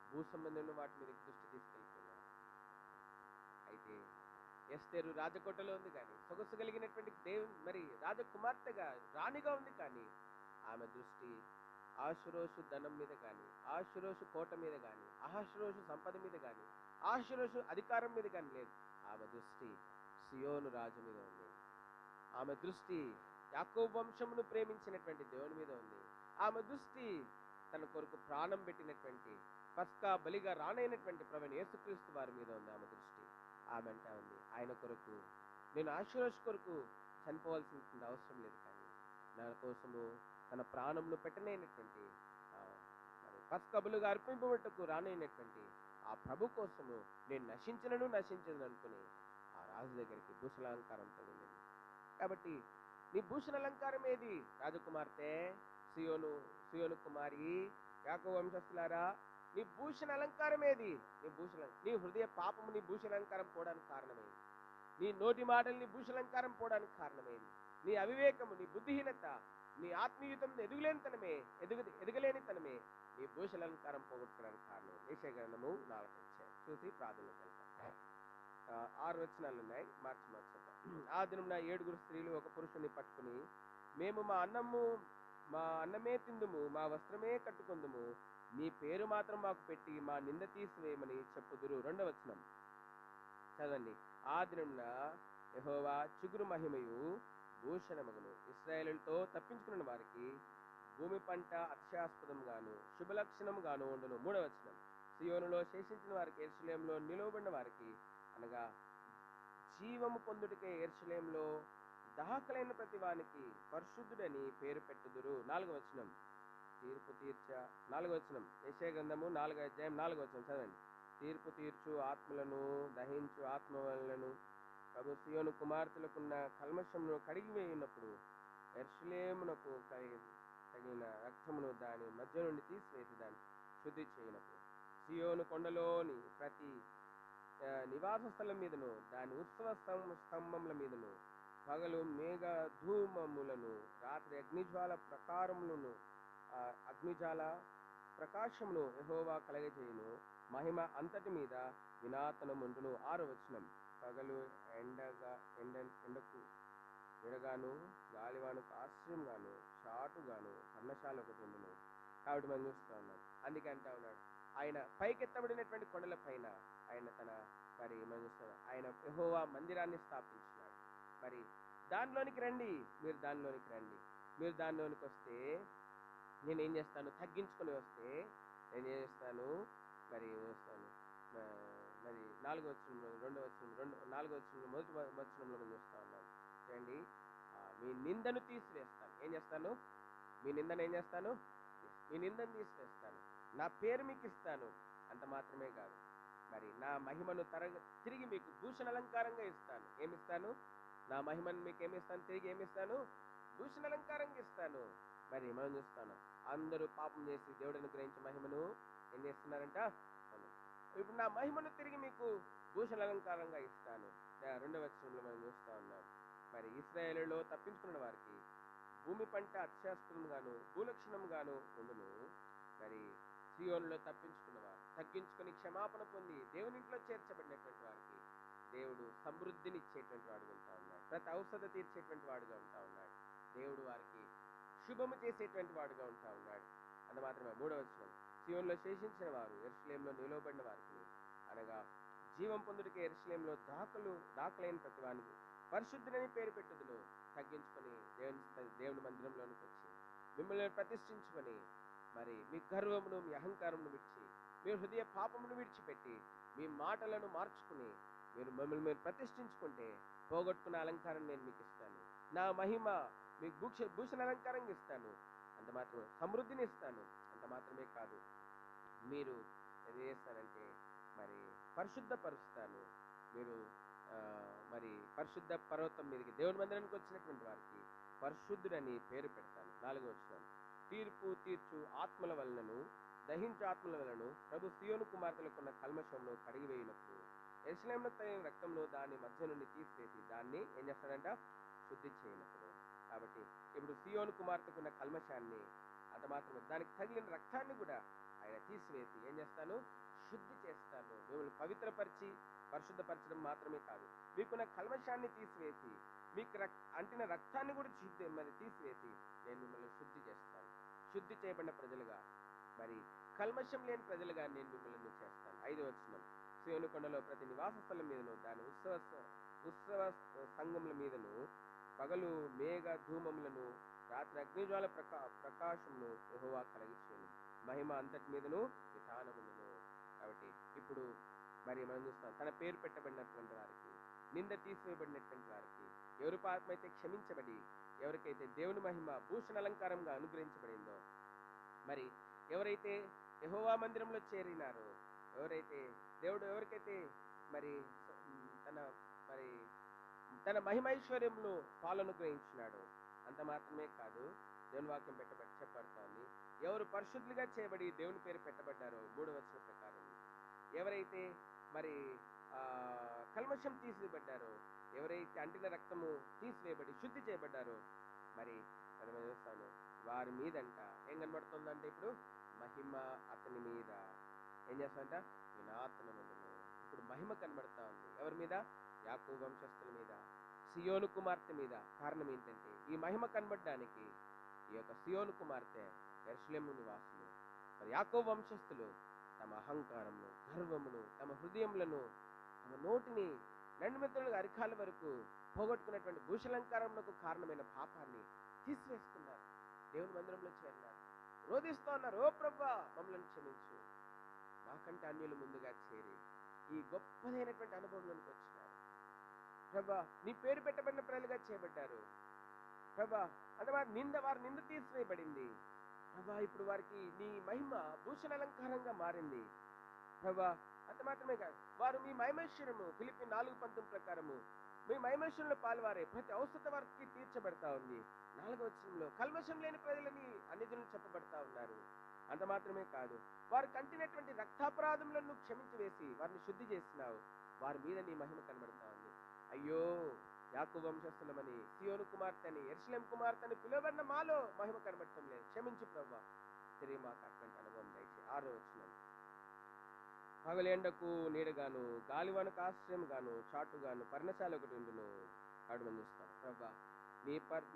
భూ సంబంధమైన వాటి మీదకి దృష్టి తీసుకెళ్తున్నాడు. అయితే ఎస్తేరు రాజకోటలో ఉంది కానీ, సొగసు కలిగినటువంటి మరి రాజకుమార్తెగా రాణిగా ఉంది కానీ, ఆమె దృష్టి ఆశురోషు ధనం మీద కానీ, ఆశురోషు కోట మీద కానీ, అహశ్రోషు సంపద మీద కానీ, ఆశురోషు అధికారం మీద కానీ లేదు. ఆమె దృష్టి సియోను రాజు మీద ఉంది. ఆమె దృష్టి యాకోబు వంశమును ప్రేమించినటువంటి దేవుని మీద ఉంది. ఆమె దృష్టి తన కొరకు ప్రాణం పెట్టినటువంటి పస్కా బలిగా రానైనటువంటి ప్రభువైన యేసుక్రీస్తు వారి మీద ఉంది ఆమె దృష్టి. ఆమె అంటా ఉంది, ఆయన కొరకు నేను ఆశీర్వాద కొరకు చనిపోవాల్సిన అవసరం లేదు, కానీ నా కోసము తన ప్రాణంను పెట్టనైనటువంటి మరి పస్కా బలిగా అర్పింపబట్టకు రానైనటువంటి ఆ ప్రభు కోసము నేను నశించను అనుకుని ఆ రాజు దగ్గరికి భూషణాలంకారంతో వెళ్ళింది. కాబట్టి నీ భూషణ అలంకారం ఏది? రాజకుమార్తె, సియోను కుమారి, యాకోబు వంశస్థులారా, నీ భూషణ అలంకారం ఏది? నీ హృదయ పాపము నీ భూషణ అలంకారం పోవడానికి కారణమైంది. నీ నోటి మాటలు నీ భూషణ అలంకారం పోవడానికి కారణమైంది. నీ అవివేకము, నీ బుద్ధిహీనత, నీ ఆత్మీయుతం ఎదగలేనితనమే నీ భూషణ అలంకారం పోగొట్టుకోవడానికి కారణం. యెషయా గ్రంథము 4 చూసి ప్రార్థనలు వెళ్తాం. 6 వచనాలు ఉన్నాయి, మార్చి. ఆ దినమున 7 స్త్రీలు ఒక పురుషుని పట్టుకుని, మేము మా అన్నమే తిందుము, మా వస్త్రమే కట్టుకుందుము, నీ పేరు మాత్రం మాకు పెట్టి మా నింద తీసివేయమని చెప్పుదురు. 2వ వచనం చదవండి. ఆ దినమున యెహోవా చిగురు మహిమయు భూషణమగును, ఇశ్రాయేలుతో తప్పించుకున్న వారికి భూమి పంట అతిశాస్పదంగాను శుభలక్షణముగాను ఉండును. 3వ వచనం సియోనులో శేషించిన వారికి, యెరూషలేములో నిలువబడిన వారికి, అనగా జీవము పొందుటకే యెరూషలేములో దాహకులైన ప్రతి వానికి పరిశుద్ధుడని పేరు పెట్టుదురు. 4వ వచనం తీర్పు 4వ వచనం యెషయా గ్రంథము 4వ అధ్యాయం 4వ వచనం చదవండి. తీర్పు తీర్చు ఆత్మలను దహించు ఆత్మలను ప్రభు సియోను కుమార్తెలకున్న కల్మషమును కడిగివేయున్నప్పుడు యెరూషలేమునకు తగిన రక్తమును దాని మధ్య నుండి తీసివేసి దాన్ని శుద్ధి చేయనప్పుడు, సియోను కొండలోని ప్రతి నివాస స్థలం మీదను దాని ఉత్సవ స్తంభముల మీదను పగలు మేఘ ధూమములను, రాత్రి అగ్నిజ్వాల ప్రకాశమును యెహోవా కలగజేయును. మహిమ అంతటి మీద వినాతనముండును. 6వ వచనం పగలు ఎండకు విడగాను, గాలివానకు ఆశ్రయంగాను, చాటుగాను పర్ణశాల ఒకటి ఉండును. కాబట్టి మనం చూస్తూ ఉన్నాం. అందుకే అంటా ఉన్నాడు, ఆయన పైకెత్తబడినటువంటి కొండల పైన ఆయన మనం చూస్తున్నాం, ఆయన యెహోవా మందిరాన్ని స్థాపించినాడు. మరి దానిలోనికి రండి, మీరు దానిలోనికి రండి. మీరు దానిలోనికి వస్తే నేనేం చేస్తాను? తగ్గించుకొని వస్తే నేనేం చేస్తాను? మరి 4వ వచనంలో 4వ వచనంలో మొదటి వచనంలో మనం చూస్తూ ఉన్నాం. చూడండి, మీ నిందను తీసివేస్తాను. ఏం చేస్తాను? మీ నిందను ఏం చేస్తాను? మీ నిందను తీసివేస్తాను. నా పేరు మీకు ఇస్తాను. అంత మాత్రమే కాదు, మరి నా మహిమను తిరిగి మీకు భూషణ అలంకారంగా ఇస్తాను. ఏమిస్తాను? నా మహిమను మీకు ఏమిస్తాను? తిరిగి ఏమిస్తాను? భూషణ అలంకారంగా ఇస్తాను. మరి మనం చూస్తాను, అందరూ పాపం చేసి దేవుడిని గ్రహించే మహిమను ఏం చేస్తున్నారంట? ఇప్పుడు నా మహిమను తిరిగి మీకు భూషణ అలంకారంగా ఇస్తాను. 2వ వచనంలో మనం చూస్తూ ఉన్నాం. మరి ఇశ్రాయేలులో తప్పించుకున్న వారికి భూమి పంట అత్యాస్పదంగాను భూలక్షణంగాను ఉండును. మరి సియోనులో తప్పించుకున్నవారు తగ్గించుకుని క్షమాపణ పొంది దేవుని ఇంట్లో చేర్చబడినటువంటి వారికి దేవుడు సమృద్ధిని ఇచ్చేటువంటి వాడుగా ఉంటా ఉన్నాడు. ప్రతి అవసరం తీర్చేటువంటి వాడుగా ఉంటా ఉన్నాడు. దేవుడు వారికి శుభము చేసేటువంటి వాడుగా ఉంటా ఉన్నాడు. అంత మాత్రమే 3వ వచనం సియోనులో శేషించిన వారు యెరూషలేములో నిలవబడిన వారికి, అనగా జీవం పొందుటకే యెరూషలేములో దాఖలైన ప్రతి వానికి పరిశుద్ధులని పేరు పెట్టుదును. తగ్గించుకొని దేవుని మందిరంలోనికి వచ్చి మిమ్మల్ని ప్రతిష్ఠించుకొని, మరి మీ గర్వమును మీ అహంకారమును విడిచి, మీ హృదయ పాపమును విడిచిపెట్టి, మీ మాటలను మార్చుకుని మీరు మిమ్మల్ని మీరు ప్రతిష్ఠించుకుంటే పోగొట్టుకున్న అలంకారం నేను మీకు ఇస్తాను. నా మహిమ మీకు భూషణ అలంకారంగా ఇస్తాను. అంత మాత్రమే సమృద్ధిని ఇస్తాను. అంత మాత్రమే కాదు, మీరు ఏం చేస్తారంటే మరి పరిశుద్ధపరుస్తాను. మీరు మరి పరిశుద్ధ పర్వతం మీదకి దేవుని మందిరానికి వచ్చినటువంటి వారికి పరిశుద్ధుడని పేరు పెడతాను. 4వ వచనం తీర్పు తీర్చు ఆత్మల వలనను దహించు ఆత్మల వలన ప్రభు సియోను కుమార్తెలకున్న కల్మషంలో కడిగివేయినప్పుడు యెరూషలేములో తగిన రక్తంలో దాని మధ్య నుండి తీసివేసి దాన్ని ఏం చేస్తాడంట? శుద్ధి చేయనప్పుడు. కాబట్టి ఇప్పుడు సియోను కుమార్తెకున్న కల్మషాన్ని, అంత మాత్రమే దానికి తగిలిన రక్తాన్ని కూడా ఆయన తీసివేసి ఏం చేస్తాను? శుద్ధి చేస్తాను. మిమ్మల్ని పవిత్రపరిచి పరిశుద్ధపరచడం మాత్రమే కాదు, మీకున్న కల్మషాన్ని తీసివేసి మీకు అంటిన రక్తాన్ని కూడా తీసివేసి నేను మిమ్మల్ని శుద్ధి చేస్తాను. శుద్ధి చేయబడిన ప్రజలుగా, మరి కల్మషం లేని ప్రజలుగా నేను మిమ్మల్ని చేస్తాను. 5వ వచనం, సీయోను కొండలో ప్రతి నివాస స్థలం మీదను దాని ఉత్సవ సంఘముల మీదను పగలు మేఘ ధూమములను రాత్రి అగ్నిజ్వాల ప్రకాశమును యెహోవా కలిగించును. మహిమ అంతటి మీదను విధానములను. కాబట్టి ఇప్పుడు మరి మనం చూస్తాం, తన పేరు పెట్టబడినటువంటి వారికి, నింద తీసివేయబడినటువంటి వారికి, ఎవరి పాపమైతే క్షమించబడి, ఎవరికైతే దేవుని మహిమ భూషణ అలంకారంగా అనుగ్రహించబడిందో, మరి ఎవరైతే యెహోవా మందిరంలో చేరినారో, ఎవరైతే దేవుడు ఎవరికైతే మరి తన మహిమైశ్వర్యంలో పాలనుగ్రహించినాడు, అంత మాత్రమే కాదు, దేవుని వాక్యం చెప్పబడుతోంది, ఎవరు పరిశుద్ధులుగా చేయబడి దేవుని పేరు పెట్టబడ్డారో 3వ వచనం ప్రకారం, ఎవరైతే మరి కల్మషం తీసివేయబడ్డారో, ఎవరైతే అంటిన రక్తము తీసివేయబడి శుద్ధి చేయబడ్డారో, మరి మనం చూస్తాను వారి మీదంట ఏం కనబడుతుందంటే ఇప్పుడు మహిమ అతని మీద ఏం చేస్తాడంట, వినాతనముందును. ఇప్పుడు మహిమ కనబడతా ఉంది. ఎవరి మీద? యాకోబు వంశస్థుల మీద, సియోను కుమార్తె మీద. కారణం ఏంటంటే ఈ మహిమ కనబడడానికి ఈ యొక్క సియోను కుమార్తె, యెరూషలేము నివాసులు, మరి యాకోబు వంశస్థులు తమ అహంకారమును, గర్వమును, తమ హృదయములను, తమ నోటిని నడుమెత్తలుగా అరికాల వరకు పోగొట్టుకున్నటువంటి భూషలంకారములకు కారణమైన పాపాన్ని తీసివేసుకున్నారు. దేవుని మందిరంలో చేరినారు, రోధిస్తూ ఉన్నారు, ఓ ప్రభువా మమ్మల్ని క్షమించు. మాకంటే అన్యులు ముందుగా చేరి ఈ గొప్పదైనటువంటి అనుభవంలోకి వచ్చినారు. ప్రభా, నీ పేరు పెట్టబడిన ప్రజలుగా చేయబడ్డారు. ప్రభా, అంటే వారి నింద తీసివేయబడింది. ప్రభా, ఇప్పుడు వారికి నీ మహిమ భూషణ అలంకారంగా మారింది. ప్రభా, అంత మాత్రమే కాదు, వారు మీ మహిమేశ్వరము ఫిలిప్పీ 4:19 ప్రకారము మీ మహిమేశ్వరంలో పాల్వారే ప్రతి అవసరత వారికి తీర్చబడతా ఉంది. 4వ వచనంలో కల్మషం లేని ప్రజలని అన్ని జనులు చెప్పబడతా ఉన్నారు. అంత మాత్రమే కాదు, వారు కంటినటువంటి రక్తాపరాధములను క్షమించి వేసి వారిని శుద్ధి చేసినావు. వారి మీద నీ మహిమ కనబడతా ఉంది. అయ్యో, యాకోబు వంశస్థులమని, సియోను కుమార్తె అని, యెరూషలేము కుమార్తె అని పిలువబడిన మాలో మహిమ కనబడటం లేదు. క్షమించు ప్రభువా, తిరిగి మాకు అటువంటి అనుభవం దయచేయి. 6వ వచనం, పగలేండకు నీడగాను, గాలివానకు ఆశ్రయం గాను, చాటుగాను పర్ణశాల ఒకటి ఉండును. ఆవిడ మనం చూస్తాం, ప్రభా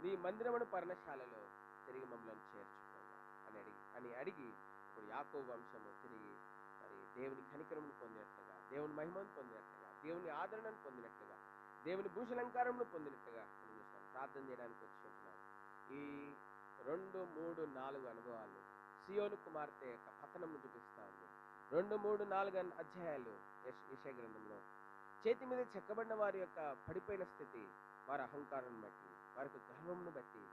నీ మందిరమును పర్ణశాలలో తిరిగి మమ్మల్ని చేర్చుకోవా అని అడిగి ఇప్పుడు యాకోబు వంశము తిరిగి మరి దేవుని కనికరమును పొందినట్లుగా, దేవుని మహిమను పొందినట్లుగా, దేవుని ఆదరణను పొందినట్లుగా, దేవుని భూషలంకారమును పొందినట్లుగా మనం చూస్తాం. ప్రార్థన చేయడానికి వచ్చి ఉంటున్నాం. ఈ 2, 3, 4 అనుభవాలు సియోను కుమార్తె యొక్క పతనము చూపిస్తా ఉంది. 2, 3, 4 అధ్యాయాలు యెషయా గ్రంథంలో చేతి మీద చెక్కబడిన వారి యొక్క పడిపోయిన స్థితి, వారి అహంకారాన్ని బట్టి, వారి యొక్క గర్వమును బట్టి,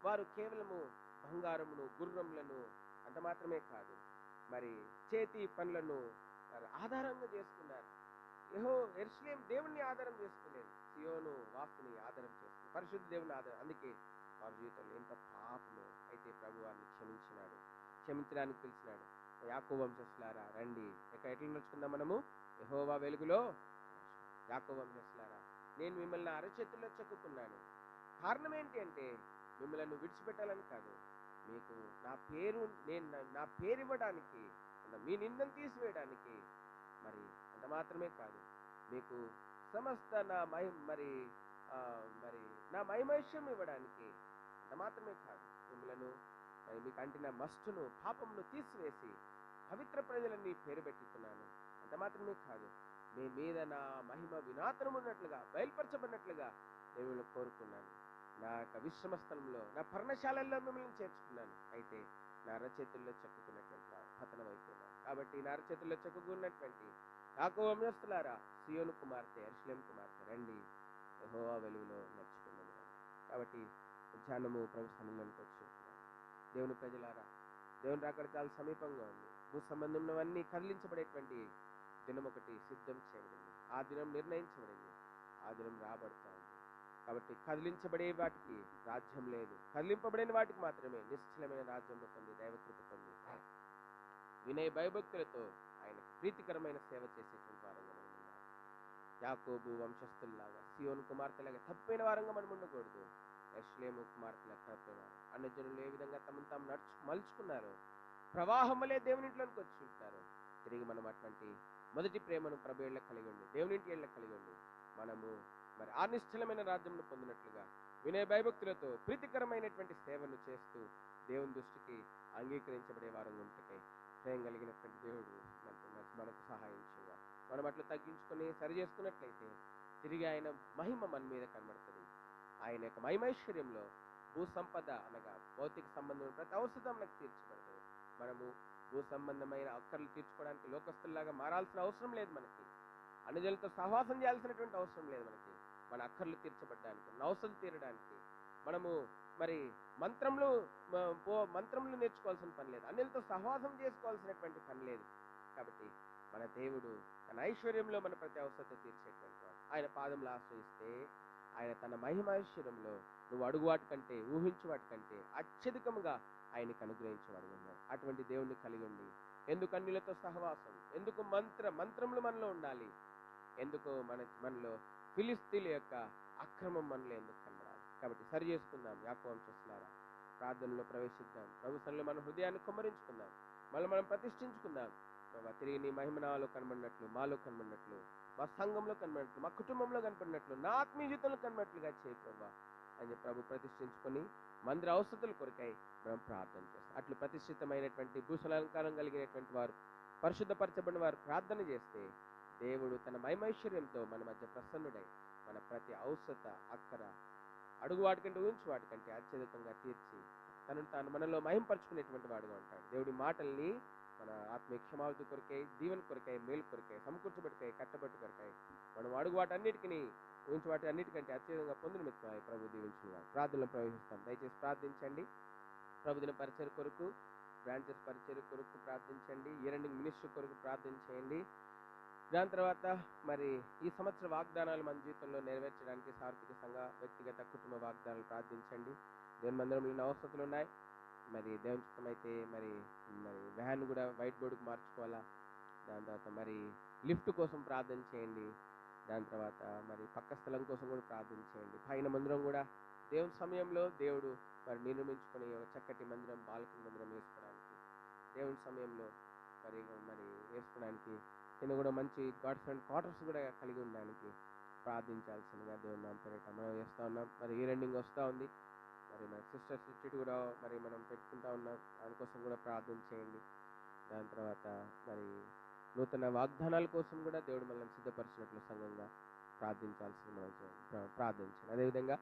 వారు కేవలము బంగారమును, గుర్రములను, అంత మాత్రమే కాదు, మరి చేతి పనులను ఆధారంగా చేసుకున్నారు. యెరూషలేము దేవుణ్ణి ఆధారం చేసుకోలేదు, సియోను వాక్కుని ఆధారం చేసుకున్నారు, పరిశుద్ధ దేవుని ఆధారం. అందుకే వారి జీవితంలో ఎంత పాపము. అయితే ప్రభు వారిని క్షమించినాడు, క్షమించడానికి పిలిచినాడు. యాకోబు వంశస్థులారా రండి. ఎట్లా నడుచుకుందాం మనము? యెహోవా వెలుగులో. యాకోబు వంశస్థులారా, నేను మిమ్మల్ని అరచేతుల్లో చెక్కుకున్నాను. కారణం ఏంటి అంటే మిమ్మల్ని విడిచిపెట్టాలని కాదు, మీకు నా పేరు ఇవ్వడానికి, మీ నిందను తీసివేయడానికి, మరి అంత మాత్రమే కాదు, మీకు సమస్త నా మహిమైశ్యం ఇవ్వడానికి, అంత మాత్రమే కాదు, మిమ్మల్ని మరి మీకు అంటిన మస్టును, పాపమును తీసివేసి పవిత్ర ప్రజలని పేరు పెట్టుకున్నాను. అంత మాత్రమే కాదు, మీ మీద నా మహిమ వినాతనం ఉన్నట్లుగా, బయలుపరచబడినట్లుగా నేను కోరుకున్నాను. నా యొక్క విశ్రమ స్థలంలో, నా పర్ణశాలల్లో మిమ్మల్ని చేర్చుకున్నాను. అయితే నా అరచేతుల్లో చెక్కుకున్నటువంటి పతనం అయిపోయినాను. కాబట్టి నా అరచేతుల్లో చెక్కుకున్నటువంటి యాకోబు వంశస్థులారా, సియోను కుమార్తె, యెరూషలేము కుమార్తె రండి, యెహోవా వెలుగులో నడుచుకున్నాను. కాబట్టి ధ్యానము ప్రభు సన్నిధిలోకి వచ్చి దేవుని ప్రజలారా, దేవుని రాకడ చాలా సమీపంగా ఉంది. భూ సంబంధమైనవన్నీ కదిలించబడేటువంటి దినం ఒకటి సిద్ధం చేయబడింది. ఆ దినం నిర్ణయించబడింది, ఆ దినం రాబడుతూ ఉంది. కాబట్టి కదిలించబడే వాటికి రాజ్యం లేదు, కదిలింపబడిన వాటికి మాత్రమే నిశ్చలమైన రాజ్యంలో పొంది, దైవకృప పొంది, వినయ భయభక్తులతో ఆయన ప్రీతికరమైన సేవ చేసేటువంటి వారంగా మనం ఉన్నాం. యాకోబు వంశస్థుల్లాగా, సియోను కుమార్తెలాగా తప్పిపోయిన వారంగా మనం ఉండకూడదు. యెరూషలేము కుమార్తెలాగా తప్పిపోయిన అన్ని జనులు ఏ విధంగా తమను తాము మలుచుకున్నారో, ప్రవాహం వలె దేవుని ఇంట్లోకి వచ్చి ఉంటారు. తిరిగి మనం అటువంటి మొదటి ప్రేమను ప్రభు ఏళ్ళ కలిగి ఉండి, దేవునింటి ఏళ్ళ కలిగి ఉండి, మనము మరి ఆ నిశ్చలమైన రాజ్యంను పొందినట్లుగా వినయ భయభక్తులతో ప్రీతికరమైనటువంటి సేవను చేస్తూ దేవుని దృష్టికి అంగీకరించబడే వారంగా ఉంటకై ప్రేమ కలిగినటువంటి దేవుడు మనకు సహాయం చేయాలి. మనం అట్లా తగ్గించుకొని సరి చేసుకున్నట్లయితే తిరిగి ఆయన మహిమ మన మీద కనబడుతుంది. ఆయన యొక్క మహిమైశ్వర్యంలో భూ సంపద అనగా భౌతిక సంబంధమైన ప్రతి అవసరం మనకు తీర్చబడుతుంది. మనము భూ సంబంధమైన అక్కర్లు తీర్చుకోవడానికి లోకస్తుల్లాగా మారాల్సిన అవసరం లేదు. మనకి అనుజులతో సహవాసం చేయాల్సినటువంటి అవసరం లేదు. మనకి మన అక్కర్లు తీర్చబడడానికి, నవసలు తీరడానికి మనము మరి మంత్రములు నేర్చుకోవాల్సిన పని లేదు. అన్యులతో సహవాసం చేసుకోవాల్సినటువంటి పని లేదు. కాబట్టి మన దేవుడు తన ఐశ్వర్యంలో మన ప్రతి అవసరత తీర్చేటువంటి వాడు. ఆయన పాదములు ఆశ్రయిస్తే ఆయన తన మహిమైశ్వర్యంలో నువ్వు అడుగు వాటి కంటే, ఊహించు వాటి కంటే అత్యధికముగా ఆయనకు అనుగ్రహించేవాడు ఉన్నాడు. అటువంటి దేవుణ్ణి కలిగి ఉండి ఎందుకు అన్యులతో సహవాసం, ఎందుకు మంత్రములు మనలో ఉండాలి, ఎందుకు మనలో ఫిలిస్తీన్ల యొక్క అక్రమం మనలో ఎందుకు కనబడాలి? కాబట్టి సరి చేసుకుందాం. యాకోబు వంశస్థులారా, ప్రార్థనలో ప్రవేశిద్దాం. ప్రభు సన్నిధిలో మన హృదయాన్ని కుమ్మరించుకుందాం. మనం ప్రతిష్ఠించుకుందాం. ప్రభా, తిరిగి నీ మహిమ నాలో కనబడినట్లు, మాలో కనబడినట్లు, మా సంఘంలో కనబడినట్లు, మా కుటుంబంలో కనబడినట్లు, నా ఆత్మీయ జీవితంలో కనబడినట్లుగా చేయి ప్రభా అని ప్రభు ప్రతిష్ఠించుకొని మందిర అవసరతల కొరకై మనం ప్రార్థన చేస్తాం. అట్లు ప్రతిష్ఠితమైనటువంటి భూషాలంకారం కలిగినటువంటి వారు, పరిశుద్ధపరచబడిన వారు ప్రార్థన చేస్తే దేవుడు తన మహిమైశ్వర్యంతో మన మధ్య ప్రసన్నుడై మన ప్రతి అవసరత, అక్కర, అడుగు వాటికంటే, ఊహించు వాటికంటే అత్యధికంగా తీర్చి తనను తాను మనలో మహింపరచుకునేటువంటి వాడుగా ఉంటాడు. దేవుడి మాటల్ని మన ఆత్మీయ క్షమావధి కొరకై, దీవెన కొరకై, మేలు కొరకై, సమకూర్చబడికై, కట్టబట్టు కొరకై మనం అడుగు వాటన్నిటికీ, ఊహించు వాటి అన్నిటికంటే అత్యధికంగా పొందిన మిత్రమై ప్రభు దీవించుగా ప్రార్థనలో ప్రవేశిస్తాం. దయచేసి ప్రార్థించండి. ప్రభుదిన పరిచయ కొరకు, బ్రాంచెస్ పరిచయ కొరకు ప్రార్థించండి. ఇయరింగ్ మినిస్ట్రీ కొరకు ప్రార్థించేయండి. దాని తర్వాత మరి ఈ సంవత్సర వాగ్దానాలు మన జీవితంలో నెరవేర్చడానికి సార్వత్రిక సంఘ, వ్యక్తిగత, కుటుంబ వాగ్దానాలు ప్రార్థించండి. దేవుని మందిరంలో ఎన్నో అవసరతలు ఉన్నాయి. మరి దేవుని చిత్తం అయితే మరి వ్యాన్ కూడా వైట్ బోర్డుకు మార్చుకోవాలా. దాని తర్వాత మరి లిఫ్ట్ కోసం ప్రార్థన చేయండి. దాని తర్వాత మరి పక్క స్థలం కోసం కూడా ప్రార్థన చేయండి. పైన మందిరం కూడా దేవుని సమయంలో దేవుడు మరి నిర్మించుకొని ఒక చక్కటి మందిరం, బాల్కనీ మందిరం వేసుకోవడానికి, దేవుని సమయంలో మరి వేసుకోవడానికి, కింద కూడా మంచి గాడ్ ఫ్రెండ్ క్వార్టర్స్ కూడా కలిగి ఉండడానికి ప్రార్థించాల్సిందిగా దేవుని నామమున పేరిట మనం చేస్తూ ఉన్నాం. మరి ఈ రెండింగ్ వస్తూ ఉంది. మరి మన సిస్టర్స్ రిట్రీట్ కూడా మరి మనం పెట్టుకుంటా ఉన్నాం. దానికోసం కూడా ప్రార్థన చేయండి. దాని తర్వాత మరి నూతన వాగ్దానాల కోసం కూడా దేవుడు మనల్ని సిద్ధపరిచినట్లు సంఘంగా ప్రార్థించాల్సింది ప్రార్థించండి. అదేవిధంగా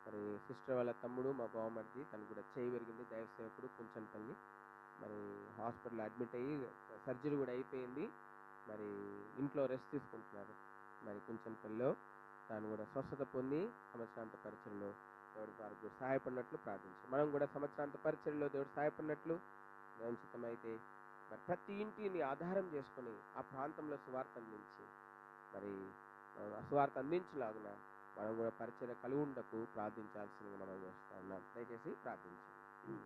మరి సిస్టర్ వాళ్ళ తమ్ముడు, మా బావమరిది, తను కూడా చేయి విరిగింది. దైవ సేవకుడు కుంచన్పల్లి మరి హాస్పిటల్ అడ్మిట్ అయ్యి సర్జరీ కూడా అయిపోయింది. మరి ఇంట్లో రెస్ట్ తీసుకుంటున్నారు. మరి కుంచన్పల్లిలో తాను కూడా స్వస్థత పొంది సంవత్సరాంత పరిచయలో దేవుడు వారికి కూడా సహాయపడినట్లు ప్రార్థించారు. మనం కూడా సంవత్సరాంత పరిచయలో దేవుడు సహాయపడినట్లు దేవుని చిత్తమైతే మరి ప్రతి ఇంటిని ఆధారం చేసుకొని ఆ ప్రాంతంలో సువార్త అందించి మరి ఆ సువార్త అందించలాగున మనం కూడా పరిచయ కలిగి ఉండకు ప్రార్థించాల్సిందిగా మనం చేస్తా ఉన్నాం. దయచేసి ప్రార్థించండి.